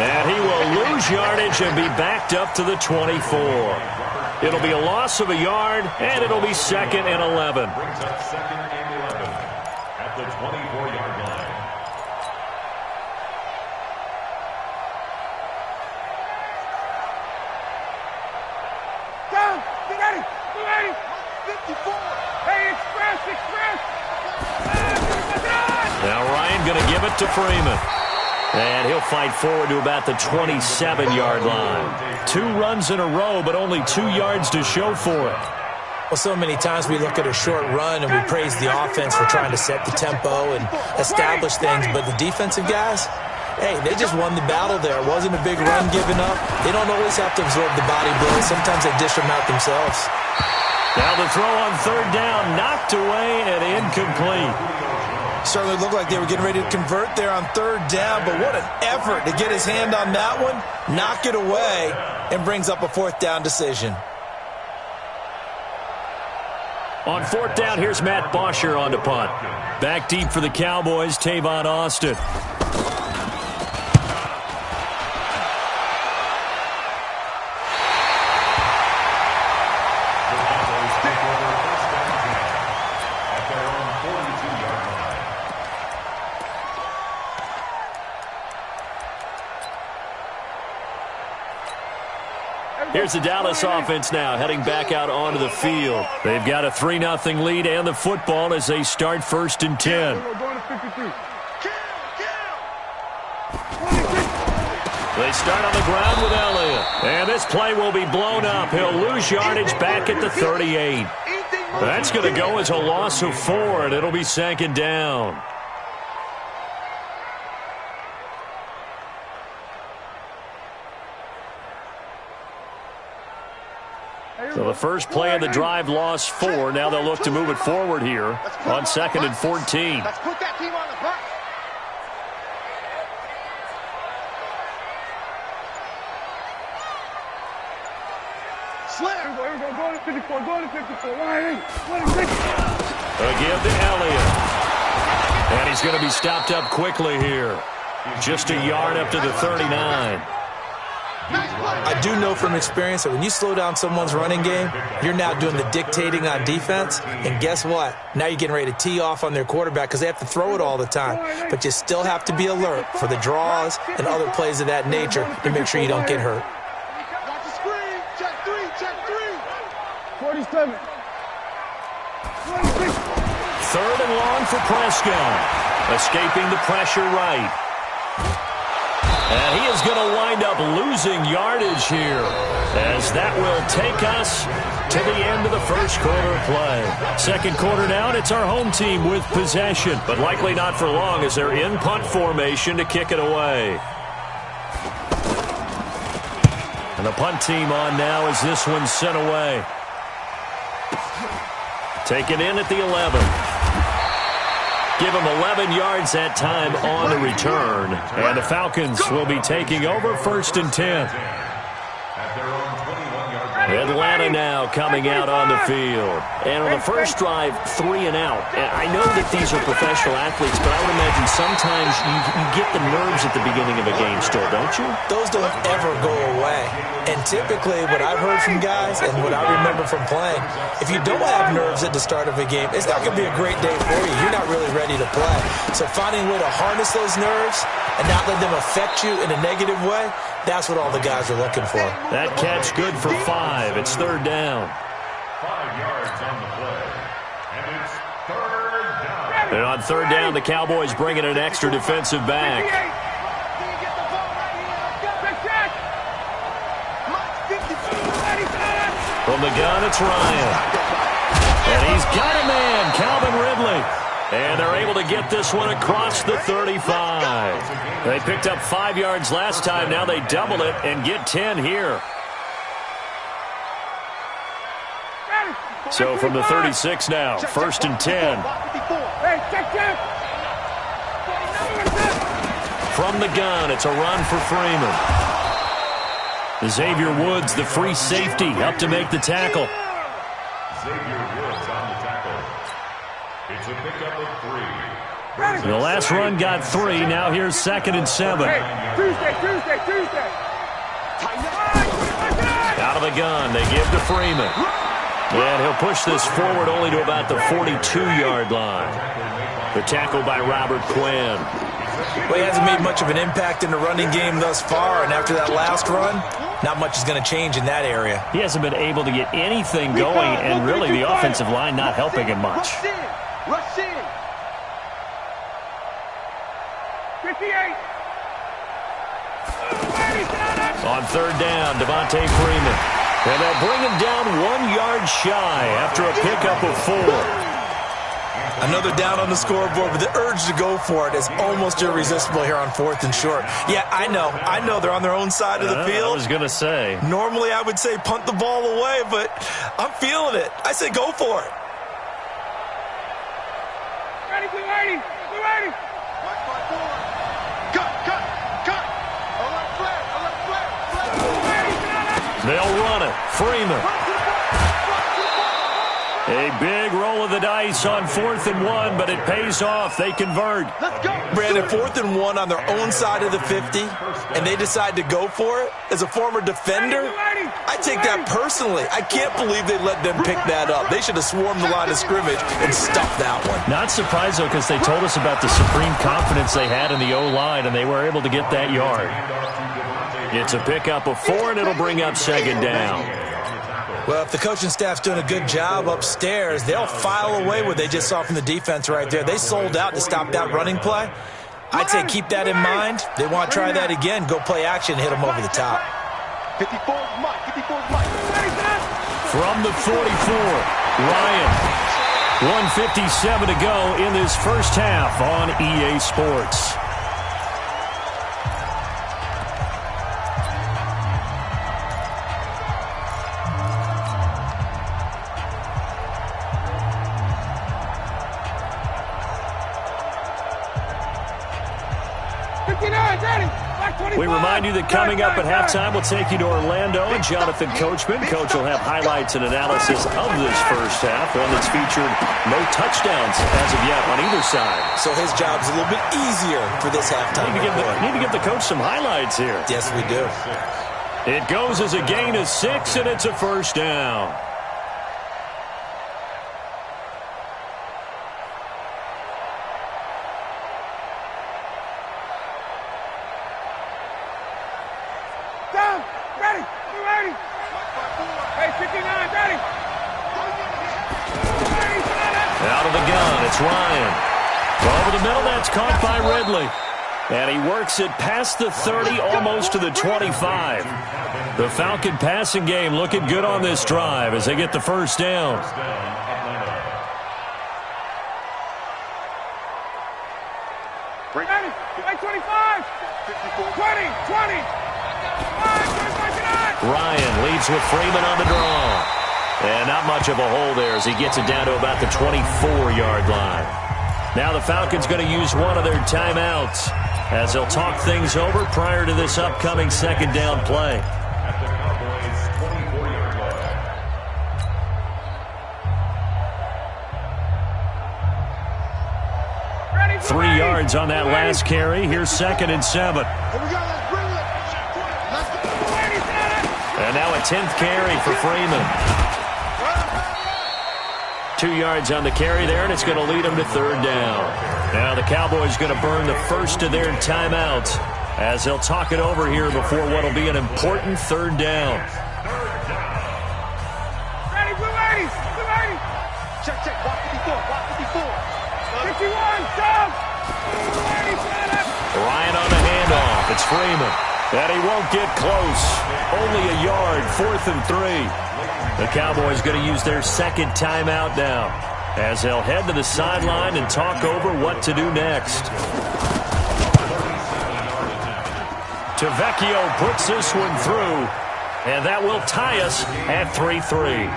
And he will lose yardage and be backed up to the 24. It'll be a loss of a yard, and it'll be 2nd and 11. Brings up 2nd and 11 at the 24-yard line. Down! Get ready! Get ready! 54! Hey, express! Now Ryan going to give it to Freeman. And he'll fight forward to about the 27-yard line. 2 runs in a row, but only 2 yards to show for it. Well, so many times we look at a short run and we praise the offense for trying to set the tempo and establish things, but the defensive guys, hey, they just won the battle there. It wasn't a big run given up. They don't always have to absorb the body blows. Sometimes they dish them out themselves. Now the throw on 3rd down, knocked away and incomplete. Certainly looked like they were getting ready to convert there on 3rd down, but what an effort to get his hand on that one, knock it away, and brings up a 4th down decision. On 4th down, here's Matt Bosher on to punt. Back deep for the Cowboys, Tavon Austin. Here's the Dallas offense now, heading back out onto the field. They've got a 3-0 lead and the football as they start 1st and 10. They start on the ground with Elliott. And this play will be blown up. He'll lose yardage back at the 38. That's going to go as a loss of 4, and it'll be 2nd down. So the first play of the drive lost 4. Now they'll look to move it forward here on 2nd and 14. Let's put that team on the bus. Slam. Go to 54. Go to 54. Right. Give to Elliott. And he's going to be stopped up quickly here. Just a yard up to the 39. I do know from experience that when you slow down someone's running game, you're now doing the dictating on defense. And guess what? Now you're getting ready to tee off on their quarterback because they have to throw it all the time. But you still have to be alert for the draws and other plays of that nature to make sure you don't get hurt. Watch the screen. Check 3. Check 3. 47. 26. 3rd and long for Prescott. Escaping the pressure right. And he is going to wind up losing yardage here, as that will take us to the end of the first quarter of play. 2nd quarter now, and it's our home team with possession, but likely not for long as they're in punt formation to kick it away. And the punt team on now as this one's sent away. Taken in at the 11. Give him 11 yards that time on the return. And the Falcons will be taking over 1st and 10. Atlanta now coming out on the field. And on the first drive, 3 and out. And I know that these are professional athletes, but I would imagine sometimes you get the nerves at the beginning of a game still, don't you? Those don't ever go away. And typically what I've heard from guys and what I remember from playing, if you don't have nerves at the start of a game, it's not going to be a great day for you. You're not really ready to play. So finding a way to harness those nerves and not let them affect you in a negative way, that's what all the guys are looking for. That catch good for 5. It's 3rd down. 5 yards on the play. And it's 3rd down. And on 3rd down, the Cowboys bring in an extra defensive back. From the gun, it's Ryan. And he's got a man, Calvin Ridley. And they're able to get this one across the 35. They picked up 5 yards last time. Now they double it and get 10 here. So from the 36 now, 1st and 10. From the gun, it's a run for Freeman. Xavier Woods, the free safety, up to make the tackle. Xavier Woods on the tackle. It's a pickup of 3. The last run got 3. Now here's 2nd and 7. Hey, Tuesday. Out of the gun, they give to Freeman. And he'll push this forward only to about the 42-yard line. The tackle by Robert Quinn. Well, he hasn't made much of an impact in the running game thus far, and after that last run, not much is going to change in that area. He hasn't been able to get anything going, and really the offensive line not helping him much. Rush in. 58. On 3rd down, Devontae Freeman. And they'll bring him down 1 yard shy after a pickup of 4. Another down on the scoreboard, but the urge to go for it is almost irresistible here on 4th and short. Yeah, I know they're on their own side of the field. I was going to say. Normally I would say punt the ball away, but I'm feeling it. I say go for it. Ready, blue 80. Cut. Alert flag. They'll run it. Freeman. A big roll of the dice on 4th and 1, but it pays off. They convert. Let's go. Brandon, 4th and 1 on their own side of the 50, and they decide to go for it. As a former defender, I take that personally. I can't believe they let them pick that up. They should have swarmed the line of scrimmage and stuffed that one. Not surprised, though, because they told us about the supreme confidence they had in the O-line, and they were able to get that yard. It's a pickup of 4, and it'll bring up 2nd down. Well, if the coaching staff's doing a good job upstairs, they'll file away what they just saw from the defense right there. They sold out to stop that running play. I'd say keep that in mind. They want to try that again. Go play action, hit them over the top. 54's Mike. From the 44, Ryan. 1:57 to go in this first half on EA Sports. We remind you that coming up at halftime, we'll take you to Orlando and Jonathan Coachman. Coach will have highlights and analysis of this first half, one that's featured no touchdowns as of yet on either side. So his job's a little bit easier for this halftime. Need to give the coach some highlights here. Yes, we do. It goes as a gain of 6, and it's a first down. Ryan. Over the middle, that's caught by Ridley. And he works it past the 30, almost to the 25. The Falcon passing game looking good on this drive as they get the first down. Ready, 25, 20. Ryan leads with Freeman on the draw. And not much of a hole there as he gets it down to about the 24-yard line. Now the Falcons going to use one of their timeouts as they'll talk things over prior to this upcoming 2nd down play. 3 yards on that last carry. Here's 2nd and 7. Here we go. Let's bring it. Let's go. And now a 10th carry for Freeman. 2 yards on the carry there, and it's going to lead them to 3rd down. Now the Cowboys going to burn the first of their timeouts as they'll talk it over here before what will be an important 3rd down. Ready, blue 80. Check. Block 54. 51, stop. Ryan on the handoff. It's Freeman. And he won't get close. Only a yard, 4th and 3. The Cowboys going to use their 2nd timeout now as they'll head to the sideline and talk over what to do next. Tavecchio puts this one through, and that will tie us at 3-3.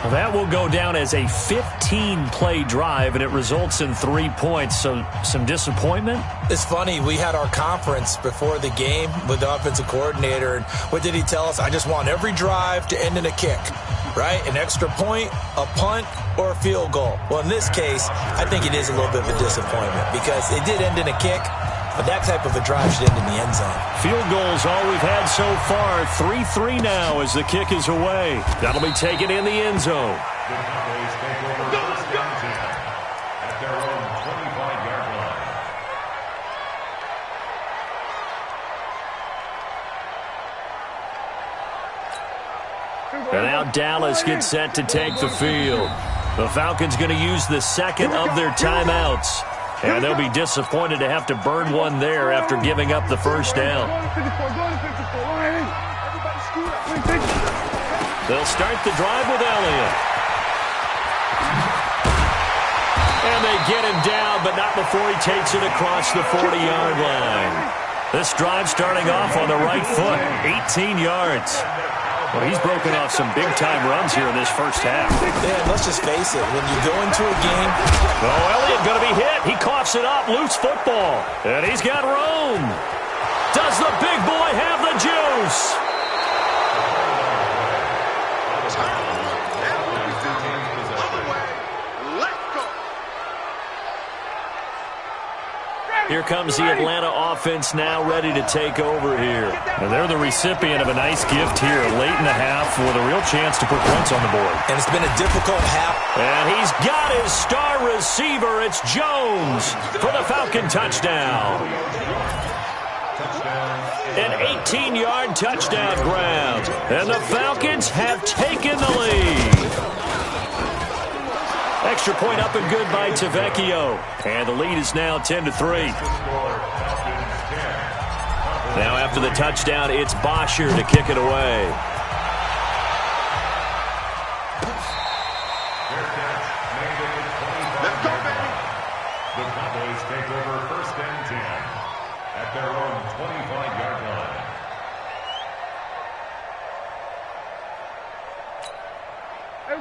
Well, that will go down as a 15-play drive, and it results in 3 points. So some disappointment? It's funny. We had our conference before the game with the offensive coordinator, and what did he tell us? I just want every drive to end in a kick, right? An extra point, a punt, or a field goal. Well, in this case, I think it is a little bit of a disappointment because it did end in a kick, but that type of a drive should end in the end zone. Field goals all we've had so far. 3-3 now as the kick is away. That'll be taken in the end zone. The Cowboys take over first and 10 at their own 25-yard line. And now Dallas gets set to take the field. The Falcons going to use the second of their timeouts. And they'll be disappointed to have to burn one there after giving up the first down. They'll start the drive with Elliott. And they get him down, but not before he takes it across the 40-yard line. This drive starting off on the right foot, 18 yards. Well, he's broken off some big-time runs here in this first half. Yeah, let's just face it. When you go into a game... Oh, Elliott going to be hit. He coughs it up. Loose football. And he's got room. Does the big boy have the juice? Here comes the Atlanta offense now ready to take over here. And they're the recipient of a nice gift here late in the half with a real chance to put points on the board. And it's been a difficult half. And he's got his star receiver. It's Jones for the Falcon touchdown. An 18-yard touchdown ground. And the Falcons have taken the lead. Extra point up and good by Tavecchio. And the lead is now 10-3. Now after the touchdown, it's Bosher to kick it away. Let's go, baby. The Cowboys take over first and 10 at their own 25-yard line.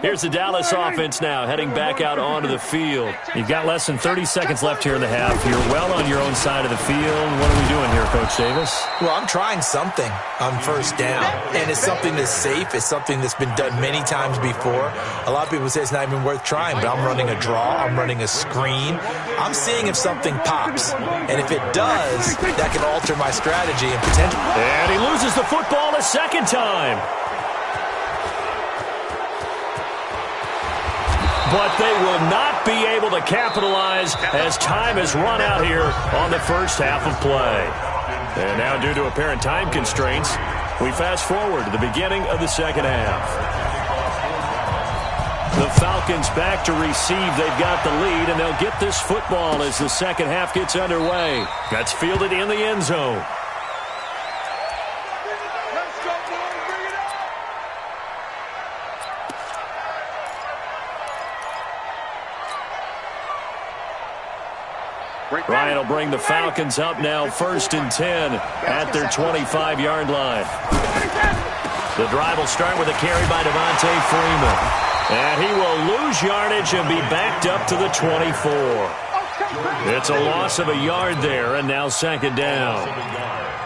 Here's the Dallas offense now, heading back out onto the field. You've got less than 30 seconds left here in the half. You're well on your own side of the field. What are we doing here, Coach Davis? Well, I'm trying something on first down, and it's something that's safe. It's something that's been done many times before. A lot of people say it's not even worth trying, but I'm running a draw. I'm running a screen. I'm seeing if something pops, and if it does, that can alter my strategy and potentially. And he loses the football a second time. But they will not be able to capitalize as time has run out here on the first half of play. And now, due to apparent time constraints, we fast forward to the beginning of the second half. The Falcons back to receive. They've got the lead, and they'll get this football as the second half gets underway. That's fielded in the end zone. Ryan will bring the Falcons up now, 1st and 10 at their 25-yard line. The drive will start with a carry by Devontae Freeman. And he will lose yardage and be backed up to the 24. It's a loss of a yard there, and now second down.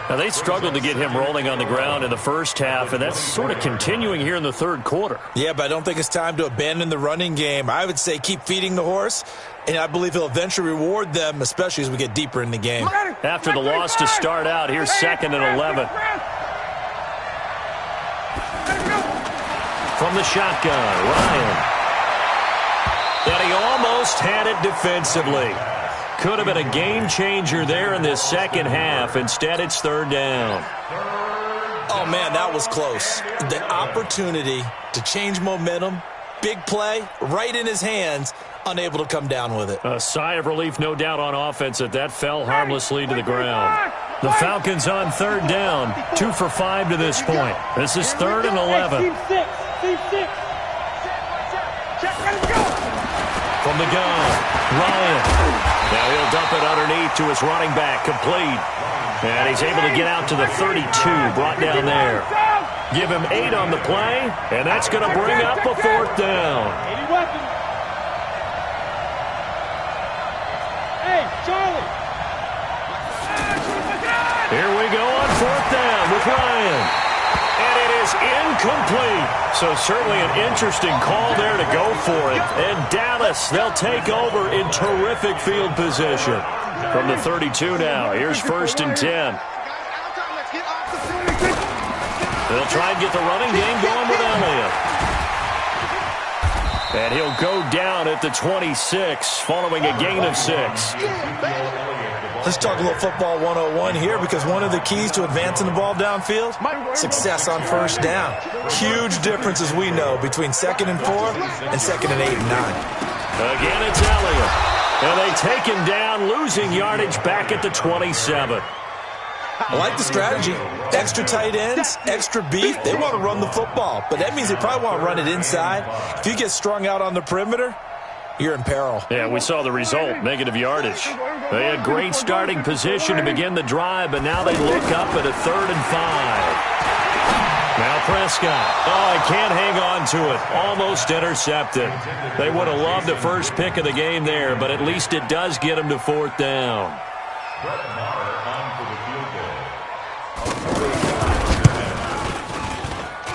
Now, they struggled to get him rolling on the ground in the first half, and that's sort of continuing here in the third quarter. Yeah, but I don't think it's time to abandon the running game. I would say keep feeding the horse, and I believe he'll eventually reward them, especially as we get deeper in the game. After the loss to start out, here's 2nd and 11. From the shotgun, Ryan. And he almost had it defensively. Could have been a game changer there in this second half. Instead, it's 3rd down. Oh, man, that was close. The opportunity to change momentum, big play, right in his hands, unable to come down with it. A sigh of relief, no doubt, on offense that fell harmlessly to the ground. The Falcons on 3rd down, 2 for 5 to this point. This is 3rd and 11. From the gun, Ryan. Now he'll dump it underneath to his running back, complete. And he's able to get out to the 32, brought down there. Give him 8 on the play, and that's going to bring up a 4th down. Hey, Charlie. Here we go on 4th down with Ryan. And it is incomplete. So certainly an interesting call there to go for it. And Dallas, they'll take over in terrific field position. From the 32 now, here's 1st and 10. They'll try and get the running game going with Elliott. And he'll go down at the 26, following a gain of 6. Let's talk a little football 101 here, because one of the keys to advancing the ball downfield, success on 1st down. Huge difference, as we know, between 2nd and 4 and 2nd and 8 and 9. Again, it's Elliott. And they take him down, losing yardage back at the 27. I like the strategy. Extra tight ends, extra beef. They want to run the football, but that means they probably want to run it inside. If you get strung out on the perimeter, you're in peril. Yeah, we saw the result, negative yardage. They had great starting position to begin the drive, but now they look up at a 3rd and 5. Now Prescott. Oh, he can't hang on to it. Almost intercepted. They would have loved the first pick of the game there, but at least it does get him to 4th down.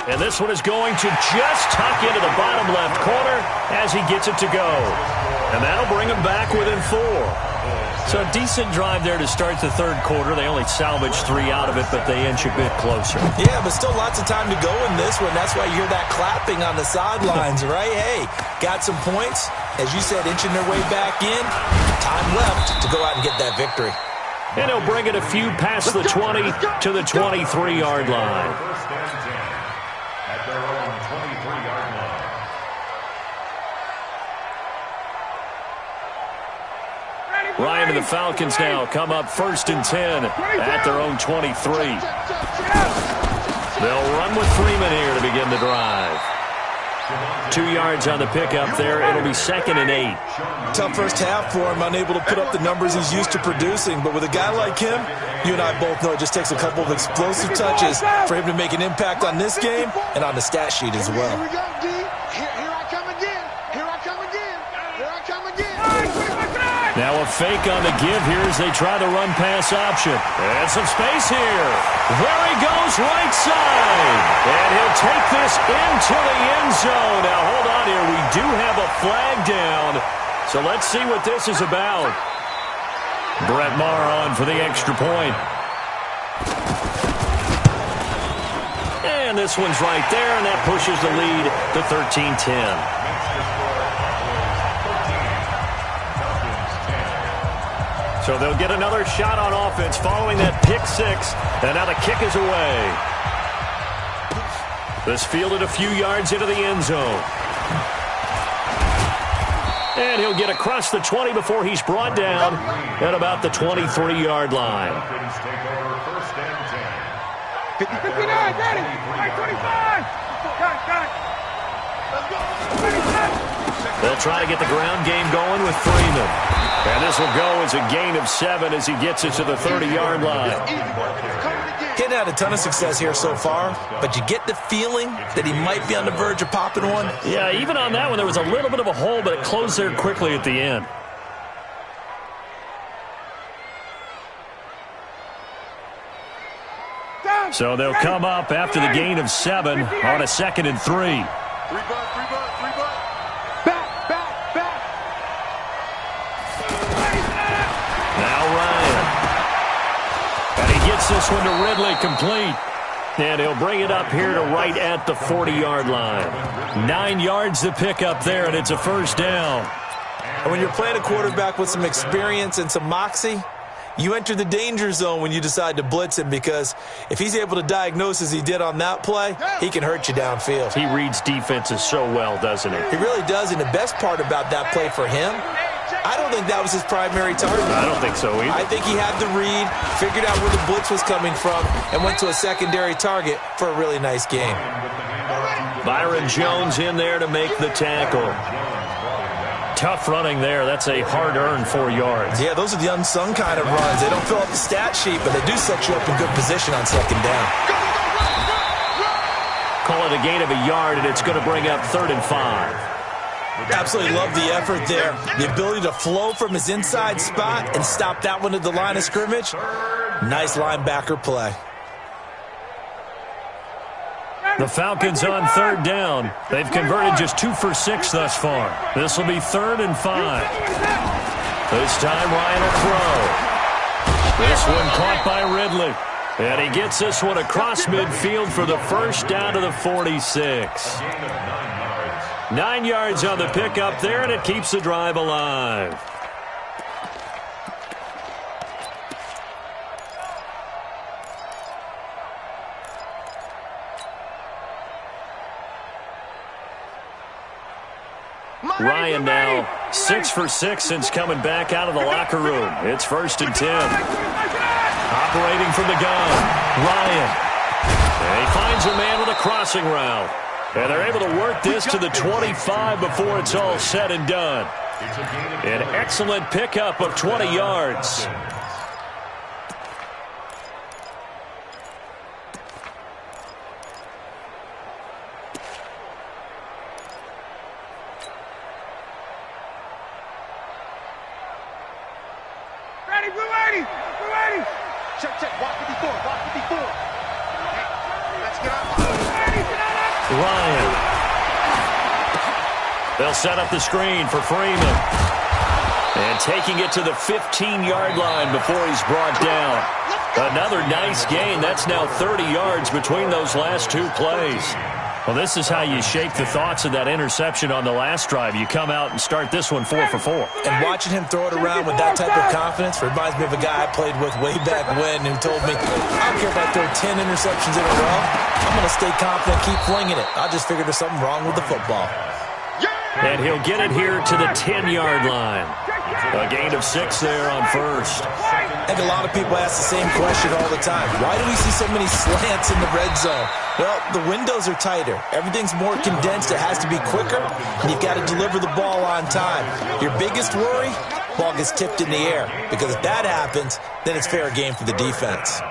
And this one is going to just tuck into the bottom left corner as he gets it to go. And that'll bring him back within 4. So a decent drive there to start the 3rd quarter. They only salvaged 3 out of it, but they inch a bit closer. Yeah, but still lots of time to go in this one. That's why you hear that clapping on the sidelines, right? Hey, got some points. As you said, inching their way back in. Time left to go out and get that victory. And he'll bring it a few past the 20 to the 23-yard line. Ryan and the Falcons now come up 1st and 10 at their own 23. They'll run with Freeman here to begin the drive. 2 yards on the pickup there. It'll be 2nd and 8. Tough first half for him, unable to put up the numbers he's used to producing. But with a guy like him, you and I both know it just takes a couple of explosive touches for him to make an impact on this game and on the stat sheet as well. Here we go, D. Here I come again. Here I come again. Here I come again. Now a fake on the give here as they try the run-pass option. And some space here. There he goes, right side. And he'll take this into the end zone. Now, hold on here. We do have a flag down. So let's see what this is about. Brett Maher on for the extra point. And this one's right there, and that pushes the lead to 13-10. So they'll get another shot on offense following that pick 6. And now the kick is away. This fielded a few yards into the end zone. And he'll get across the 20 before he's brought down at about the 23-yard line. 59, ready. Right, 25. Got it. They'll try to get the ground game going with Freeman. And this will go as a gain of 7 as he gets it to the 30-yard line. Hadn't had a ton of success here so far, but you get the feeling that he might be on the verge of popping one. Yeah, even on that one, there was a little bit of a hole, but it closed there quickly at the end. So they'll come up after the gain of 7 on a 2nd and 3. This one to Ridley, complete. And he'll bring it up here to right at the 40-yard line. 9 yards to pick up there, and it's a 1st down. And when you're playing a quarterback with some experience and some moxie, you enter the danger zone when you decide to blitz him, because if he's able to diagnose as he did on that play, he can hurt you downfield. He reads defenses so well, doesn't he? He really does, and the best part about that play for him, I don't think that was his primary target. I don't think so either. I think he had the read, figured out where the blitz was coming from, and went to a secondary target for a really nice game. Byron Jones in there to make the tackle. Tough running there. That's a hard-earned 4 yards. Yeah, those are the unsung kind of runs. They don't fill up the stat sheet, but they do set you up in good position on 2nd down. call it a gain of a yard, and it's going to bring up 3rd and 5. Absolutely love the effort there. The ability to flow from his inside spot and stop that one at the line of scrimmage. Nice linebacker play. The Falcons on 3rd down. They've converted just 2 for 6 thus far. This will be 3rd and 5. This time Ryan will throw. This one caught by Ridley. And he gets this one across midfield for the first down to the 46. 9 yards on the pickup there, and it keeps the drive alive. Ryan now 6 for 6 since coming back out of the locker room. It's 1st and 10. Operating from the gun, Ryan. And he finds a man with a crossing route. And they're able to work this to the 25 before it's all said and done. An excellent pickup of 20 yards. Ryan. They'll set up the screen for Freeman. And taking it to the 15-yard line before he's brought down. Another nice gain. That's now 30 yards between those last 2 plays. Well, this is how you shake the thoughts of that interception on the last drive. You come out and start this one 4 for 4. And watching him throw it around with that type of confidence reminds me of a guy I played with way back when who told me, I don't care if I throw 10 interceptions in a row. I'm going to stay confident, keep flinging it. I just figured there's something wrong with the football. And he'll get it here to the 10-yard line. A gain of 6 there on 1st. I think a lot of people ask the same question all the time. Why do we see so many slants in the red zone? Well, the windows are tighter. Everything's more condensed. It has to be quicker, and you've got to deliver the ball on time. Your biggest worry, ball gets tipped in the air. Because if that happens, then it's fair game for the defense.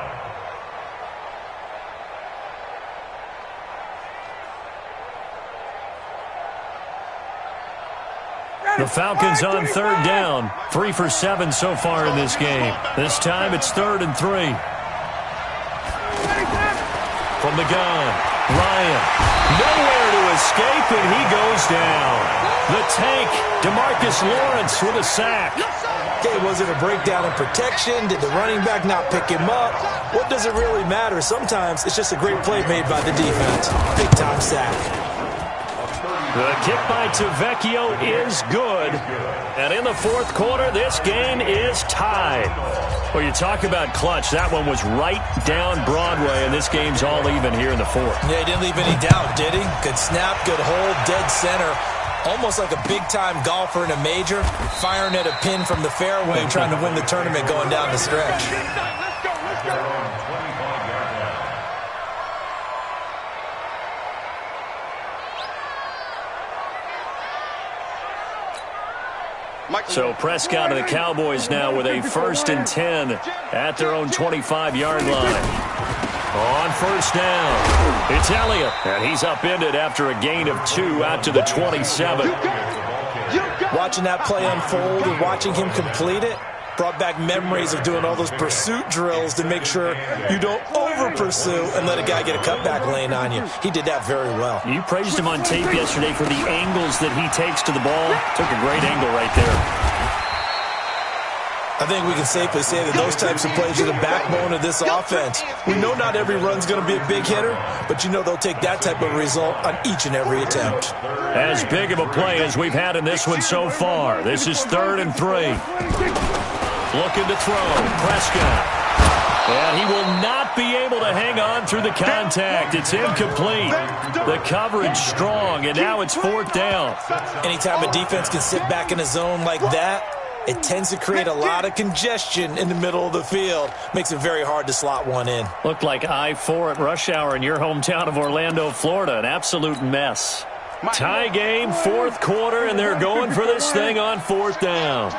The Falcons on 3rd down. 3 for 7 so far in this game. This time it's 3rd and 3. From the gun, Ryan. Nowhere to escape, and he goes down. The tank, DeMarcus Lawrence with a sack. Okay, was it a breakdown in protection? Did the running back not pick him up? What does it really matter? Sometimes it's just a great play made by the defense. Big-time sack. The kick by Tavecchio is good. And in the 4th quarter, this game is tied. Well, you talk about clutch. That one was right down Broadway, and this game's all even here in the 4th. Yeah, he didn't leave any doubt, did he? Good snap, good hold, dead center. Almost like a big-time golfer in a major, firing at a pin from the fairway, trying to win the tournament going down the stretch. So Prescott and the Cowboys now with a 1st and 10 at their own 25-yard line. On 1st down, it's Elliott, and he's upended after a gain of 2 out to the 27. Watching that play unfold and watching him complete it brought back memories of doing all those pursuit drills to make sure you don't over-pursue and let a guy get a cutback lane on you. He did that very well. You praised him on tape yesterday for the angles that he takes to the ball. Took a great angle right there. I think we can safely say that those types of plays are the backbone of this offense. We know not every run's going to be a big hitter, but you know they'll take that type of result on each and every attempt. As big of a play as we've had in this one so far. This is 3rd and 3. Looking to throw, Prescott. And he will not be able to hang on through the contact. It's incomplete. The coverage strong, and now it's 4th down. Anytime a defense can sit back in a zone like that, it tends to create a lot of congestion in the middle of the field. Makes it very hard to slot one in. Looked like I-4 at rush hour in your hometown of Orlando, Florida. An absolute mess. Tie game, 4th quarter, and they're going for this thing on 4th down.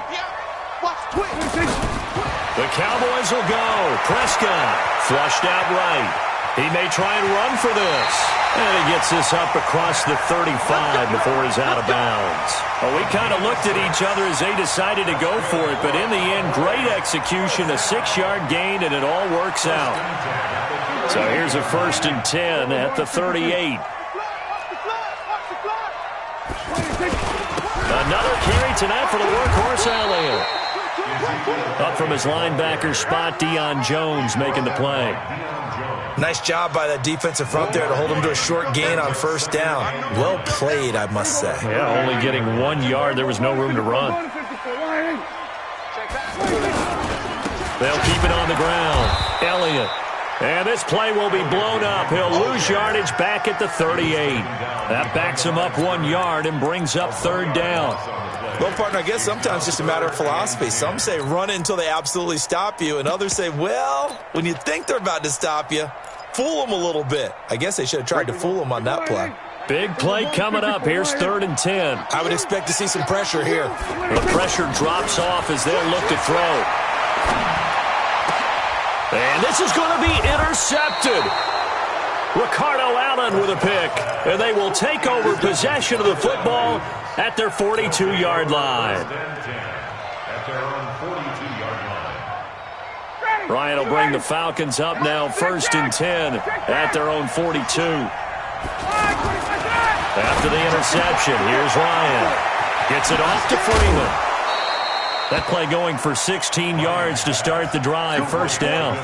The Cowboys will go. Prescott flushed out right. He may try and run for this. And he gets this up across the 35 before he's out of bounds. Well, we kind of looked at each other as they decided to go for it, but in the end, great execution, a 6-yard gain, and it all works out. So here's a 1st and 10 at the 38. Another carry tonight for the workhorse Elliott. Up from his linebacker spot, Deion Jones making the play. Nice job by that defensive front there to hold him to a short gain on 1st down. Well played, I must say. Yeah, only getting 1 yard. There was no room to run. They'll keep it on the ground. Elliott. And this play will be blown up. He'll lose yardage back at the 38. That backs him up 1 yard and brings up 3rd down. Well, partner, I guess sometimes it's just a matter of philosophy. Some say run it until they absolutely stop you, and others say, well, when you think they're about to stop you, fool them a little bit. I guess they should have tried to fool him on that play. Big play coming up. Here's 3rd and 10. I would expect to see some pressure here. The pressure drops off as they'll look to throw. And this is going to be intercepted. Ricardo Allen with a pick. And they will take over possession of the football at their 42-yard line. Ryan will bring the Falcons up now, 1st and 10 at their own 42. After the interception, here's Ryan. Gets it off to Freeman. That play going for 16 yards to start the drive, 1st down.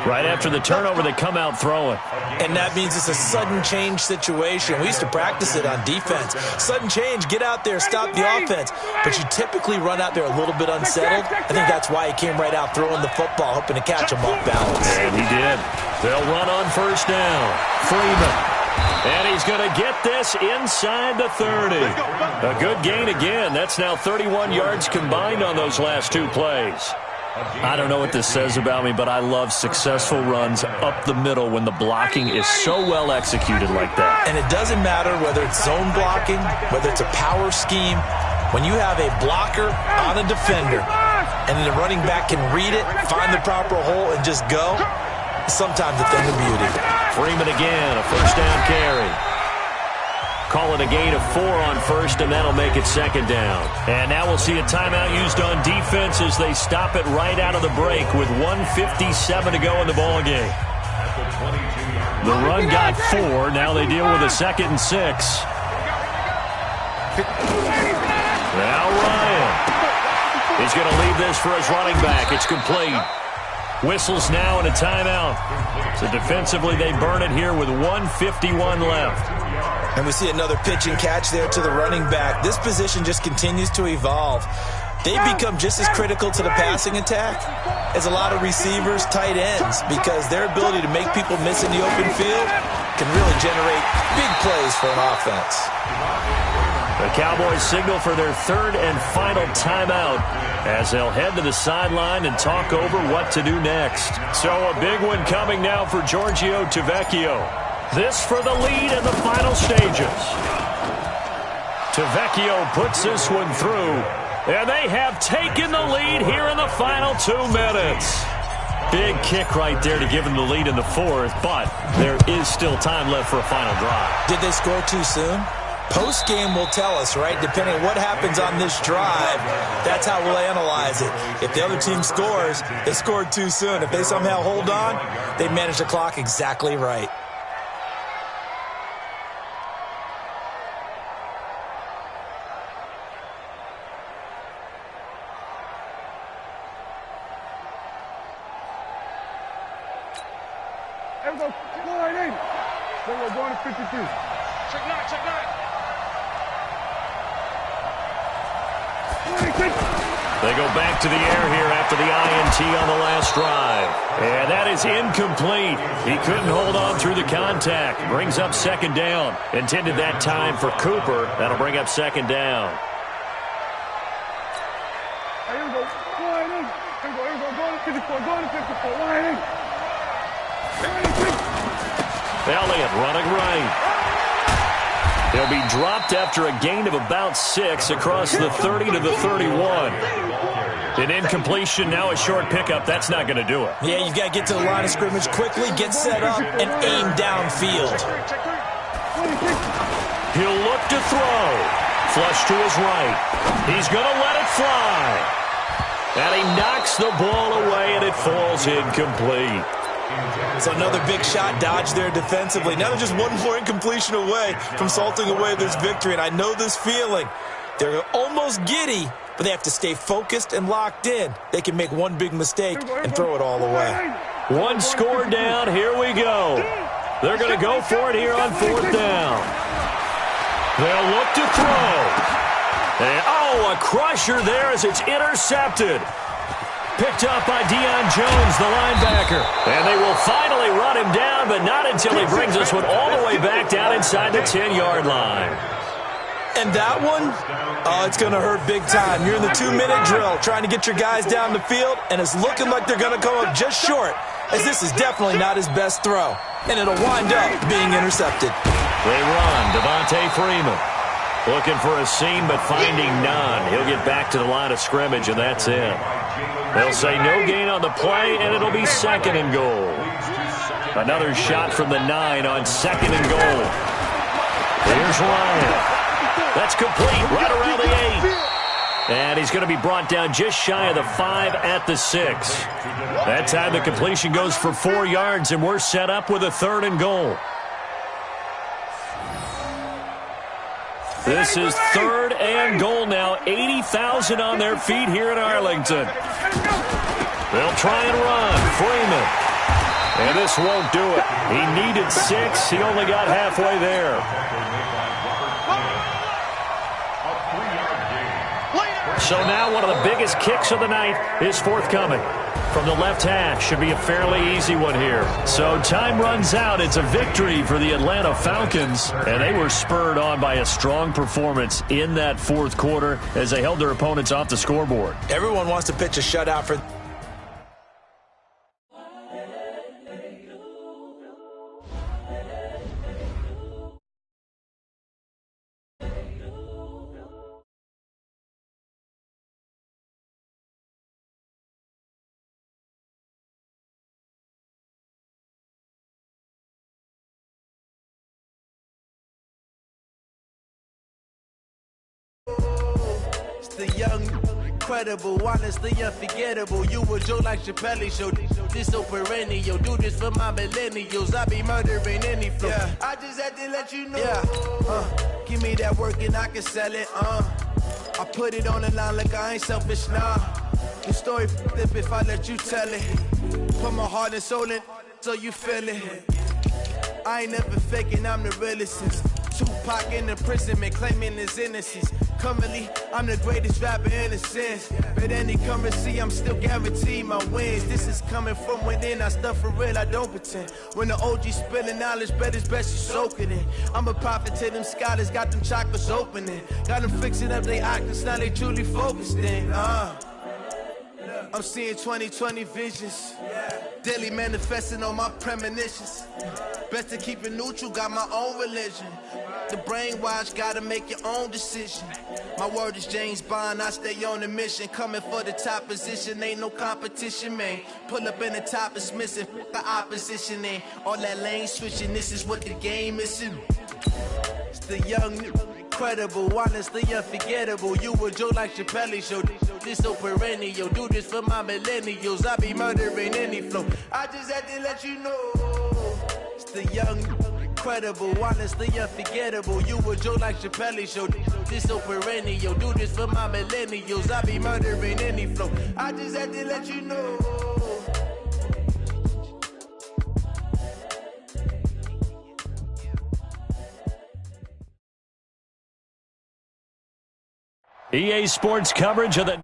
Right after the turnover, they come out throwing. And that means it's a sudden change situation. We used to practice it on defense. Sudden change, get out there, stop the offense. But you typically run out there a little bit unsettled. I think that's why he came right out throwing the football, hoping to catch him off balance. And he did. They'll run on 1st down. Freeman. And he's going to get this inside the 30. A good gain again. That's now 31 yards combined on those last 2 plays. I don't know what this says about me, but I love successful runs up the middle when the blocking is so well executed like that. And it doesn't matter whether it's zone blocking, whether it's a power scheme. When you have a blocker on a defender and then the running back can read it, find the proper hole, and just go, sometimes a thing of beauty. Freeman again, a 1st down carry. Call it a gain of 4 on 1st, and that'll make it 2nd down. And now we'll see a timeout used on defense as they stop it right out of the break with 1:57 to go in the ballgame. The run got 4. Now they deal with a 2nd and 6. Now Ryan. He's going to leave this for his running back. It's complete. Whistles now and a timeout. So defensively, they burn it here with 1:51 left. And we see another pitch and catch there to the running back. This position just continues to evolve. They become just as critical to the passing attack as a lot of receivers, tight ends, because their ability to make people miss in the open field can really generate big plays for an offense. The Cowboys signal for their 3rd and final timeout as they'll head to the sideline and talk over what to do next. So a big one coming now for Giorgio Tavecchio. This for the lead in the final stages. Tavecchio puts this one through, and they have taken the lead here in the final 2 minutes. Big kick right there to give them the lead in the 4th, but there is still time left for a final drive. Did they score too soon? Post-game will tell us, right? Depending on what happens on this drive, that's how we'll analyze it. If the other team scores, they scored too soon. If they somehow hold on, they manage the clock exactly right. Everybody, go right in. So we're going to 52. Check 9, check 9. They go back to the air here after the INT on the last drive. And that is incomplete. He couldn't hold on through the contact. Brings up 2nd down. Intended that time for Cooper. That'll bring up 2nd down. Here we go. Go right in. Here we go. Here we go. Go to 54. Go to 54. Right in. Elliott running right. He'll be dropped after a gain of about 6 across the 30 to the 31. An incompletion, now a short pickup. That's not going to do it. Yeah, you've got to get to the line of scrimmage quickly, get set up, and aim downfield. to throw. Flush to his right. He's going to let it fly. And he knocks the ball away, and it falls incomplete. So another big shot dodged there defensively. Now they're just one more incompletion away from salting away this victory, and I know this feeling. They're almost giddy, but they have to stay focused and locked in. They can make one big mistake and throw it all away. One score down. Here we go. They're going to go for it here on fourth down. They'll look to throw. And, a crusher there as it's intercepted. Picked up by Deion Jones, the linebacker. And they will finally run him down, but not until he brings this one all the way back down inside the 10-yard line. And that one, it's going to hurt big time. You're in the 2-minute drill trying to get your guys down the field, and it's looking like they're going to come up just short, as this is definitely not his best throw. And it'll wind up being intercepted. They run. Devontae Freeman looking for a seam, but finding none. He'll get back to the line of scrimmage, and that's it. They'll say no gain on the play, and it'll be 2nd and goal. Another shot from the 9 on 2nd and goal. Here's Ryan. That's complete right around the 8. And he's going to be brought down just shy of the 5 at the 6. That time the completion goes for 4 yards, and we're set up with a 3rd and goal. This is 3rd and goal now. 80,000 on their feet here in Arlington. They'll try and run. Freeman. And this won't do it. He needed 6. He only got halfway there. So now one of the biggest kicks of the night is forthcoming. From the left hash, should be a fairly easy one here. So time runs out. It's a victory for the Atlanta Falcons, and they were spurred on by a strong performance in that 4th quarter as they held their opponents off the scoreboard. Everyone wants to pitch a shutout for... The young, incredible, honestly unforgettable. You a joke like Chappelle Show. This so perennial. Do this for my millennials. I be murdering any flow. Yeah. I just had to let you know. Yeah. Give me that work and I can sell it. I put it on the line like I ain't selfish. Nah. The story flip if I let you tell it. Put my heart and soul in so you feel it. I ain't never faking. I'm the realest since Tupac in the prison, man, claiming his innocence. Currently, I'm the greatest rapper in a sense. But any currency, I'm still guaranteed my wins. This is coming from within. I stuff for real, I don't pretend. When the OG spilling knowledge, bet it's best you soak it in. I'm a prophet to them scholars, got them chakras opening. Got them fixing up they octaves, now they truly focused in. I'm seeing 2020 visions. Daily manifesting on my premonitions. Best to keep it neutral, got my own religion. The brainwash, gotta make your own decision. My word is James Bond, I stay on a mission. Coming for the top position, ain't no competition, man. Pull up in the top, it's missing, the opposition in. All that lane switching, this is what the game is in. It's the young, incredible, honestly unforgettable. You a joke like Chappelle Show. This so perennial. Do this for my millennials. I be murdering any flow. I just had to let you know. It's the young, incredible, honestly unforgettable. You a joke like Chappelle Show. This so perennial. Do this for my millennials. I be murdering any flow. I just had to let you know. EA Sports coverage of the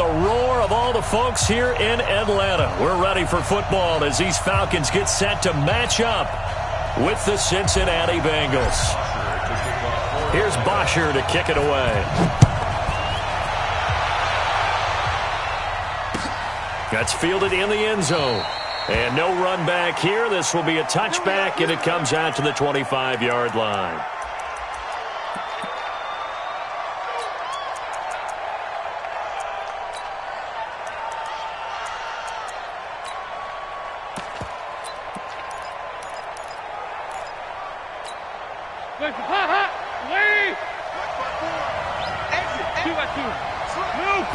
roar of all the folks here in Atlanta. We're ready for football as these Falcons get set to match up with the Cincinnati Bengals. Here's Bosher to kick it away. That's fielded in the end zone. And no run back here. This will be a touchback, and it comes out to the 25-yard line. Lead. 2-2. Move.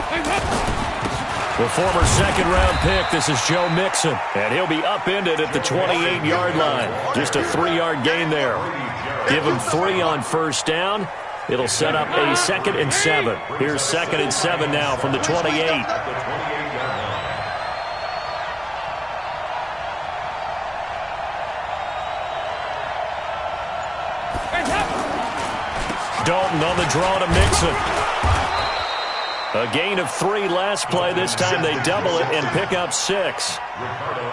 The former second-round pick, this is Joe Mixon, and he'll be upended at the 28-yard line. Just a 3-yard gain there. Give him 3 on first down. It'll set up a 2nd and 7. Here's 2nd and 7 now from the 28. Dalton on the draw to Mixon. A gain of 3 last play. This time they double it and pick up 6.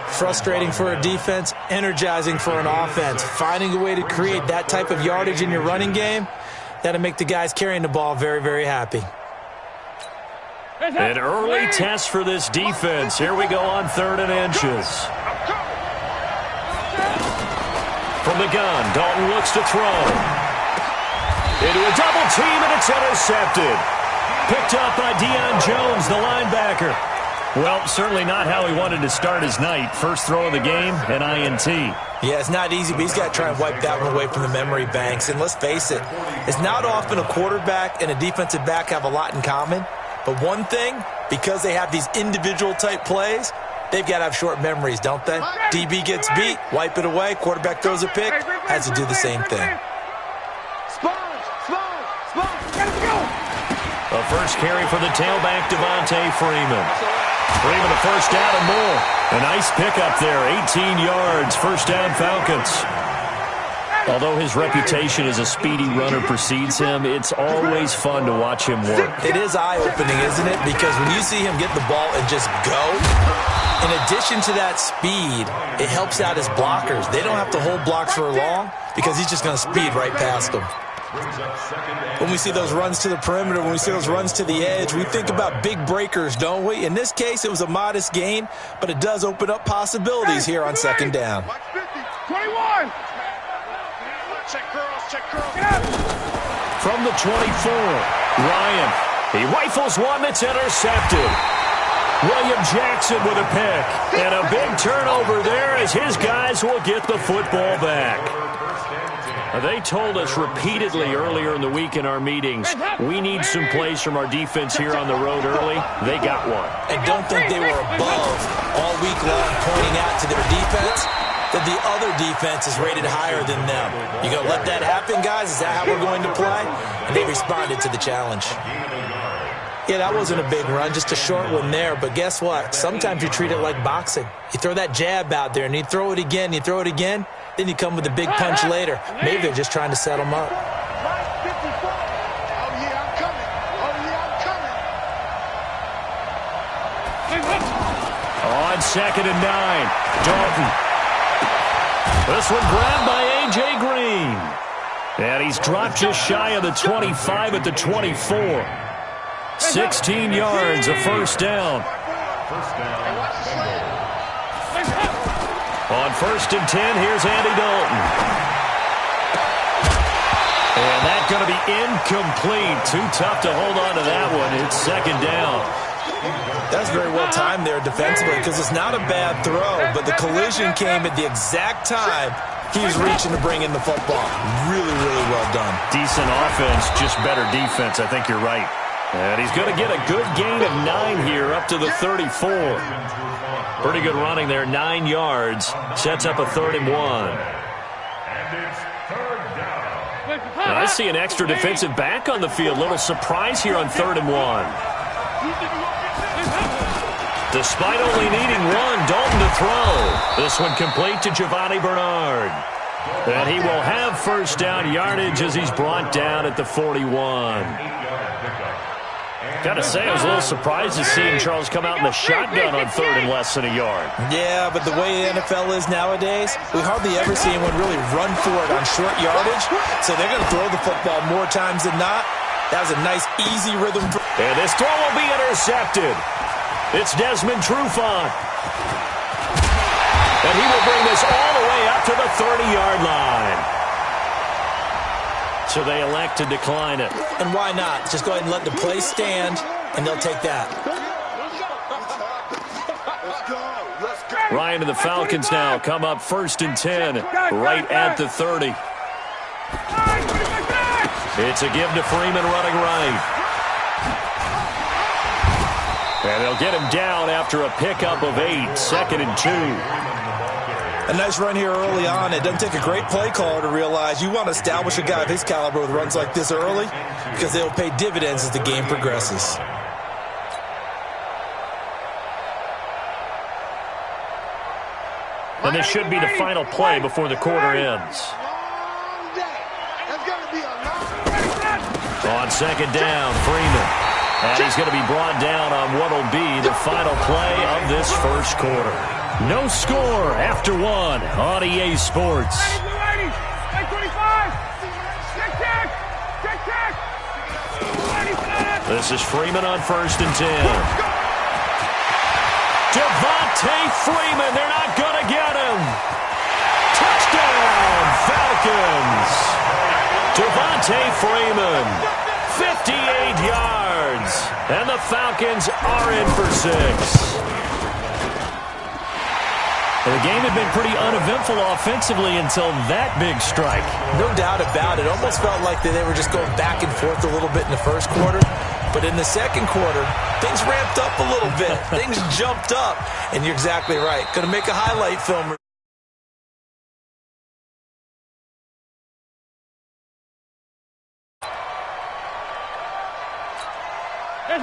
Frustrating for a defense, energizing for an offense. Finding a way to create that type of yardage in your running game, that'll make the guys carrying the ball very, very happy. An early test for this defense. Here we go on 3rd and inches. From the gun, Dalton looks to throw. Into a double team, and it's intercepted. Picked up by Deion Jones, the linebacker. Well, certainly not how he wanted to start his night. First throw of the game, an INT. Yeah, it's not easy, but he's got to try and wipe that one away from the memory banks. And let's face it, it's not often a quarterback and a defensive back have a lot in common. But one thing, because they have these individual type plays, they've got to have short memories, don't they? DB gets beat, wipe it away, quarterback throws a pick, has to do the same thing. A first carry for the tailback, Devontae Freeman. Freeman a first down and more. A nice pickup there, 18 yards, first down Falcons. Although his reputation as a speedy runner precedes him, it's always fun to watch him work. It is eye-opening, isn't it? Because when you see him get the ball and just go, in addition to that speed, it helps out his blockers. They don't have to hold blocks for long because he's just going to speed right past them. When we see those runs to the perimeter, when we see those runs to the edge, we think about big breakers, don't we? In this case, it was a modest gain, but it does open up possibilities here on 2nd down. 21. Check girls. From the 24, Ryan. He rifles one that's intercepted. William Jackson with a pick. And a big turnover there as his guys will get the football back. They told us repeatedly earlier in the week in our meetings, we need some plays from our defense here on the road early. They got one. And don't think they were above all week long pointing out to their defense that the other defense is rated higher than them. You going to let that happen, guys? Is that how we're going to play? And they responded to the challenge. Yeah, that wasn't a big run, just a short one there. But guess what? Sometimes you treat it like boxing. You throw that jab out there, and you throw it again, then you come with a big punch later. Maybe they're just trying to set them up. Oh, yeah, I'm coming. On 2nd and 9, Dalton. This one grabbed by A.J. Green. And he's dropped just shy of the 25 at the 24. 16 yards, a first down. On 1st and 10, here's Andy Dalton. And that's going to be incomplete. Too tough to hold on to that one. It's 2nd down. That's very well timed there defensively because it's not a bad throw, but the collision came at the exact time he was reaching to bring in the football. Really, really well done. Decent offense, just better defense. I think you're right. And he's going to get a good gain of 9 here up to the 34. Pretty good running there, 9 yards. Sets up a 3rd and 1. Now, I see an extra defensive back on the field. Little surprise here on 3rd and 1. Despite only needing one, Dalton to throw. This one complete to Giovanni Bernard. And he will have first down yardage as he's brought down at the 41. Got to say, I was a little surprised to see Charles come out in the shotgun on 3rd and less than a yard. Yeah, but the way the NFL is nowadays, we hardly ever see anyone really run for it on short yardage. So they're going to throw the football more times than not. That was a nice, easy rhythm. And this throw will be intercepted. It's Desmond Trufant. And he will bring this all the way up to the 30-yard line. So they elect to decline it. And why not? Just go ahead and let the play stand, and they'll take that. Ryan and the Falcons now come up 1st and 10, right at the 30. It's a give to Freeman running right. And they'll get him down after a pickup of 8, 2nd and 2. A nice run here early on. It doesn't take a great play caller to realize you want to establish a guy of his caliber with runs like this early because they'll pay dividends as the game progresses. And this should be the final play before the quarter ends. On 2nd down, Freeman. And he's going to be brought down on what will be the final play of this first quarter. No score after 1 on EA Sports. This is Freeman on 1st and 10. Devontae Freeman, they're not going to get him. Touchdown, Falcons. Devontae Freeman, 58 yards. And the Falcons are in for 6. Well, the game had been pretty uneventful offensively until that big strike. No doubt about it. Almost felt like they were just going back and forth a little bit in the first quarter. But in the second quarter, things ramped up a little bit. Things jumped up. And you're exactly right. Going to make a highlight film.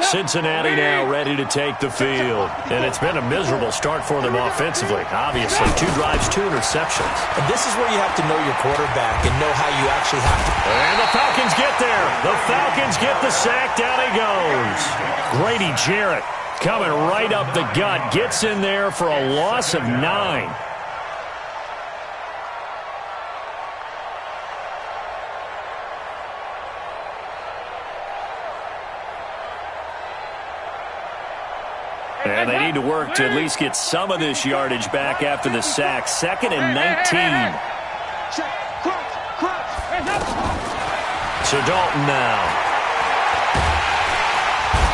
Cincinnati now ready to take the field. And it's been a miserable start for them offensively. Obviously, 2 drives, 2 interceptions. And this is where you have to know your quarterback and know how you actually have to. And the Falcons get there. The Falcons get the sack. Down he goes. Grady Jarrett coming right up the gut. Gets in there for a loss of 9. And they need to work to at least get some of this yardage back after the sack. 2nd and 19. So Dalton now.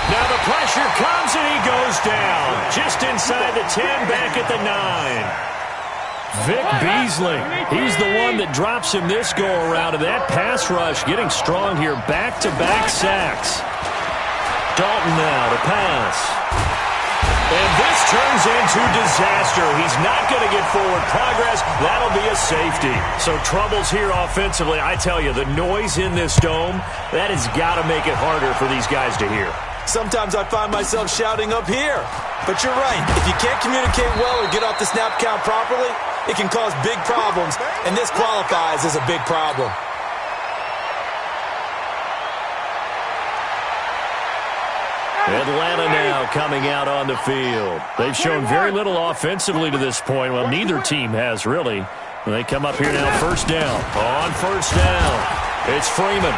Now the pressure comes and he goes down. Just inside the 10, back at the 9. Vic Beasley, he's the one that drops him this go-around. And that pass rush getting strong here. Back-to-back sacks. Dalton now to pass. And this turns into disaster. He's not going to get forward progress. That'll be a safety. So troubles here offensively. I tell you, the noise in this dome, that has got to make it harder for these guys to hear. Sometimes I find myself shouting up here. But you're right. If you can't communicate well or get off the snap count properly, it can cause big problems. And this qualifies as a big problem. Atlanta now coming out on the field. They've shown very little offensively to this point. Well, neither team has, really. They come up here now, 1st down. On 1st down, it's Freeman.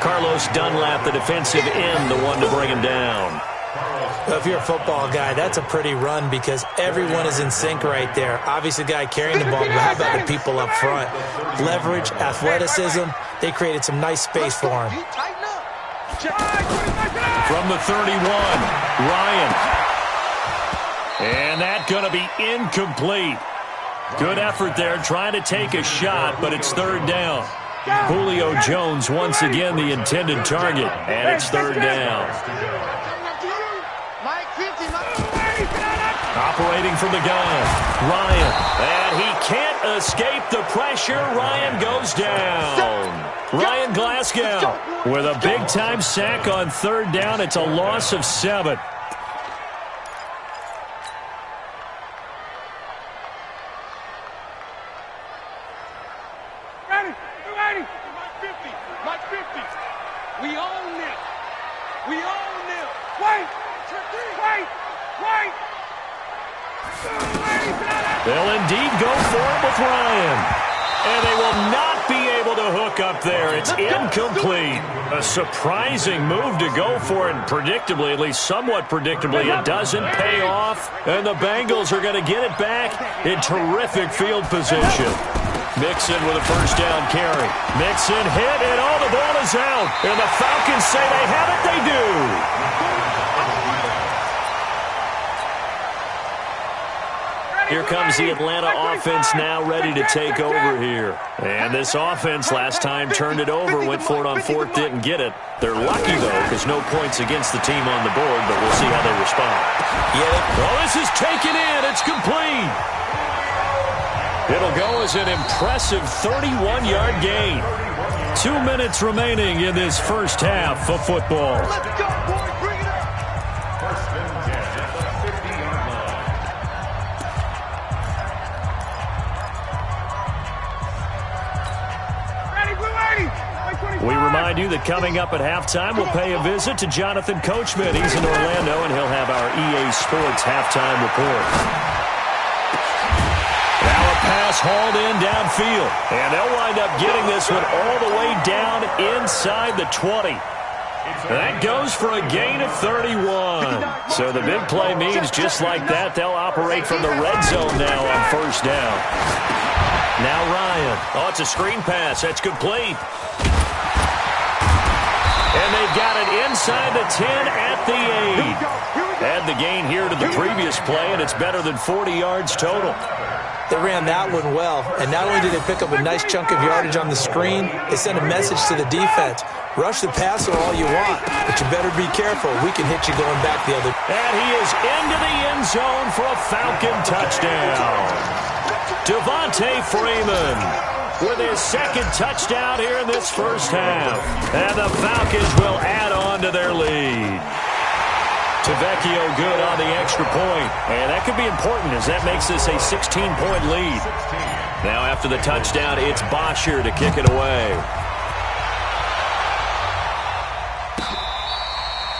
Carlos Dunlap, the defensive end, the one to bring him down. Well, if you're a football guy, that's a pretty run because everyone is in sync right there. Obviously, the guy carrying the ball, but how about the people up front? Leverage, athleticism, they created some nice space for him. From the 31, Ryan. And that's going to be incomplete. Good effort there, trying to take a shot, but it's 3rd down. Julio Jones once again the intended target, and it's 3rd down. Operating from the gun, Ryan. And he can't escape the pressure. Ryan goes down. Ryan Glasgow with a big-time sack on 3rd down. It's a loss of 7. Ready. My 50. We own this. Wait. They'll indeed go for it with Ryan. And they will not be able to hook up there. It's incomplete. A surprising move to go for it, and predictably, at least somewhat predictably, it doesn't pay off. And the Bengals are going to get it back in terrific field position. Mixon with a 1st down carry. Mixon hit, and all the ball is out. And the Falcons say they have it. They do. Here comes the Atlanta offense now ready to take over here. And this offense last time turned it over, went for it on fourth, didn't get it. They're lucky, though, because no points against the team on the board, but we'll see how they respond. Well, this is taken in. It's complete. It'll go as an impressive 31-yard gain. 2 minutes remaining in this first half of football. Let's go, boys. Bring it up. First and 10 at the 50-yard line. Ready, Blue 80. We remind you that coming up at halftime, we'll pay a visit to Jonathan Coachman. He's in Orlando, and he'll have our EA Sports halftime report. Now a pass hauled in downfield, and they'll wind up getting this one all the way down inside the 20. That goes for a gain of 31. So the big play means just like that, they'll operate from the red zone now on first down. Now Ryan. Oh, it's a screen pass. That's complete. And they've got it inside the 10 at the 8. Add the gain here to the previous play, and it's better than 40 yards total. They ran that one well, and not only did they pick up a nice chunk of yardage on the screen, they sent a message to the defense. Rush the passer all you want, but you better be careful. We can hit you going back the other. And he is into the end zone for a Falcon touchdown. Devontae Freeman with his second touchdown here in this first half. And the Falcons will add on to their lead. Tavecchio good on the extra point. And that could be important as that makes this a 16-point lead. Now after the touchdown, it's Bosher to kick it away.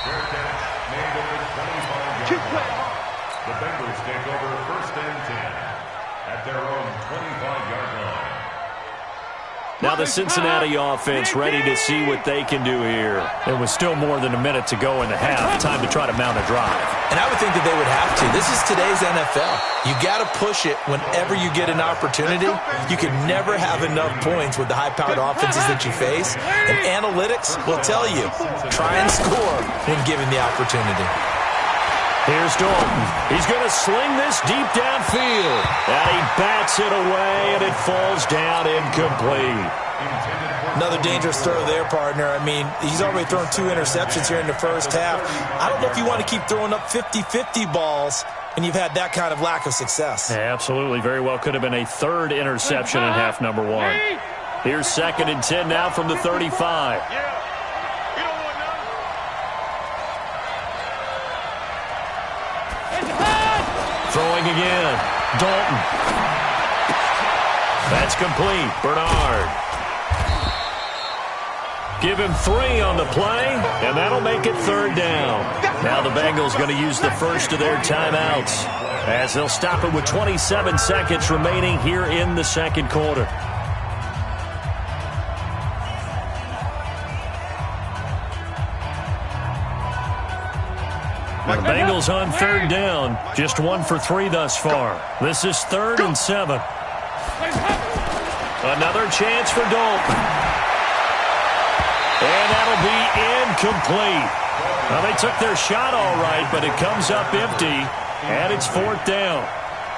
Fair catch made at the 25-yard line. The Bengals take over first and 10 at their own 25-yard line. Now the Cincinnati offense ready to see what they can do here. It was still more than a minute to go in the half. Time to try to mount a drive. And I would think that they would have to. This is today's NFL. You got to push it whenever you get an opportunity. You can never have enough points with the high-powered offenses that you face. And analytics will tell you, try and score when given the opportunity. Here's Dalton. He's going to sling this deep downfield. And he bats it away, and it falls down incomplete. Another dangerous throw there, partner. I mean, he's already thrown 2 interceptions here in the first half. I don't know if you want to keep throwing up 50-50 balls, and you've had that kind of lack of success. Yeah, absolutely. Very well could have been a third interception in half number 1. Here's second and 10 now from the 35. Throwing again. Dalton. That's complete. Bernard. Give him 3 on the play, and that'll make it third down. Now the Bengals going to use the first of their timeouts as they'll stop it with 27 seconds remaining here in the second quarter. The Bengals on third down. Just 1 for 3 thus far. This is 3rd and 7. Another chance for Dalton. And that'll be incomplete. Well, they took their shot all right, but it comes up empty, and it's 4th down.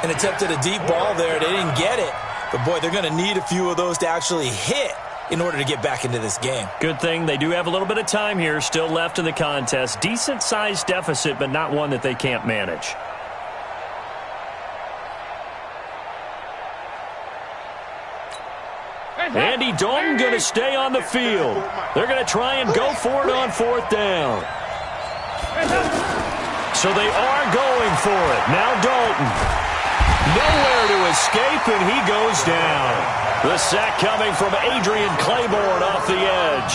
And attempted a deep ball there. They didn't get it. But, boy, they're going to need a few of those to actually hit in order to get back into this game. Good thing they do have a little bit of time here still left in the contest. Decent-sized deficit, but not one that they can't manage. Andy Dalton going to stay on the field. They're going to try and go for it on 4th down. So they are going for it. Now Dalton. Nowhere to escape, and he goes down. The sack coming from Adrian Claiborne off the edge.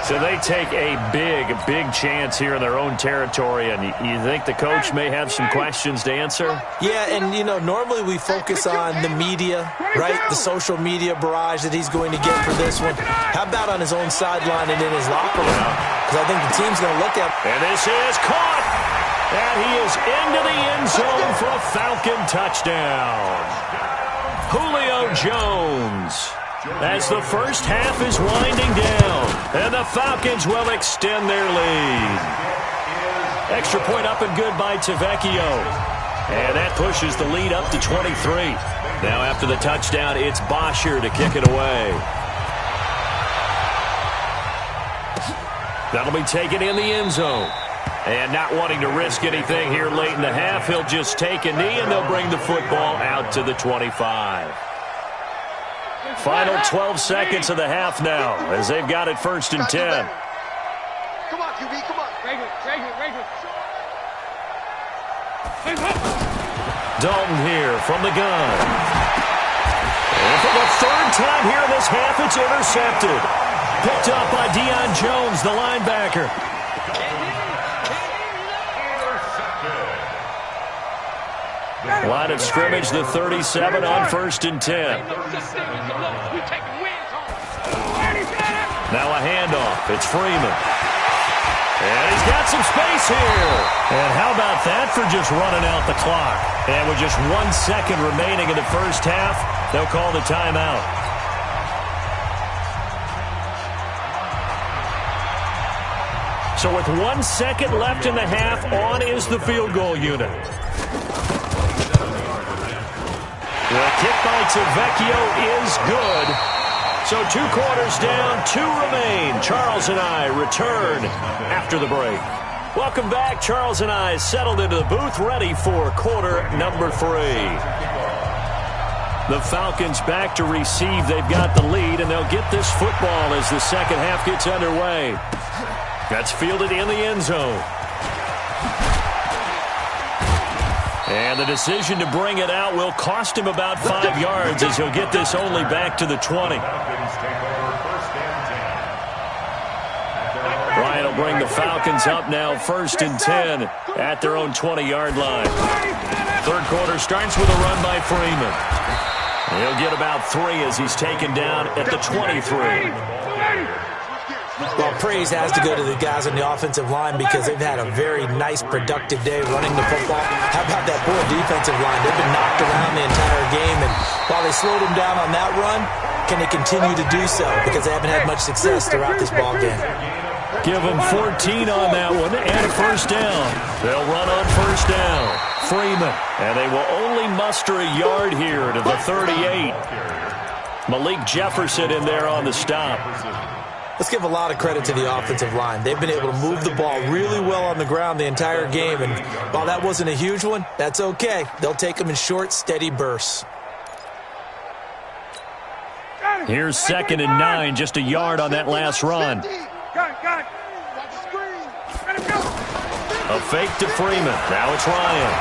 So they take a big, big chance here in their own territory, and you think the coach may have some questions to answer? Yeah, and, you know, normally we focus on the media, right, the social media barrage that he's going to get for this one. How about on his own sideline and in his locker room? Because I think the team's going to look at him. And this is caught, and he is into the end zone for a Falcon touchdown. Julio Jones. As the first half is winding down, and the Falcons will extend their lead. Extra point up and good by Tavecchio. And that pushes the lead up to 23. Now after the touchdown, it's Bosher to kick it away. That'll be taken in the end zone. And not wanting to risk anything here late in the half, he'll just take a knee, and they'll bring the football out to the 25. Final 12 seconds of the half now, as they've got it 1st and 10. Come on, QB, come on. Dalton here from the gun. And for the 3rd time here in this half, it's intercepted. Picked up by Deion Jones, the linebacker. Line of scrimmage, the 37 on 1st and 10. Now a handoff. It's Freeman. And he's got some space here. And how about that for just running out the clock? And with just 1 second remaining in the first half, they'll call the timeout. So with 1 second left in the half, on is the field goal unit. The kick by Tavecchio is good. So 2 quarters down, 2 remain. Charles and I return after the break. Welcome back. Charles and I settled into the booth, ready for quarter number 3. The Falcons back to receive. They've got the lead, and they'll get this football as the second half gets underway. That's fielded in the end zone. And the decision to bring it out will cost him about 5 yards, as he'll get this only back to the 20. Ryan will bring the Falcons up now 1st and 10 at their own 20-yard line. 3rd quarter starts with a run by Freeman. He'll get about 3 as he's taken down at the 23. Well, praise has to go to the guys on the offensive line because they've had a very nice, productive day running the football. How about that poor defensive line? They've been knocked around the entire game, and while they slowed them down on that run, can they continue to do so? Because they haven't had much success throughout this ball game. Give them 14 on that one and a 1st down. They'll run on 1st down. Freeman, and they will only muster a yard here to the 38. Malik Jefferson in there on the stop. Let's give a lot of credit to the offensive line. They've been able to move the ball really well on the ground the entire game, and while that wasn't a huge one, that's okay. They'll take them in short, steady bursts. Here's 2nd and 9, just a yard on that last run. A fake to Freeman. Now it's Ryan.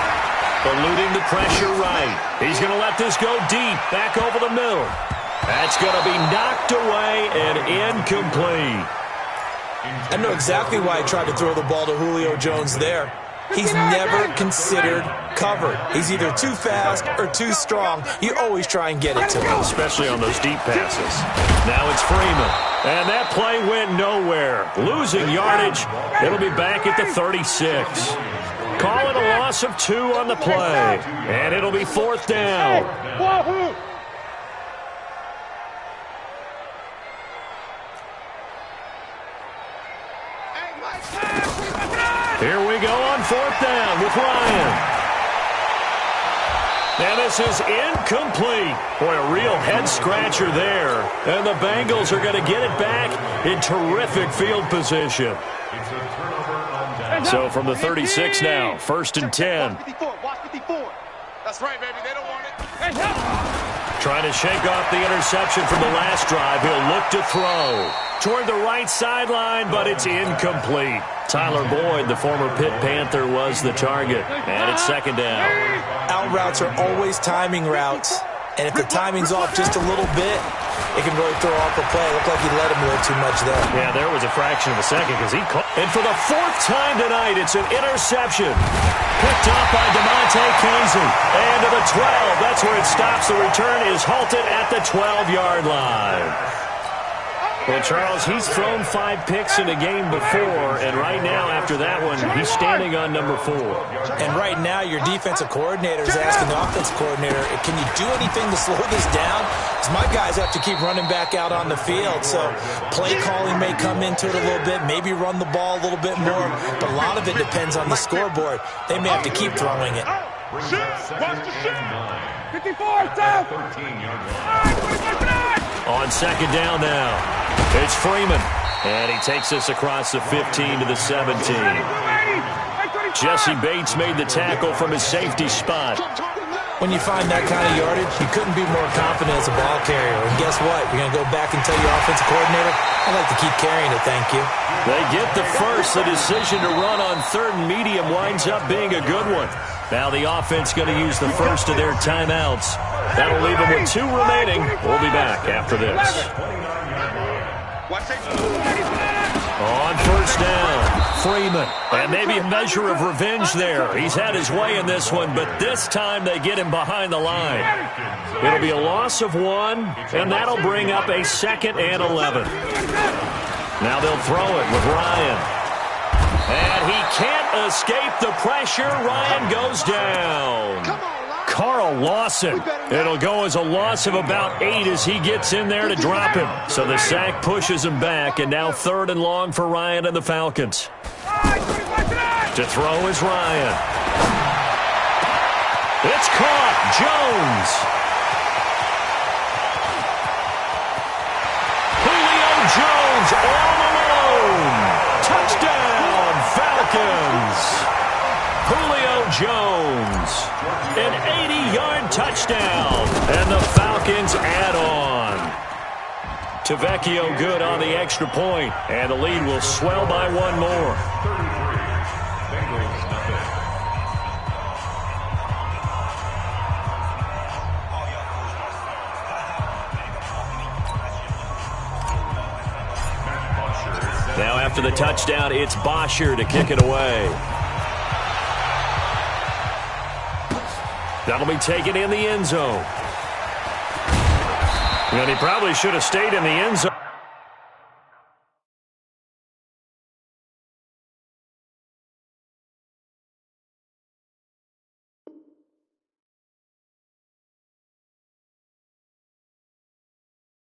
Eluding the pressure right. He's going to let this go deep, back over the middle. That's going to be knocked away and incomplete. I know exactly why I tried to throw the ball to Julio Jones there. He's never considered covered. He's either too fast or too strong. You always try and get it to him. Especially on those deep passes. Now it's Freeman. And that play went nowhere. Losing yardage. It'll be back at the 36. Call it a loss of 2 on the play. And it'll be 4th down. Here we go on 4th down with Ryan. And this is incomplete. Boy, a real head-scratcher there. And the Bengals are going to get it back in terrific field position. So from the 36 now, 1st and 10. That's right, baby. They don't want it. Trying to shake off the interception from the last drive. He'll look to throw toward the right sideline, but it's incomplete. Tyler Boyd, the former Pitt Panther, was the target. And it's 2nd down. Out routes are always timing routes. And if the timing's off just a little bit, it can really throw off the play. It looked like he let him a little too much there. Yeah, there was a fraction of a second because he caught. And for the 4th time tonight, it's an interception. Picked up by DeMonte Casey. And to the 12. That's where it stops. The return is halted at the 12-yard line. Well, Charles, he's thrown 5 picks in a game before, and right now, after that one, he's standing on number 4. And right now, your defensive coordinator is asking the offensive coordinator, can you do anything to slow this down? Because my guys have to keep running back out on the field, so play calling may come into it a little bit, maybe run the ball a little bit more, but a lot of it depends on the scoreboard. They may have to keep throwing it. Brings Shoot! up second Watch the shoot! and 9. 54, Tom! 13-yard line. All right, 25. On second down now, it's Freeman. And he takes us across the 15 to the 17. Jesse Bates made the tackle from his safety spot. When you find that kind of yardage, you couldn't be more confident as a ball carrier. And guess what? You're going to go back and tell your offensive coordinator, I'd like to keep carrying it, thank you. They get the first. The decision to run on third and medium winds up being a good one. Now the offense going to use the first of their timeouts. That'll leave them with 2 remaining. We'll be back after this. On first down, Freeman. And maybe a measure of revenge there. He's had his way in this one, but this time they get him behind the line. It'll be a loss of 1, and that'll bring up a 2nd and 11. Now they'll throw it with Ryan. And he can't escape the pressure. Ryan goes down. Carl Lawson. It'll go as a loss of about 8 as he gets in there to drop him. So the sack pushes him back, and now 3rd and long for Ryan and the Falcons. To throw is Ryan. It's caught. Jones. Julio Jones all alone. Touchdown, Falcons. Julio Jones. An 80-yard touchdown. And the Falcons add on. Tavecchio good on the extra point, and the lead will swell by 1 more. 33. Bengals nothing. Now after the touchdown, it's Bosher to kick it away. That'll be taken in the end zone. And he probably should have stayed in the end zone.